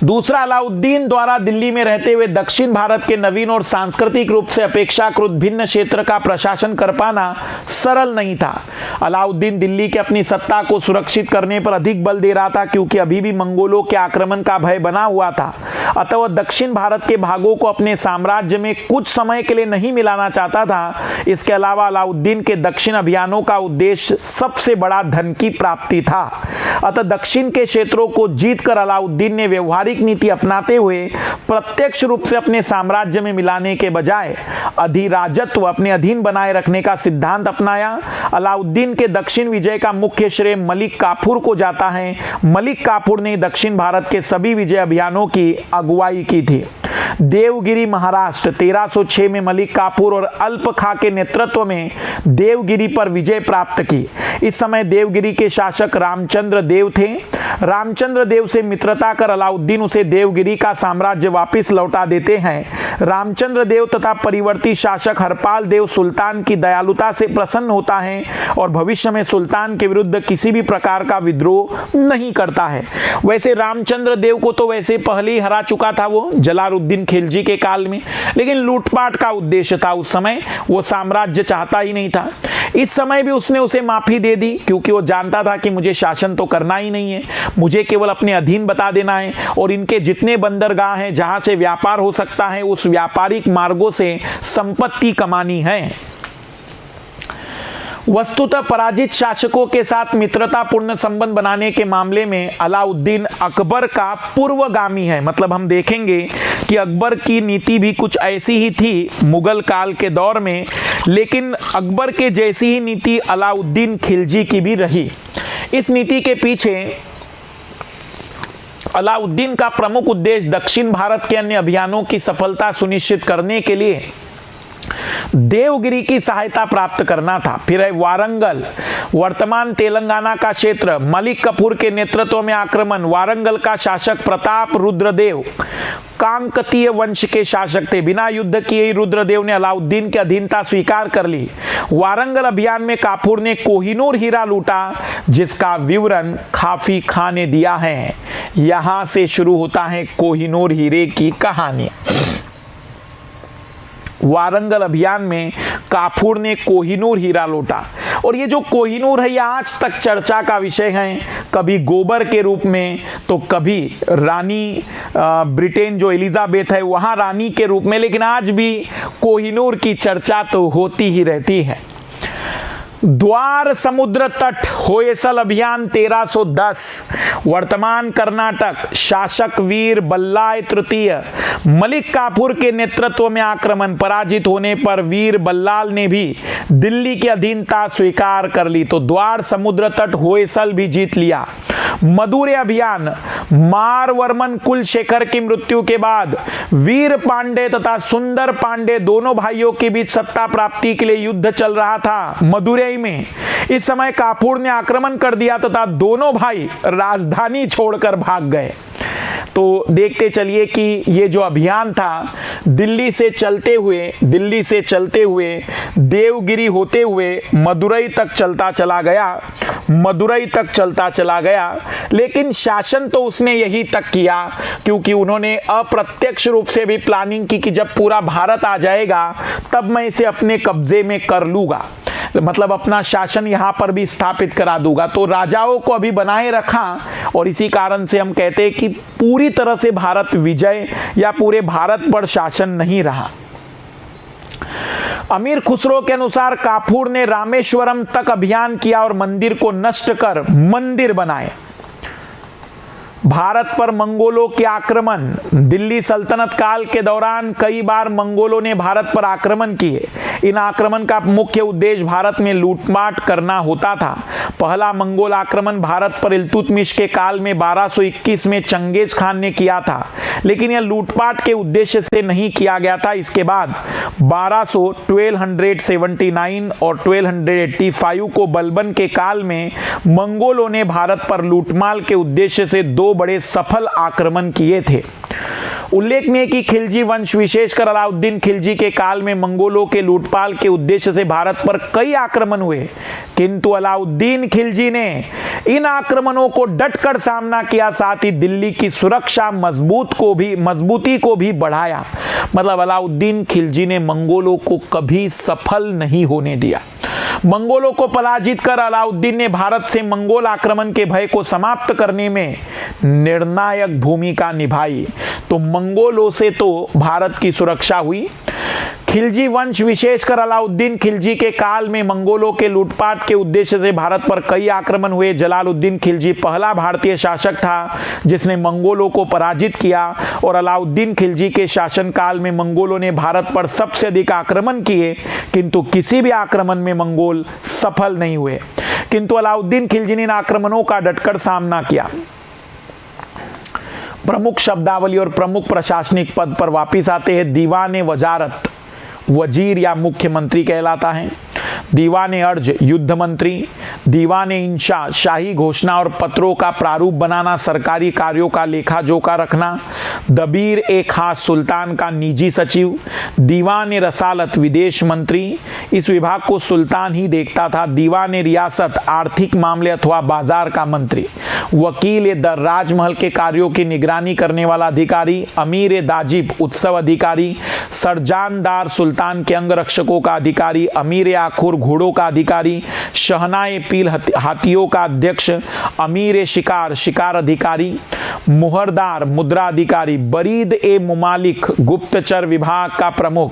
दूसरा, अलाउद्दीन द्वारा दिल्ली में रहते हुए दक्षिण भारत के नवीन और सांस्कृतिक रूप से अपेक्षाकृत भिन्न क्षेत्र का प्रशासन कर पाना सरल नहीं था। अलाउद्दीन दिल्ली के अपनी सत्ता को सुरक्षित करने पर अधिक बल दे रहा था, क्योंकि अभी भी मंगोलों के आक्रमण का भय बना हुआ था। अतः वह दक्षिण भारत के भागों को अपने साम्राज्य में कुछ समय के लिए नहीं मिलाना चाहता था। इसके अलावा अलाउद्दीन के दक्षिण अभियानों का उद्देश्य सबसे बड़ा धन की प्राप्ति था। अतः दक्षिण के क्षेत्रों को जीतकर अलाउद्दीन ने व्यवहारिक नीति अपनाते हुए प्रत्यक्ष रूप से अपने साम्राज्य में मिलाने के बजाय अधिराजत्व अपने अधीन बनाए रखने का सिद्धांत अपनाया। अलाउद्दीन के दक्षिण विजय का मुख्य श्रेय मलिक काफूर को जाता है। मलिक काफूर ने दक्षिण भारत के सभी विजय अभियानों की अगुवाई की थी। देवगिरी महाराष्ट्र 1306 में मलिक काफूर और अल्प खां के नेतृत्व में देवगिरी पर विजय प्राप्त की। इस समय देवगिरी के शासक रामचंद्र देव थे। रामचंद्र देव से मित्रता कर अलाउद्दीन उसे देवगिरी का साम्राज्य वापस लौटा देते हैं। रामचंद्र देव तथा परिवर्ती शासक हरपाल देव सुल्तान की दयालुता से प्रसन्न होता है और भविष्य में सुल्तान के विरुद्ध किसी भी प्रकार का विद्रोह नहीं करता है। वैसे रामचंद्र देव को तो वैसे पहले ही हरा चुका था वो जलालुद्दीन खिलजी के काल में, लेकिन लूटपाट का उद्देश्य था उस समय, वो साम्राज्य चाहता ही नहीं था। इस समय भी उसने उसे माफी दे दी, क्योंकि वो जानता था कि मुझे शासन तो करना ही नहीं है, मुझे केवल अपने अधीन बता देना है और इनके जितने बंदरगाह हैं जहां से व्यापार हो सकता है उस व्यापारिक मार्गों से संपत्ति कमानी है। वस्तुतः पराजित शासकों के साथ मित्रतापूर्ण संबंध बनाने के मामले में अलाउद्दीन अकबर का पूर्वगामी है। मतलब हम देखेंगे कि अकबर की नीति भी कुछ ऐसी ही थी मुगल काल के दौर में, लेकिन अकबर के जैसी ही नीति अलाउद्दीन खिलजी की भी रही। इस नीति के पीछे अलाउद्दीन का प्रमुख उद्देश्य दक्षिण भारत के अन्य अभियानों की सफलता सुनिश्चित करने के लिए देवगिरी की सहायता प्राप्त करना था। फिर है वारंगल, वर्तमान तेलंगाना का क्षेत्र, मलिक काफूर के नेतृत्व में आक्रमण। वारंगल का शासक प्रताप रुद्रदेव कांकतीय वंश के शासक थे। बिना युद्ध किए ही रुद्रदेव ने अलाउद्दीन की अधीनता स्वीकार कर ली। वारंगल अभियान में काफूर ने कोहिनूर हीरा लूटा, जिसका विवरण काफी खां ने दिया है। यहां से शुरू होता है कोहिनूर हीरे की कहानी। वारंगल अभियान में काफूर ने कोहिनूर हीरा लूटा। और ये जो कोहिनूर है, ये आज तक चर्चा का विषय है, कभी गोबर के रूप में तो कभी रानी ब्रिटेन जो एलिजाबेथ है वहाँ रानी के रूप में, लेकिन आज भी कोहिनूर की चर्चा तो होती ही रहती है। द्वार समुद्र तट होयसल अभियान 1310, वर्तमान कर्नाटक शासक वीर बल्लाय तृतीय मलिक काफूर के नेतृत्व में आक्रमण, पराजित होने पर वीर बल्लाल ने भी दिल्ली की अधीनता स्वीकार कर ली, तो द्वार समुद्र तट होयसल भी जीत लिया। मदुरै अभियान, मारवर्मन कुलशेखर की मृत्यु के बाद वीर पांडे तथा सुंदर पांडे दोनों भाइयों के बीच सत्ता प्राप्ति के लिए युद्ध चल रहा था मदुरै में। इस समय काफूर ने आक्रमण कर दिया तथा दोनों भाई राजधानी छोड़कर भाग गए। तो देखते चलिए कि ये जो अभियान था दिल्ली से चलते हुए देवगिरी होते हुए मदुरै तक चलता चला गया, लेकिन शासन तो उसने यही तक किया क्योंकि उन्होंने अप्रत्यक्ष रूप से भी प्लानिंग की कि जब पूरा भारत आ जाएगा तब मैं इसे अपने कब्जे में कर लूंगा, मतलब अपना शासन यहां पर भी स्थापित करा दूंगा। तो राजाओं को अभी बनाए रखा और इसी कारण से हम कहते हैं कि पूरी तरह से भारत विजय या पूरे भारत पर शासन नहीं रहा। अमीर खुसरो के अनुसार काफूर ने रामेश्वरम तक अभियान किया और मंदिर को नष्ट कर मंदिर बनाए। भारत पर मंगोलों के आक्रमण, दिल्ली सल्तनत काल के दौरान कई बार मंगोलों ने भारत पर आक्रमण किए। इन आक्रमण का मुख्य उद्देश्य भारत में लूटमाट करना होता था। पहला मंगोल आक्रमण भारत पर इल्तुतमिश के काल में 1221 में चंगेज खान ने किया था, लेकिन यह लूटपाट के उद्देश्य से नहीं किया गया था। इसके बाद 1279 और 1285 को बलबन के काल में मंगोलों ने भारत पर लूटमाल के उद्देश्य से 2 बड़े सफल आक्रमण किए थे। उल्लेखनीय है कि खिलजी वंश विशेषकर अलाउद्दीन खिलजी के काल में मंगोलों के लूटपाल के उद्देश्य से भारत पर कई आक्रमण हुए, किंतु अलाउद्दीन खिलजी ने इन आक्रमणों को डटकर सामना किया, साथ ही दिल्ली की सुरक्षा मजबूती को भी बढ़ाया। मतलब अलाउद्दीन खिलजी ने मंगोलों को कभी सफल नहीं होने दिया। मंगोलों को पराजित कर अलाउद्दीन ने भारत से मंगोल आक्रमण के भय को समाप्त करने में निर्णायक भूमिका निभाई। तो मंगोलों से तो भारत की सुरक्षा हुई। खिलजी वंश विशेषकर अलाउद्दीन खिलजी के काल में मंगोलों के लूटपाट के उद्देश्य से भारत पर कई आक्रमण हुए। जलालुद्दीन खिलजी पहला भारतीय शासक था जिसने मंगोलों को पराजित किया और अलाउद्दीन खिलजी के शासनकाल में मंगोलों ने भारत पर सबसे अधिक आक्रमण किए, किंतु किसी भी आक्रमण में मंगोल सफल नहीं हुए। किंतु अलाउद्दीन खिलजी ने इन आक्रमणों का डटकर सामना किया। प्रमुख शब्दावली और प्रमुख प्रशासनिक पद पर वापिस आते हैं। दीवान वजारत वजीर या मुख्यमंत्री कहलाता है। दीवान अर्ज युद्ध मंत्री। दीवान इंशा शाही घोषणा और पत्रों का प्रारूप बनाना, सरकारी कार्यों का लेखा जोखा रखना। दबीर एक खास सुल्तान का निजी सचिव। दीवान रसालत विदेश मंत्री, इस विभाग को सुल्तान ही देखता था। दीवान रियासत आर्थिक मामले अथवा बाजार का मंत्री। वकील दर राजमहल के कार्यों की निगरानी करने वाला अधिकारी। अमीर दाजिब उत्सव अधिकारी। सरजानदार सुल्तान के अंगरक्षकों का अधिकारी। अमीर आखुर घोड़ों का अधिकारी। शहनाए पील हाथियों का अध्यक्ष। अमीर शिकार अधिकारी। मुहरदार मुद्रा अधिकारी। बरीद ए मुमालिक गुप्तचर विभाग का प्रमुख।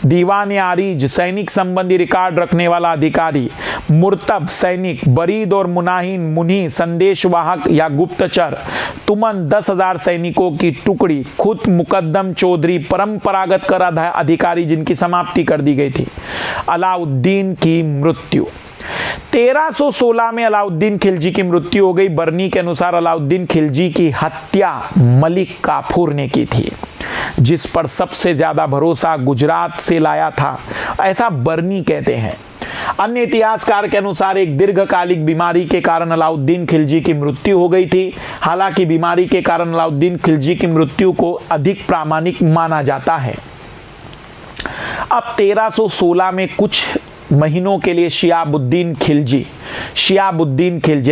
दीवान आरीज सैनिक संबंधी रिकॉर्ड रखने वाला अधिकारी। मुर्तब सैनिक। बरीद और मुनाहिन मुनि संदेशवाहक या गुप्तचर। तुमन 10,000 सैनिकों की टुकड़ी। खुद मुकद्दम चौधरी परंपरागत कर अधिकारी जिनकी समाप्ति कर दी गई थी। अलाउद्दीन की मृत्यु 1316 में अलाउद्दीन खिलजी की मृत्यु हो गई। बर्नी के अनुसार अलाउद्दीन खिलजी की हत्या मलिक काफूर ने की थी, जिस पर सबसे ज्यादा भरोसा गुजरात से लाया था, ऐसा बर्नी कहते हैं। अन्य इतिहासकार के अनुसार एक दीर्घकालिक बीमारी के कारण अलाउद्दीन खिलजी की मृत्यु हो गई थी। हालांकि बीमारी के कारण अलाउद्दीन खिलजी की मृत्यु को अधिक प्रामाणिक माना जाता है। अब 1316 में कुछ महीनों के लिए शिहाबुद्दीन खिलजी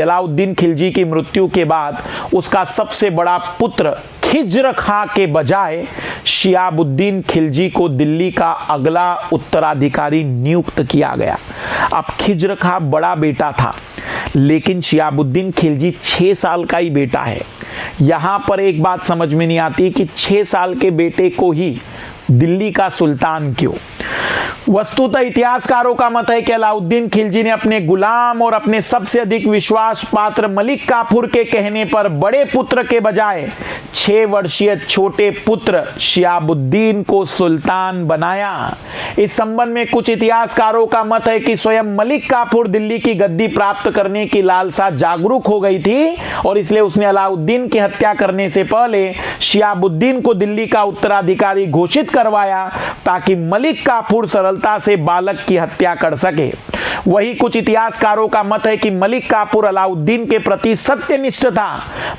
अलाउद्दीन खिलजी की मृत्यु के बाद उसका सबसे बड़ा पुत्र खिज्र खां के बजाय शिहाबुद्दीन खिलजी को दिल्ली का अगला उत्तराधिकारी नियुक्त किया गया। अब खिज्र खां बड़ा बेटा था, लेकिन शिहाबुद्दीन खिलजी 6 साल का ही बेटा है। यहां पर एक बात समझ में नहीं आती कि 6 साल के बेटे को ही दिल्ली का सुल्तान क्यों। वस्तुतः इतिहासकारों का मत है कि अलाउद्दीन खिलजी ने अपने गुलाम और अपने सबसे अधिक विश्वास पात्र मलिक काफूर के कहने पर बड़े पुत्र के बजाय 6 वर्षीय छोटे पुत्र शिहाबुद्दीन को सुल्तान बनाया। इस संबंध में कुछ इतिहासकारों का मत है कि स्वयं मलिक काफूर दिल्ली की गद्दी प्राप्त करने की लालसा जागरूक हो गई थी और इसलिए उसने अलाउद्दीन की हत्या करने से पहले शिहाबुद्दीन को दिल्ली का उत्तराधिकारी घोषित करवाया ताकि मलिक काफूर सरलता से बालक की हत्या कर सके। वही कुछ इतिहासकारों का मत है कि मलिक काफूर अलाउद्दीन के प्रति सत्यनिष्ठ था।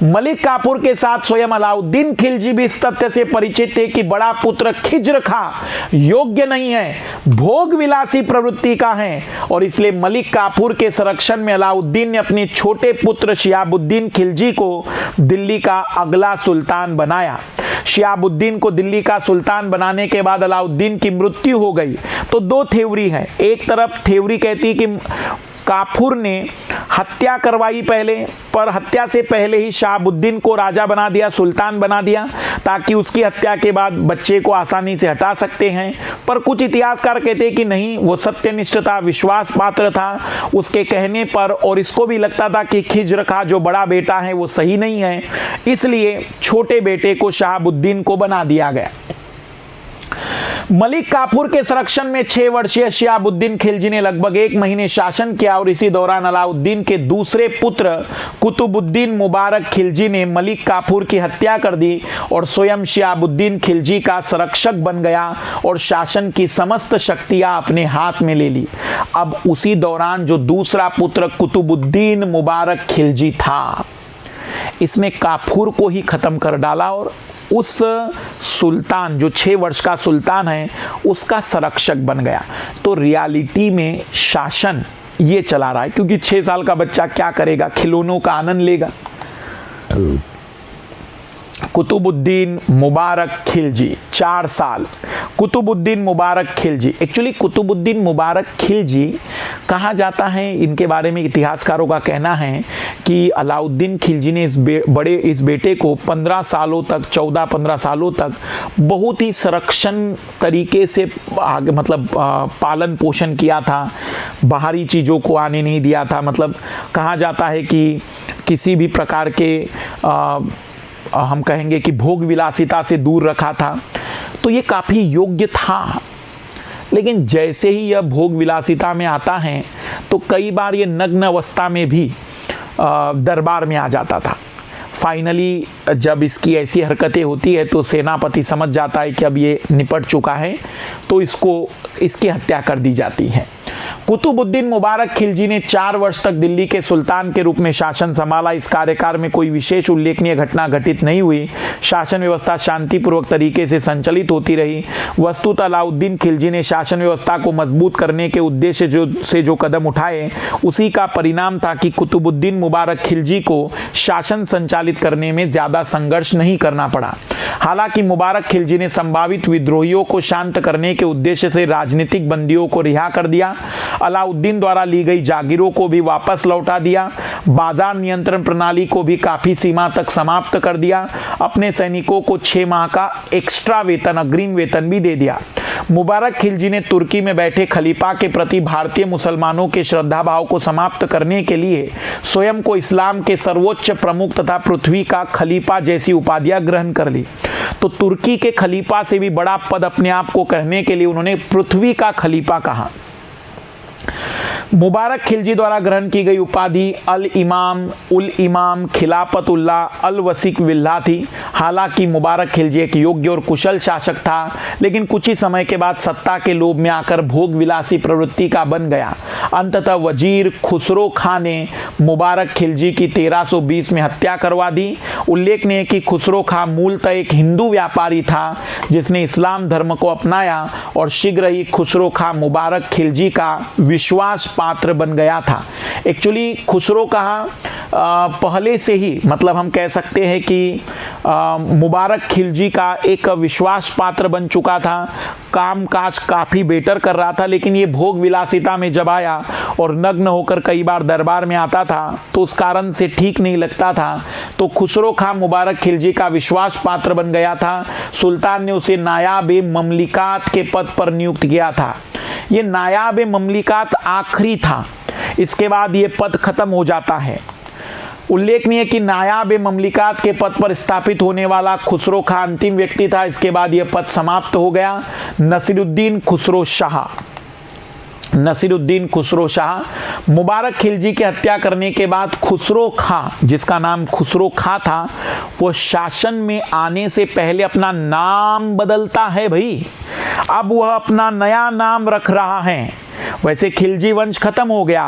मलिक काफूर के साथ स्वयं अलाउद्दीन खिलजी भी इस तथ्य से परिचित थे कि बड़ा पुत्र खिज्र खां योग्य नहीं है, भोग विलासी प्रवृत्ति का है और इसलिए मलिक काफूर के संरक्षण में अलाउद्दीन ने अपने छोटे पुत्र शिहाबुद्दीन खिलजी को दिल्ली का अगला सुल्तान बनाया। शिहाबुद्दीन को दिल्ली का सुल्तान बनाने के बाद अलाउद्दीन की मृत्यु हो गई। तो 2 थ्योरी है। एक तरफ थ्योरी कहती कि काफूर ने हत्या करवाई पहले, पर हत्या से पहले ही शिहाबुद्दीन को राजा बना दिया, सुल्तान बना दिया, ताकि उसकी हत्या के बाद बच्चे को आसानी से हटा सकते हैं। पर कुछ इतिहासकार कहते हैं कि नहीं, वो सत्यनिष्ठ था, विश्वास पात्र था उसके कहने पर, और इसको भी लगता था कि खिज्र खां जो बड़ा बेटा है वो सही नहीं है, इसलिए छोटे बेटे को शिहाबुद्दीन को बना दिया गया। मलिक काफूर के संरक्षण में 6 वर्षीय शिहाबुद्दीन खिलजी ने लगभग 1 महीने शासन किया और इसी दौरान अलाउद्दीन के दूसरे पुत्र कुतुबुद्दीन मुबारक खिलजी ने मलिक काफूर की हत्या कर दी और स्वयं शिहाबुद्दीन खिलजी का संरक्षक बन गया और शासन की समस्त शक्तियां अपने हाथ में ले ली। अब उसी दौरान जो दूसरा पुत्र कुतुबुद्दीन मुबारक खिलजी था, इसने काफूर को ही खत्म कर डाला और उस सुल्तान जो 6 वर्ष का सुल्तान है उसका संरक्षक बन गया। तो रियलिटी में शासन ये चला रहा है, क्योंकि 6 साल का बच्चा क्या करेगा, खिलौनों का आनंद लेगा। कुतुबुद्दीन मुबारक खिलजी 4 साल। कुतुबुद्दीन मुबारक खिलजी, एक्चुअली कुतुबुद्दीन मुबारक खिलजी कहा जाता है, इनके बारे में इतिहासकारों का कहना है कि अलाउद्दीन खिलजी ने इस बेटे को 15 सालों तक 14-15 सालों तक बहुत ही संरक्षण तरीके से आगे पालन पोषण किया था, बाहरी चीज़ों को आने नहीं दिया था। मतलब कहा जाता है कि किसी भी प्रकार के हम कहेंगे कि भोग विलासिता से दूर रखा था। तो ये काफ़ी योग्य था, लेकिन जैसे ही यह भोग विलासिता में आता है तो कई बार ये नग्न अवस्था में भी दरबार में आ जाता था। फाइनली जब इसकी ऐसी हरकतें होती है तो सेनापति समझ जाता है कि अब ये निपट चुका है, तो इसकी हत्या कर दी जाती है। कुतुबुद्दीन मुबारक खिलजी ने 4 वर्ष तक दिल्ली के सुल्तान के रूप में शासन संभाला। इस कार्यकाल में कोई विशेष उल्लेखनीय घटना घटित नहीं हुई। शासन व्यवस्था शांतिपूर्वक तरीके से संचालित होती रही। वस्तुतः अलाउद्दीन खिलजी ने शासन व्यवस्था को मजबूत करने के उद्देश्य से जो कदम उठाए, उसी का परिणाम था कि कुतुबुद्दीन मुबारक खिलजी को शासन संचालित करने में ज्यादा संघर्ष नहीं करना पड़ा। हालांकि मुबारक खिलजी ने संभावित विद्रोहियों को शांत करने के उद्देश्य से राजनीतिक बंदियों को रिहा कर दिया। अलाउद्दीन द्वारा ली गई जागीरों को भी वापस लौटा दिया। बाजार नियंत्रण प्रणाली को भी काफी सीमा तक समाप्त कर दिया। अपने सैनिकों को 6 माह का एक्स्ट्रा वेतन, अग्रिम वेतन भी दे दिया। मुबारक खिलजी ने तुर्की में बैठे खलीफा के प्रति भारतीय मुसलमानों के श्रद्धा भाव को समाप्त करने के लिए स्वयं को इस्लाम के सर्वोच्च प्रमुख तथा पृथ्वी का खलीफा जैसी उपाधियां ग्रहण कर ली। तो तुर्की के खलीफा से भी बड़ा पद अपने आप को कहने के लिए उन्होंने पृथ्वी का खलीफा कहा। मुबारक खिलजी द्वारा ग्रहण की गई उपाधि अल इमाम, उल इमाम, खिलाफत उल्लाह, अल वसीक विल्लाह थी। हालांकि मुबारक खिलजी एक योग्य और कुशल शासक था, लेकिन कुछ ही समय के बाद सत्ता के लोभ में आकर भोग विलासी प्रवृत्ति का बन गया। अंततः वजीर खुसरो खां ने मुबारक खिलजी की 1320 में हत्या करवा दी। उल्लेखनीय है कि खुसरो खां मूलतः एक हिंदू व्यापारी था जिसने इस्लाम धर्म को अपनाया और शीघ्र ही खुसरो खां मुबारक खिलजी का विश्वास पात्र बन गया था। एक्चुअली खुसरो खां पहले से ही, मतलब हम कह सकते हैं कि मुबारक खिलजी का एक विश्वास पात्र बन चुका था, काम काज काफ़ी बेटर कर रहा था, लेकिन ये भोग विलासिता में जब आया और नग्न होकर कई बार दरबार में आता था तो उस कारण से ठीक नहीं लगता था। तो खुसरो खां मुबारक खिलजी का विश्वास पात्र बन गया था। सुल्तान ने उसे नायाब-ए ममलिकात के पद पर नियुक्त किया था। ये नायाब-ए ममलिकात आखिरी था, इसके बाद ये पद खत्म हो जाता है। उल्लेखनीय कि नायाब ममलिकात के पद पर स्थापित होने वाला खुसरो खां अंतिम व्यक्ति था। इसके बाद यह पद समाप्त हो गया। नसीरुद्दीन खुसरो शाह मुबारक खिलजी की हत्या करने के बाद खुसरो खां, जिसका नाम खुसरो खां था, वो शासन में आने से पहले अपना नाम बदलता है भाई। अब वह अपना नया नाम रख रहा है। वैसे खिलजी वंश खत्म हो गया,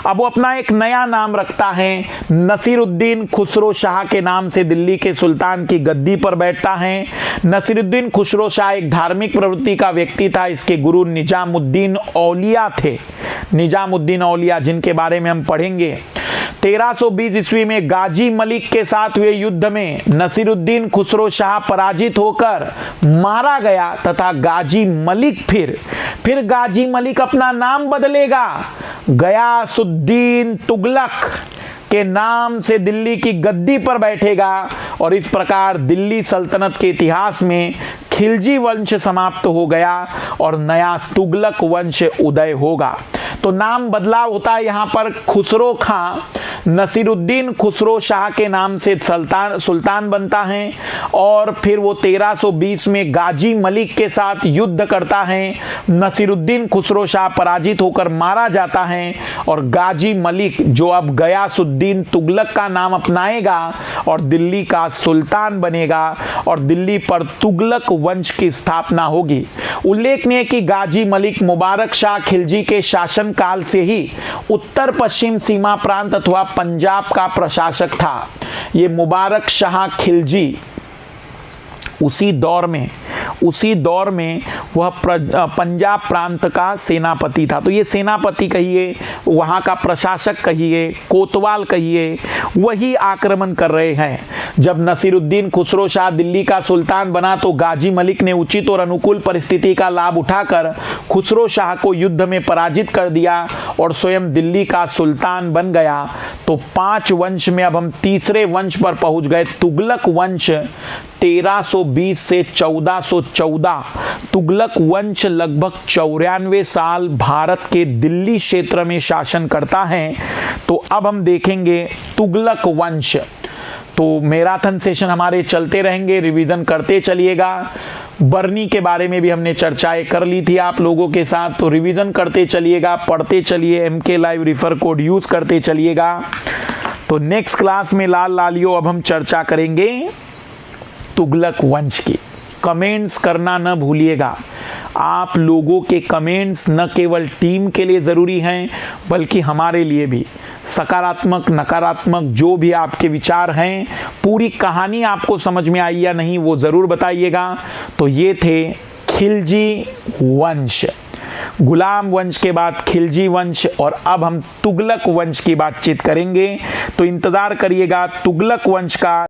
अब वो अपना एक नया नाम रखता है। नसीरुद्दीन खुसरो शाह के नाम से दिल्ली के सुल्तान की गद्दी पर बैठता है। नसीरुद्दीन खुसरो शाह एक धार्मिक प्रवृत्ति का व्यक्ति था। इसके गुरु निजामुद्दीन औलिया थे, निजामुद्दीन औलिया, जिनके बारे में हम पढ़ेंगे। 1320 ईस्वी में गाजी मलिक के साथ हुए युद्ध में नसीरुद्दीन खुसरो शाह पराजित होकर मारा गया तथा गाजी मलिक फिर गाजी मलिक अपना नाम बदलेगा, गयासुद्दीन तुगलक के नाम से दिल्ली की गद्दी पर बैठेगा और इस प्रकार दिल्ली सल्तनत के इतिहास में खिलजी वंश समाप्त हो गया और नया तुगलक वंश उदय होगा। तो नाम बदलाव होता है यहाँ पर। खुसरो खां नसीरुद्दीन खुसरो शाह के नाम से सुल्तान बनता है और फिर वो 1320 में गाजी मलिक के साथ युद्ध करता है। नसीरुद्दीन खुसरो शाह पराजित होकर मारा जाता है और गाजी मलिक, जो अब गयासुद्दीन तुगलक का नाम अपनाएगा और दिल्ली का सुल्तान बनेगा और दिल्ली पर तुगलक वंश की स्थापना होगी। उल्लेखनीय कि गाजी मलिक मुबारक शाह खिलजी के शासन काल से ही उत्तर पश्चिम सीमा प्रांत अथवा पंजाब का प्रशासक था। ये मुबारक शाह खिलजी उसी दौर में वह पंजाब प्रांत का सेनापति था। तो ये सेनापति कहिए, वहाँ का प्रशासक कहिए, कोतवाल कहिए, वही आक्रमण कर रहे हैं। जब नसीरुद्दीन खुसरो शाह दिल्ली का सुल्तान बना तो गाजी मलिक ने उचित और अनुकूल परिस्थिति का लाभ उठाकर खुसरो शाह को युद्ध में पराजित कर दिया और स्वयं दिल्ली का सुल्तान बन गया। तो 5 वंश में अब हम तीसरे वंश पर पहुंच गए, तुगलक वंश। 1320 से 1414 तुगलक वंश लगभग 94 साल भारत के दिल्ली क्षेत्र में शासन करता है। तो अब हम देखेंगे तुगलक वंश। तो मैराथन सेशन हमारे चलते रहेंगे, रिवीजन करते चलिएगा। बरनी के बारे में भी हमने चर्चाएं कर ली थी आप लोगों के साथ, तो रिवीजन करते चलिएगा, पढ़ते चलिए, MK live refer code use करते चलिएगा। तो नेक्स्ट क्लास में लाल लालियो अब हम चर्चा करेंगे तुगलक वंश की। कमेंट्स करना न भूलिएगा। आप लोगों के कमेंट्स न केवल टीम के लिए ज़रूरी हैं बल्कि हमारे लिए भी। सकारात्मक नकारात्मक जो भी आपके विचार हैं, पूरी कहानी आपको समझ में आई या नहीं वो ज़रूर बताइएगा। तो ये थे खिलजी वंश, गुलाम वंश के बाद खिलजी वंश और अब हम तुगलक वंश की बातचीत करेंगे। तो इंतज़ार करिएगा तुगलक वंश का।